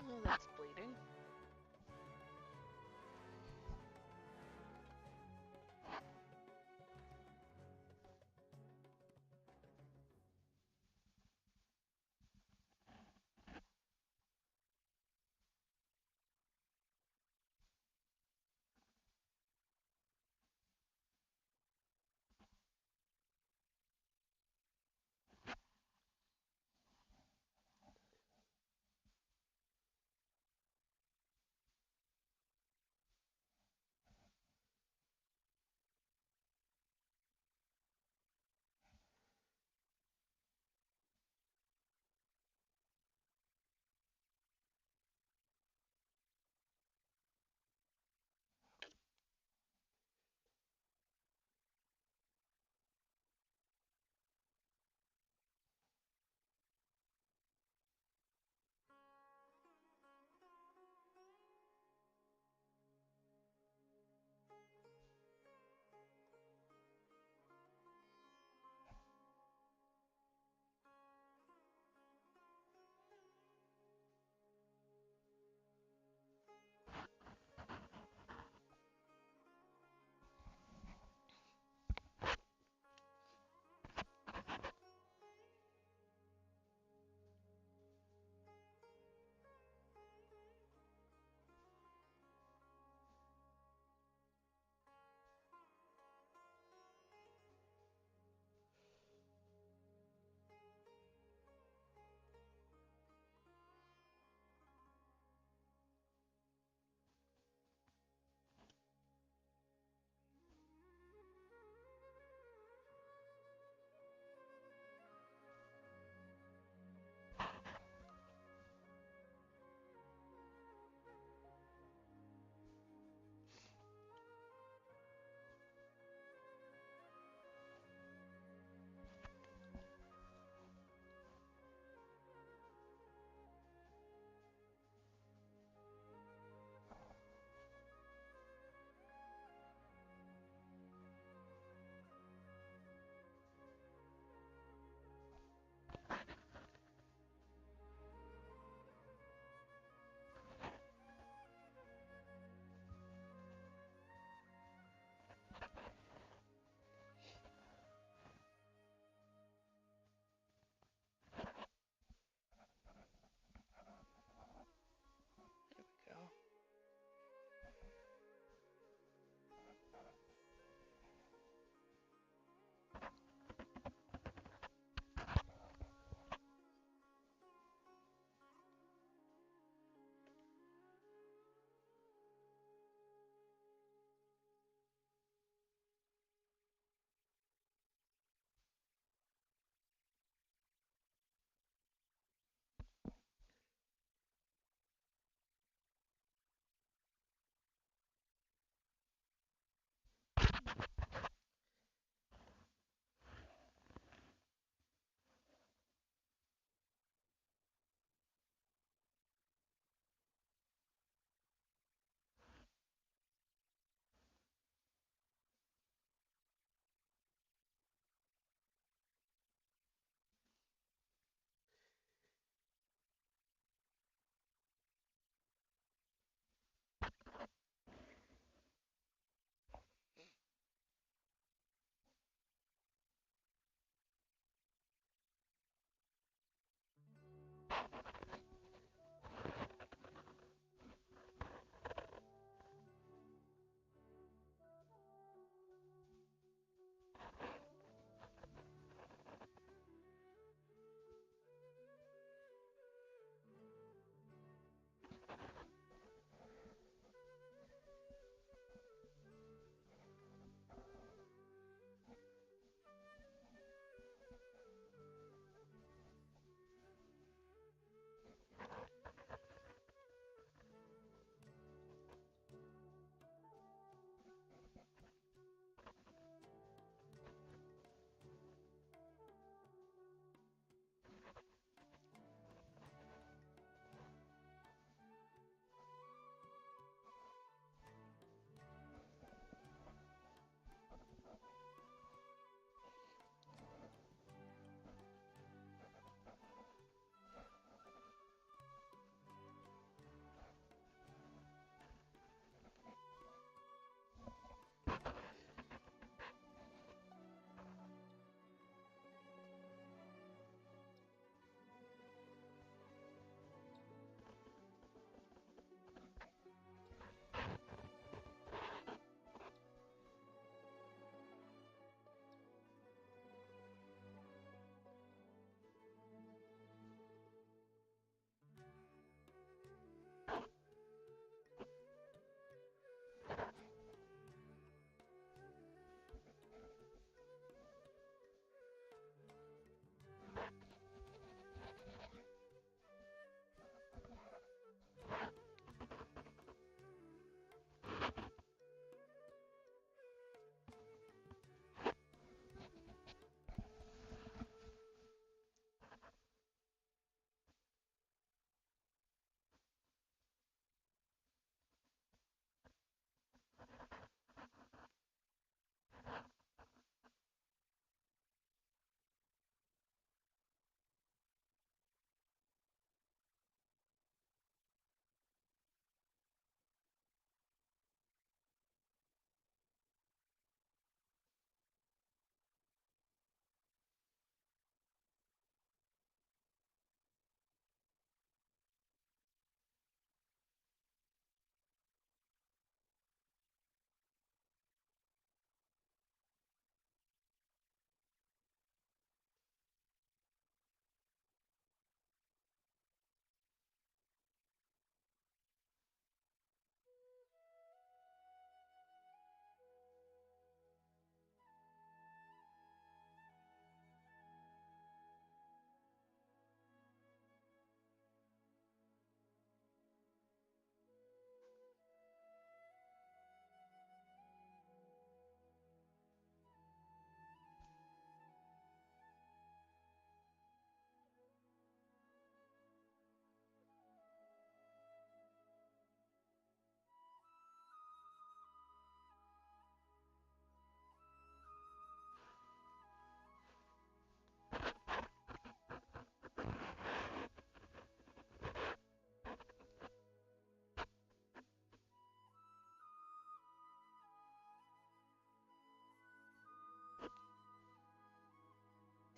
Oh, that's bleeding.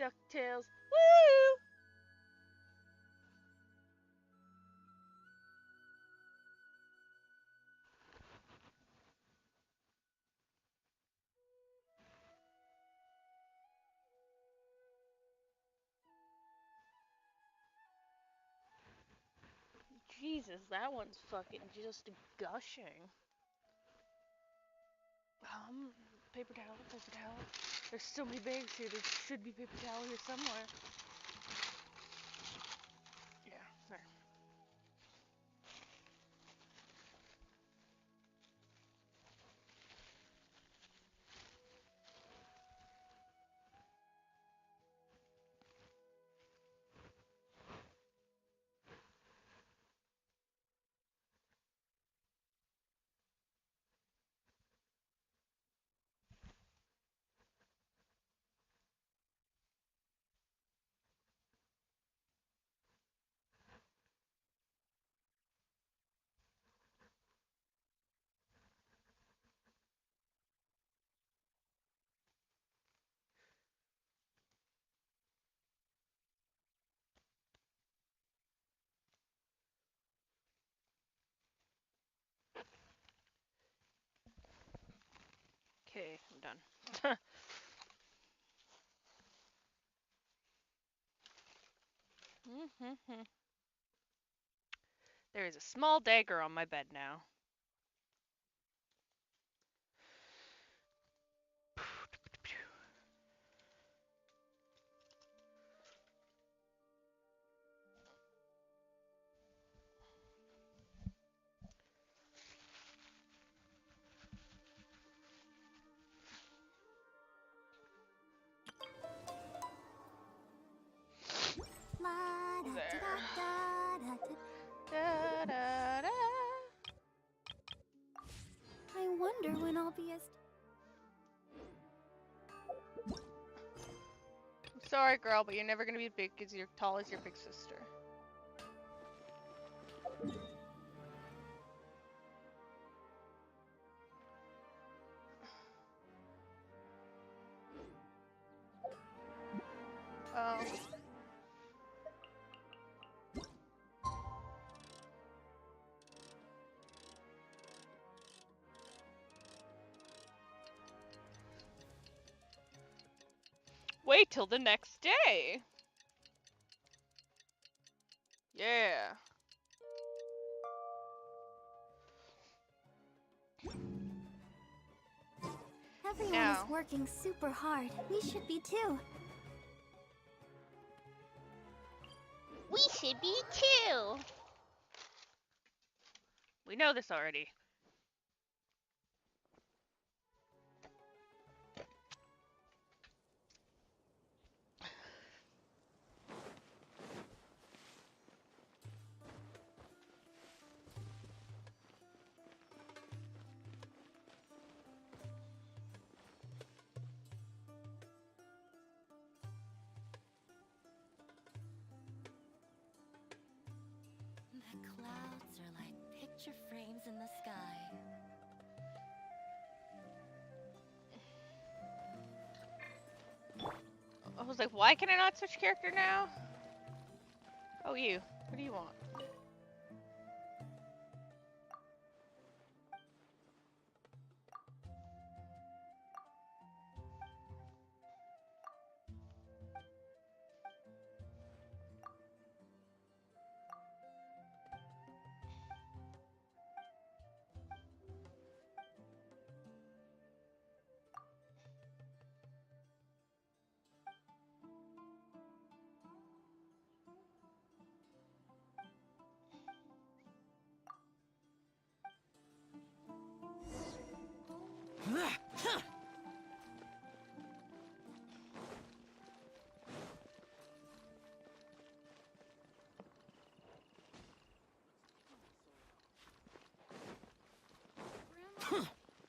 DuckTales. Woo! Jesus, that one's fucking just gushing. Paper towel, paper towel. There's so many bags here, there should be paper towel here somewhere. Yeah, there. Okay, I'm done. There is a small dagger on my bed now. There. Da, da, da. I wonder when I'll be as... I'm sorry, girl, but you're never gonna be big because you're tall as your big sister. Oh. Wait till the next day. Yeah. Everyone Now. is working super hard. We should be too. We should be too. We know this already. The clouds are like picture frames in the sky. I was like, why can I not switch character now? Oh, you. What do you want?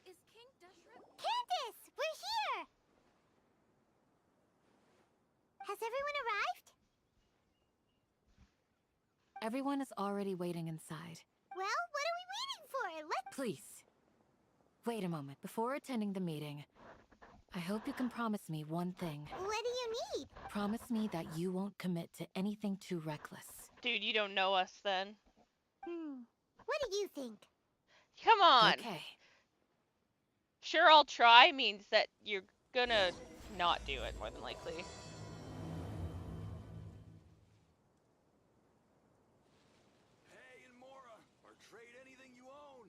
Is King Deshret? Candace, we're here! Has everyone arrived? Everyone is already waiting inside. Well, what are we waiting for? Let's... Please. Wait a moment. Before attending the meeting, I hope you can promise me one thing. What do you need? Promise me that you won't commit to anything too reckless. Dude, you don't know us then. What do you think? Come on. Okay. Sure, I'll try means that you're gonna not do it, more than likely. Pay in Mora, or trade anything you own.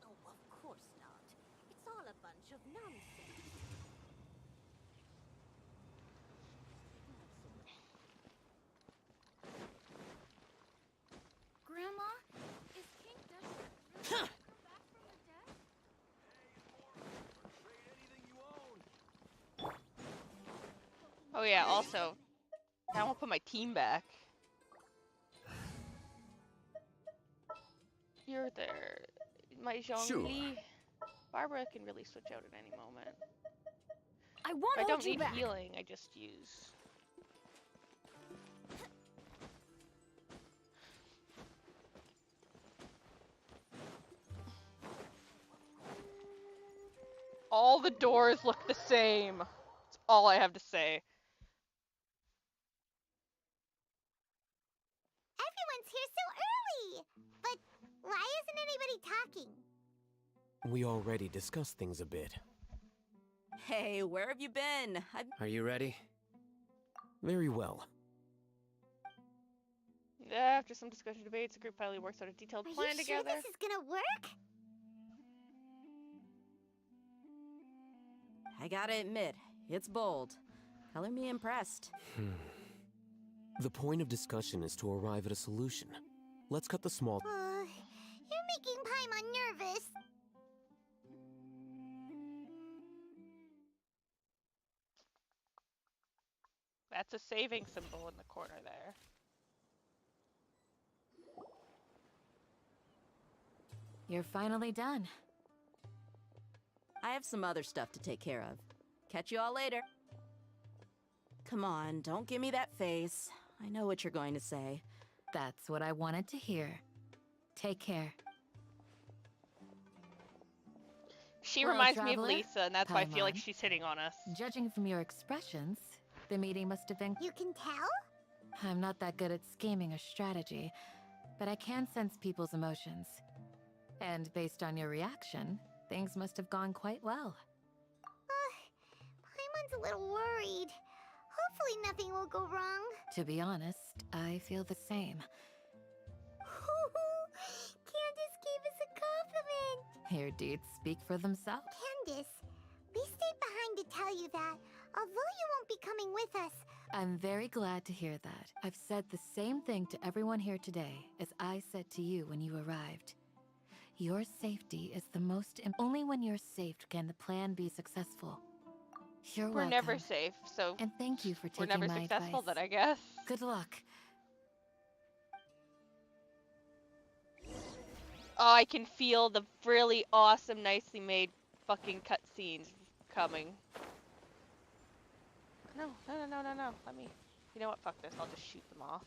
Oh, of course not. It's all a bunch of nonsense. Grandma, is King Deshret really come back from the dead? Pay in Mora, or trade anything you own. Oh yeah, also, I won't put my team back. You're there, my Zhongli. Sure. Barbara can really switch out at any moment. I won't I hold don't you need back. healing, I just use. All the doors look the same. That's all I have to say. Everyone's here so early! But why isn't anybody talking? We already discussed things a bit. Hey, where have you been? Are you ready? Very well. After some discussion and debates, the group finally works out a detailed Are plan you sure together. this is gonna work? I gotta admit, it's bold. Color me impressed. The point of discussion is to arrive at a solution. Let's cut the small... You're making Paimon nervous. That's a saving symbol in the corner there. You're finally done. I have some other stuff to take care of. Catch you all later. Come on, don't give me that face. I know what you're going to say. That's what I wanted to hear. Take care. She Hello, reminds me of traveler. Lisa, and that's why I feel like Paimon. she's hitting on us. Judging from your expressions, the meeting must have been... You can tell? I'm not that good at scheming or strategy, but I can sense people's emotions. And based on your reaction, things must have gone quite well. Paimon's a little worried. Hopefully nothing will go wrong. To be honest, I feel the same. Candace gave us a compliment. Your deeds speak for themselves. Candace, we stayed behind to tell you that, although you won't be coming with us. I'm very glad to hear that. I've said the same thing to everyone here today as I said to you when you arrived. Your safety is the most only when you're safe can the plan be successful. You're We're welcome. never safe, so And thank you for we're taking never my successful advice. then, I guess. Good luck. Oh, I can feel the really awesome, nicely made fucking cutscenes coming. No. Let me... You know what? Fuck this. I'll just shoot them off.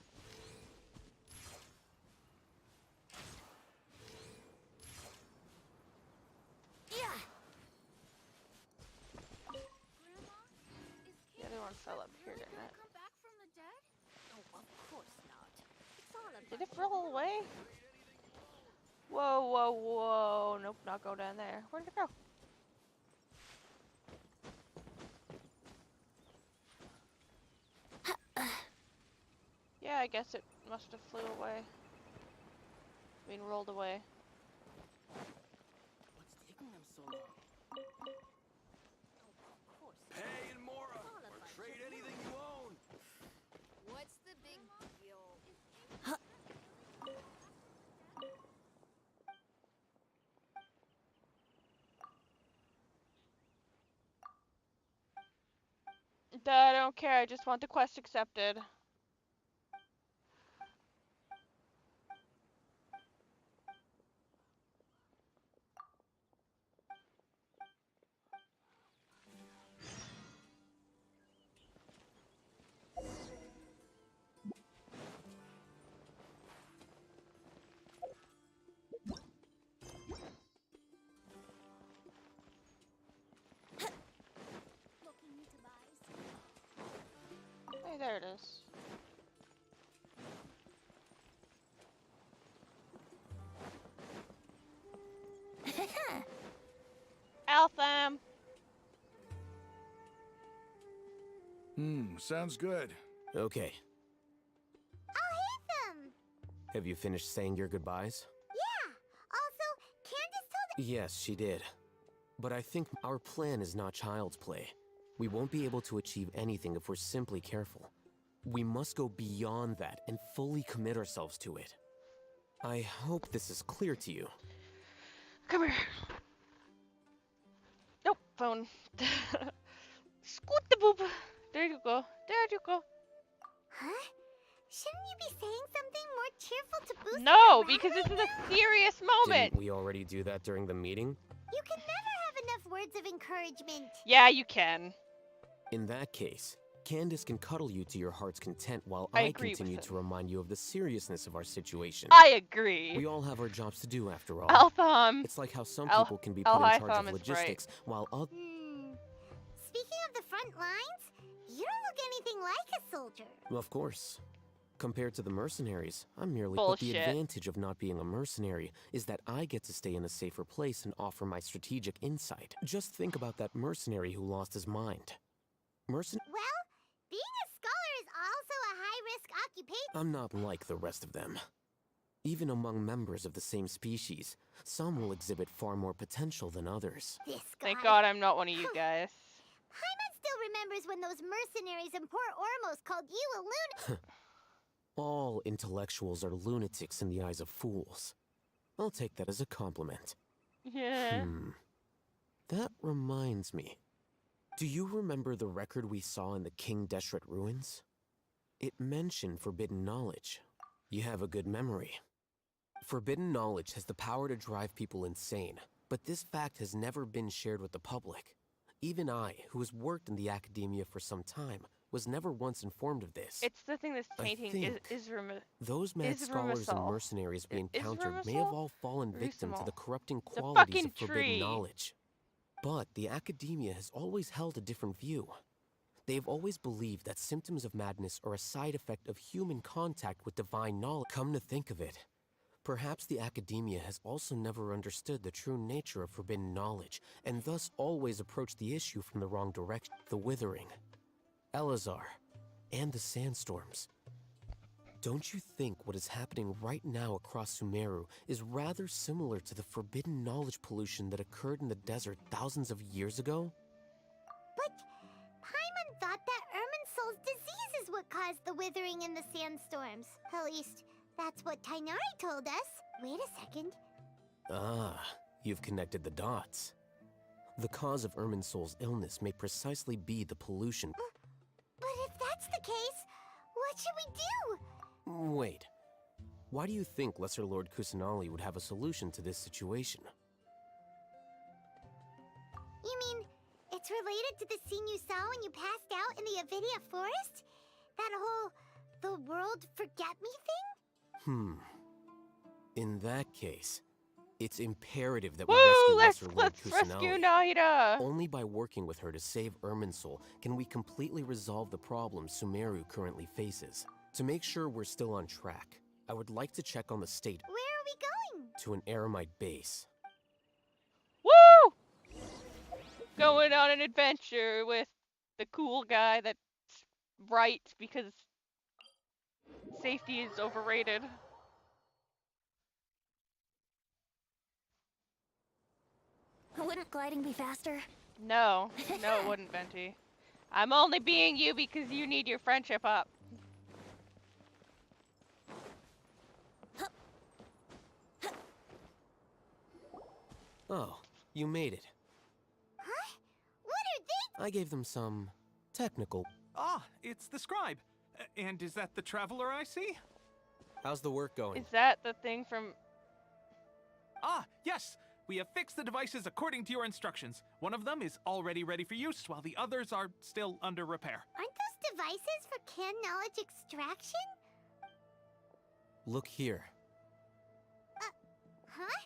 The other one fell up here, didn't it? Come back from the dead? Oh, of course not. It's all a Did it roll away? Whoa. Nope, not go down there. Where did it go? Yeah, I guess it must have flew away. I mean, rolled away. What's taking them so long? Pay in Mora, or trade anything you own. What's the big deal? I don't care, I just want the quest accepted. this. Altham! Sounds good. Okay. I'll hate them. Have you finished saying your goodbyes? Yeah. Also, Candace told. Yes, she did. But I think our plan is not child's play. We won't be able to achieve anything if we're simply careful. We must go beyond that and fully commit ourselves to it. I hope this is clear to you. Come here. Nope, phone. Scoot the boob. There you go. There you go. Huh? Shouldn't you be saying something more cheerful to boost No, your because this is morale? a serious moment. Didn't we already do that during the meeting? You can never have enough words of encouragement. Yeah, you can. In that case, Candace can cuddle you to your heart's content while I I agree with continue him. to remind you of the seriousness of our situation. I agree. We all have our jobs to do after all. Altham. It's like how some Al- people can be put in charge of Altham is logistics while others... Speaking of the front lines, you don't look anything like a soldier. Of course. Compared to the mercenaries, I'm merely... But the Bullshit. advantage of not being a mercenary is that I get to stay in a safer place and offer my strategic insight. Just think about that mercenary who lost his mind. Well, being a scholar is also a high-risk occupation. I'm not like the rest of them. Even among members of the same species, some will exhibit far more potential than others. This guy. Thank God I'm not one of you guys. Paimon still remembers when those mercenaries in Port Ormos called you a lunatic. All intellectuals are lunatics in the eyes of fools. I'll take that as a compliment. Yeah. That reminds me. Do you remember the record we saw in the King Deshret ruins? It mentioned forbidden knowledge. You have a good memory. Forbidden knowledge has the power to drive people insane, but this fact has never been shared with the public. Even I, who has worked in the academia for some time, was never once informed of this. It's the thing that's I tainting think those mad scholars and mercenaries we encountered may have all fallen victim to the corrupting qualities of forbidden knowledge. But the academia has always held a different view. They have always believed that symptoms of madness are a side effect of human contact with divine knowledge. Come to think of it, perhaps the academia has also never understood the true nature of forbidden knowledge, and thus always approached the issue from the wrong direction. The Withering, Elazar, and the Sandstorms. Don't you think what is happening right now across Sumeru is rather similar to the forbidden knowledge pollution that occurred in the desert thousands of years ago? But Paimon thought that Irminsul's disease is what caused the withering and the sandstorms. At least, that's what Tainari told us. Wait a second. Ah, you've connected the dots. The cause of Irminsul's illness may precisely be the pollution. But if that's the case, what should we do? Wait. Why do you think Lesser Lord Kusanali would have a solution to this situation? You mean, it's related to the scene you saw when you passed out in the Avidia forest? That whole, the world forget me thing? In that case, it's imperative that we Woo! rescue Lesser Lord Let's Kusanali. rescue Naida! Only by working with her to save Irminsul can we completely resolve the problems Sumeru currently faces. To make sure we're still on track, I would like to check on the state. Where are we going? To an Eremite base. Woo! Going on an adventure with the cool guy that's right because safety is overrated. Wouldn't gliding be faster? No, no it wouldn't, Venti. I'm only being you because you need your friendship up. Oh, you made it. Huh? What are they? I gave them some technical... Ah, it's the scribe. And is that the traveler I see? How's the work going? Is that the thing from... Ah, yes! We have fixed the devices according to your instructions. One of them is already ready for use, while the others are still under repair. Aren't those devices for can knowledge extraction? Look here. Huh?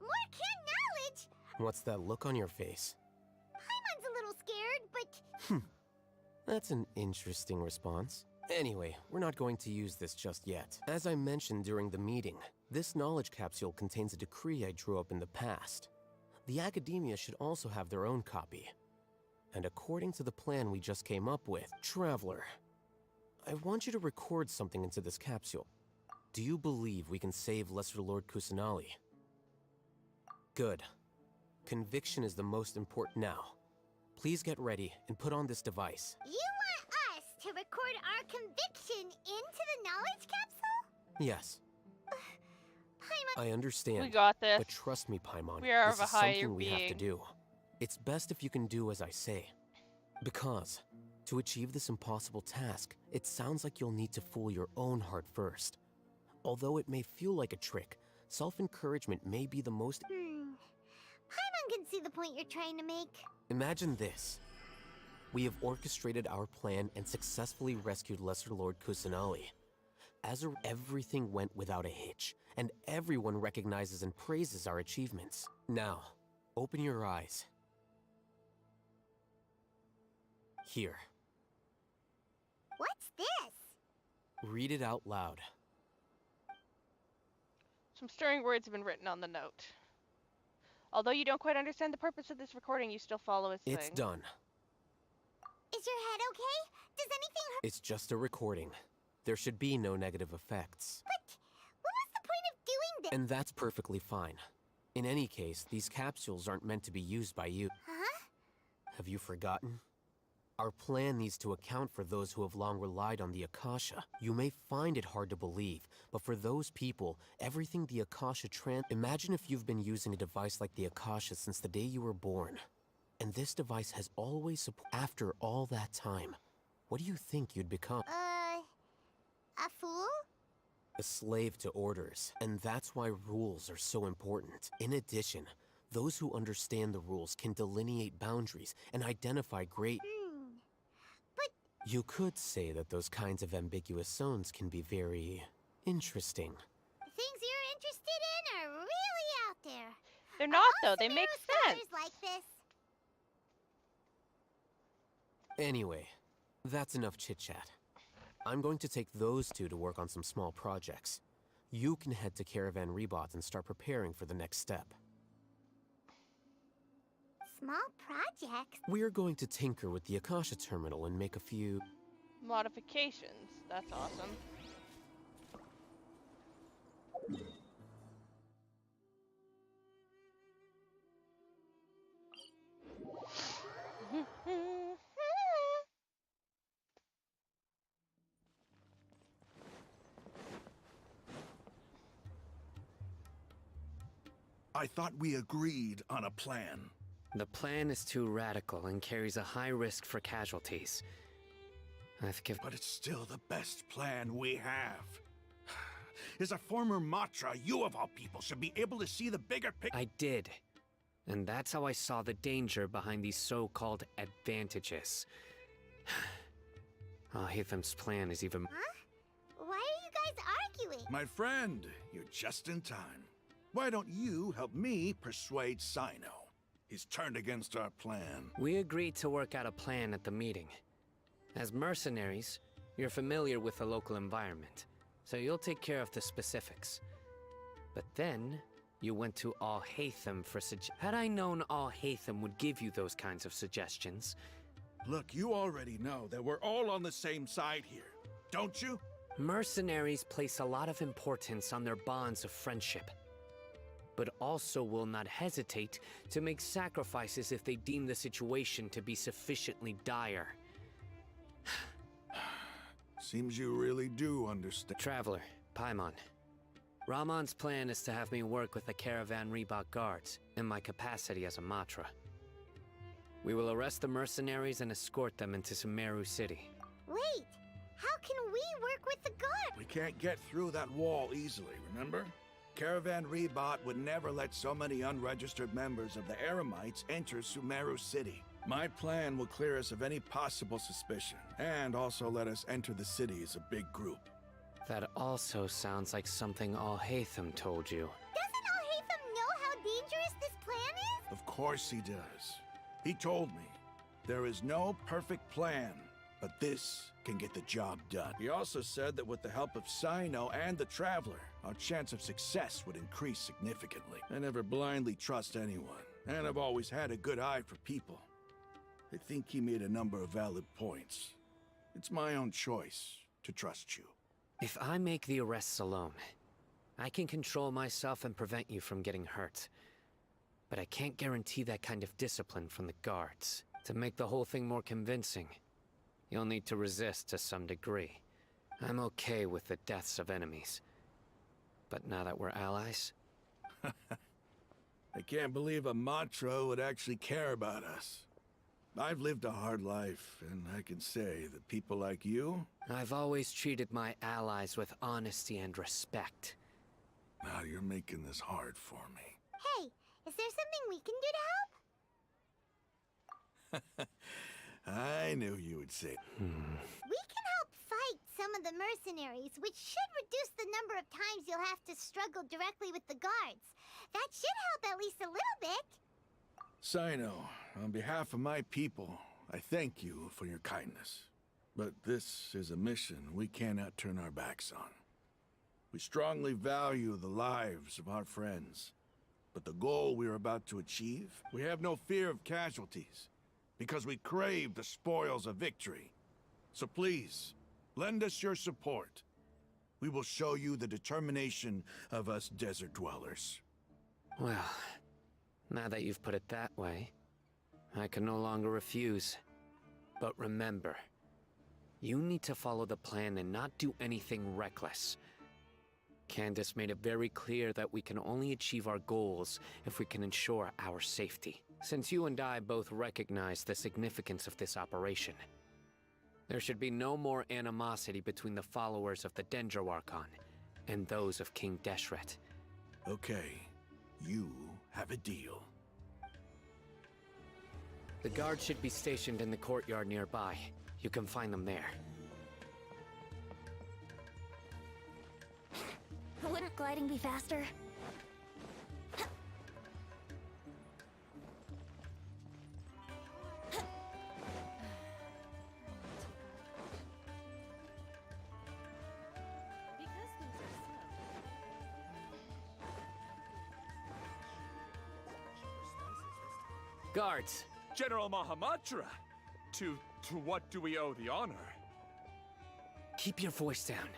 More can knowledge? What's that look on your face? Paimon's a little scared, but... That's an interesting response. Anyway, we're not going to use this just yet. As I mentioned during the meeting, this knowledge capsule contains a decree I drew up in the past. The academia should also have their own copy. And according to the plan we just came up with, Traveler, I want you to record something into this capsule. Do you believe we can save Lesser Lord Kusanali? Good. Conviction is the most important now. Please get ready and put on this device. You want us to record our conviction into the knowledge capsule? Yes. Paimon. I understand. We got this. But trust me, Paimon, We are this of a is higher something we have to being. do. It's best if you can do as I say. Because, to achieve this impossible task, it sounds like you'll need to fool your own heart first. Although it may feel like a trick, self-encouragement may be the most... Paimon can see the point you're trying to make. Imagine this. We have orchestrated our plan and successfully rescued Lesser Lord Kusanali. Everything went without a hitch, and everyone recognizes and praises our achievements. Now, open your eyes. Here. What's this? Read it out loud. Some stirring words have been written on the note. Although you don't quite understand the purpose of this recording, you still follow his It's thing. done. Is your head okay? Does anything hurt? It's just a recording. There should be no negative effects. But what was the point of doing this? And that's perfectly fine. In any case, these capsules aren't meant to be used by you. Huh? Have you forgotten? Our plan needs to account for those who have long relied on the Akasha. You may find it hard to believe, but for those people, everything the Akasha Imagine if you've been using a device like the Akasha since the day you were born. And this device has always after all that time. What do you think you'd become? A fool? A slave to orders. And that's why rules are so important. In addition, those who understand the rules can delineate boundaries and identify great... But... You could say that those kinds of ambiguous zones can be very... interesting. Things you're interested in are really out there. They're not, though. They make sense. Like this. Anyway, that's enough chit-chat. I'm going to take those two to work on some small projects. You can head to Caravan Rebot and start preparing for the next step. Small projects? We're going to tinker with the Akasha terminal and make a few... modifications. That's awesome. I thought we agreed on a plan. The plan is too radical and carries a high risk for casualties. But it's still the best plan we have. As a former Matra, you of all people should be able to see the bigger picture. I did. And that's how I saw the danger behind these so-called advantages. Hatham's plan is even... Huh? Why are you guys arguing? My friend, you're just in time. Why don't you help me persuade Sino? He's turned against our plan. We agreed to work out a plan at the meeting. As mercenaries, you're familiar with the local environment, so you'll take care of the specifics. But then, you went to Al-Hatham for Had I known Al-Hatham would give you those kinds of suggestions... Look, you already know that we're all on the same side here, don't you? Mercenaries place a lot of importance on their bonds of friendship, but also will not hesitate to make sacrifices if they deem the situation to be sufficiently dire. Seems you really do understand. Traveler, Paimon. Rahman's plan is to have me work with the Caravan Rebot guards, in my capacity as a Matra. We will arrest the mercenaries and escort them into Sumeru City. Wait, how can we work with the guard? We can't get through that wall easily, remember? Caravan Rebot would never let so many unregistered members of the Eremites enter Sumeru City. My plan will clear us of any possible suspicion, and also let us enter the city as a big group. That also sounds like something Al-Hatham told you. Doesn't Al-Hatham know how dangerous this plan is? Of course he does. He told me, there is no perfect plan, but this can get the job done. He also said that with the help of Sino and the Traveler, our chance of success would increase significantly. I never blindly trust anyone, and I've always had a good eye for people. I think he made a number of valid points. It's my own choice to trust you. If I make the arrests alone, I can control myself and prevent you from getting hurt. But I can't guarantee that kind of discipline from the guards. To make the whole thing more convincing, you'll need to resist to some degree. I'm okay with the deaths of enemies. But now that we're allies... I can't believe a Matra would actually care about us. I've lived a hard life, and I can say that people like you... I've always treated my allies with honesty and respect. Now you're making this hard for me. Hey, is there something we can do to help? I knew you would say... We can help fight some of the mercenaries, which should reduce the number of times you'll have to struggle directly with the guards. That should help at least a little bit. Sino, on behalf of my people, I thank you for your kindness. But this is a mission we cannot turn our backs on. We strongly value the lives of our friends. But the goal we are about to achieve, we have no fear of casualties, because we crave the spoils of victory. So please, lend us your support. We will show you the determination of us desert dwellers. Well, now that you've put it that way, I can no longer refuse. But remember, you need to follow the plan and not do anything reckless. Candace made it very clear that we can only achieve our goals if we can ensure our safety. Since you and I both recognize the significance of this operation, there should be no more animosity between the followers of the Dendro Archon and those of King Deshret. Okay, you have a deal. The guards should be stationed in the courtyard nearby. You can find them there. Wouldn't gliding be faster? Guards! General Mahamatra! To what do we owe the honor? Keep your voice down.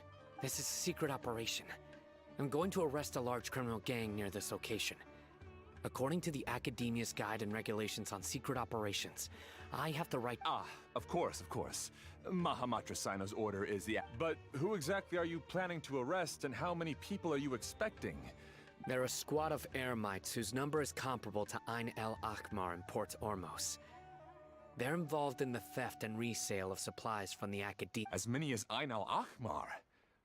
This is a secret operation. I'm going to arrest a large criminal gang near this location. According to the Academia's Guide and Regulations on Secret Operations, I have the right— Ah, of course. Mahamatra Sino's order is the— But who exactly are you planning to arrest, and how many people are you expecting? They're a squad of Eremites whose number is comparable to Ain el Akhmar in Port Ormos. They're involved in the theft and resale of supplies from the Academia. As many as Ain el Akhmar?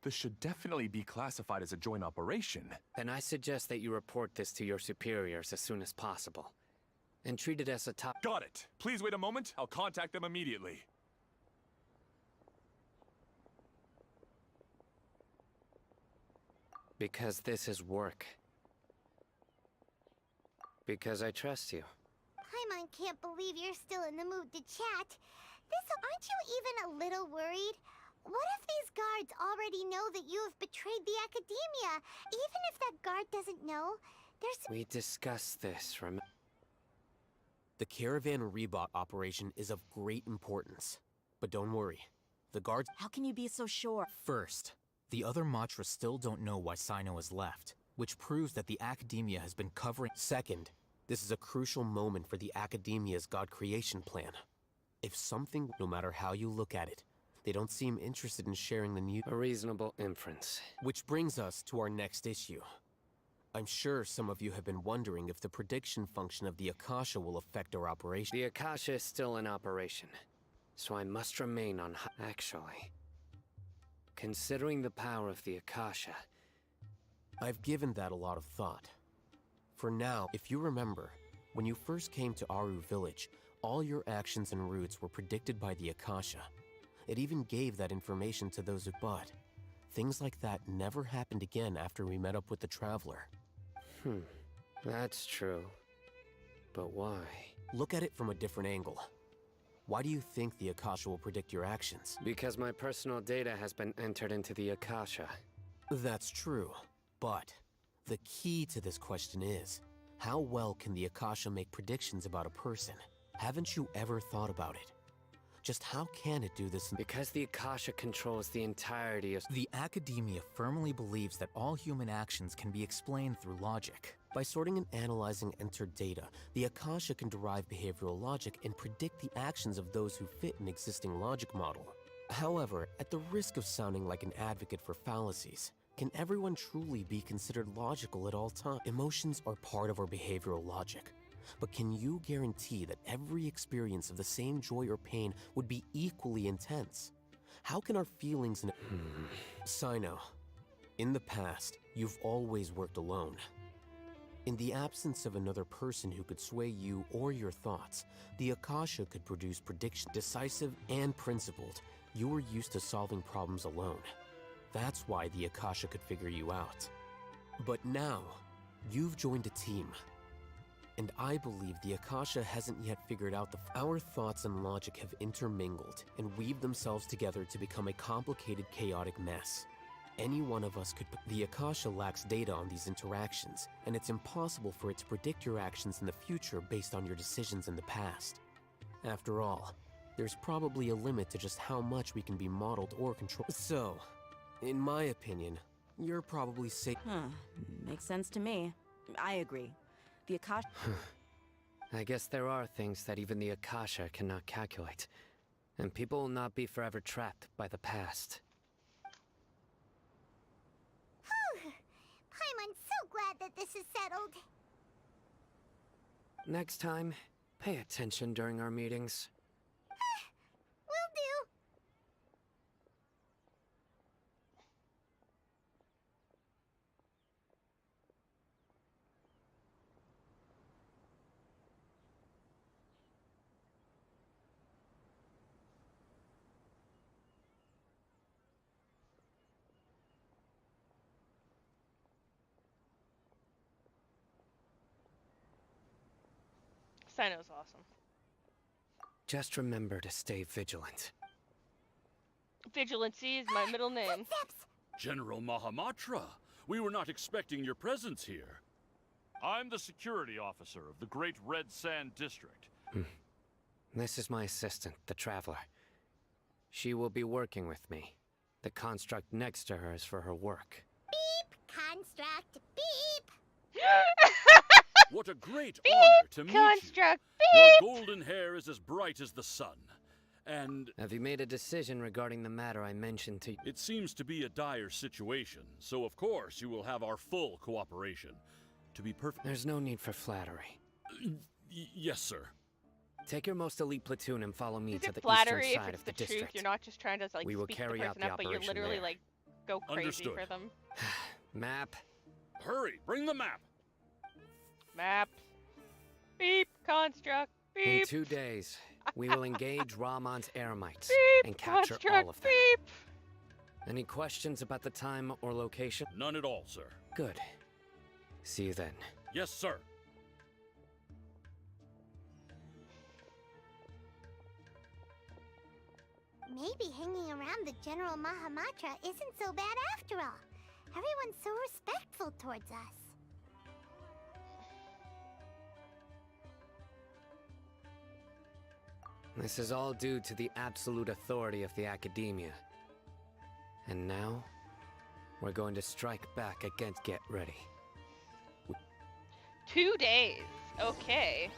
This should definitely be classified as a joint operation. Then I suggest that you report this to your superiors as soon as possible. And treat it as a top— Got it. Please wait a moment. I'll contact them immediately. Because this is work. Because I trust you. Paimon can't believe you're still in the mood to chat. Aren't you even a little worried? What if these guards already know that you have betrayed the Academia? Even if that guard doesn't know, there's— We discussed this, The Caravan Rebot operation is of great importance. But don't worry, the guards— How can you be so sure? First, the other Matra still don't know why Sino has left, which proves that the Academia has been covering— Second, this is a crucial moment for the Academia's God creation plan. If something, no matter how you look at it, they don't seem interested in sharing the news— A reasonable inference. Which brings us to our next issue. I'm sure some of you have been wondering if the prediction function of the Akasha will affect our operation. The Akasha is still in operation, so I must remain on high— Actually, considering the power of the Akasha, I've given that a lot of thought. For now, if you remember, when you first came to Aru Village, all your actions and routes were predicted by the Akasha. It even gave that information to those who— But things like that never happened again after we met up with the Traveler. That's true. But why? Look at it from a different angle. Why do you think the Akasha will predict your actions? Because my personal data has been entered into the Akasha. That's true, but the key to this question is, how well can the Akasha make predictions about a person? Haven't you ever thought about it? Just how can it do this? Because the Akasha controls the entirety of... The academia firmly believes that all human actions can be explained through logic. By sorting and analyzing entered data, the Akasha can derive behavioral logic and predict the actions of those who fit an existing logic model. However, at the risk of sounding like an advocate for fallacies, can everyone truly be considered logical at all times? Emotions are part of our behavioral logic. But can you guarantee that every experience of the same joy or pain would be equally intense? How can our feelings and... Sino, in the past, you've always worked alone. In the absence of another person who could sway you or your thoughts, the Akasha could produce predictions, decisive and principled. You were used to solving problems alone. That's why the Akasha could figure you out. But now, you've joined a team. And I believe the Akasha hasn't yet figured out our thoughts and logic have intermingled and weaved themselves together to become a complicated, chaotic mess. Any one of us could... The Akasha lacks data on these interactions, and it's impossible for it to predict your actions in the future based on your decisions in the past. After all, there's probably a limit to just how much we can be modeled or controlled. So, in my opinion, you're probably safe. Makes sense to me. I agree. The Akasha... I guess there are things that even the Akasha cannot calculate, and people will not be forever trapped by the past. I'm so glad that this is settled. Next time, pay attention during our meetings. Will do. Sino's awesome. Just remember to stay vigilant. Vigilancy is my middle name. General Mahamatra, we were not expecting your presence here. I'm the security officer of the Great Red Sand District. This is my assistant, the Traveler. She will be working with me. The construct next to her is for her work. Beep, construct, beep. What a great honor to meet construct, you. beep. Your golden hair is as bright as the sun. And... Have you made a decision regarding the matter I mentioned to you? It seems to be a dire situation, so of course you will have our full cooperation. To be perfect... There's no need for flattery. Yes, sir. Take your most elite platoon and follow me to the flattery eastern side if of the it's the district. truth? You're not just trying to like we will speak carry the out person the up, but you operation literally there. like go crazy Understood. for them. Map. Hurry, bring the map. Map. Beep, construct, beep. In 2 days, we will engage Rahman's Eremites Beep, and capture construct, all of them. Beep. Any questions about the time or location? None at all, sir. Good. See you then. Yes, sir. Maybe hanging around the General Mahamatra isn't so bad after all. Everyone's so respectful towards us. This is all due to the absolute authority of the Academia. And now, we're going to strike back against Get Ready. 2 days. Okay.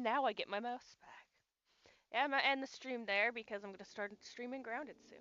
now I get my mouse back. Yeah, I'm gonna end the stream there because I'm gonna start streaming Grounded soon.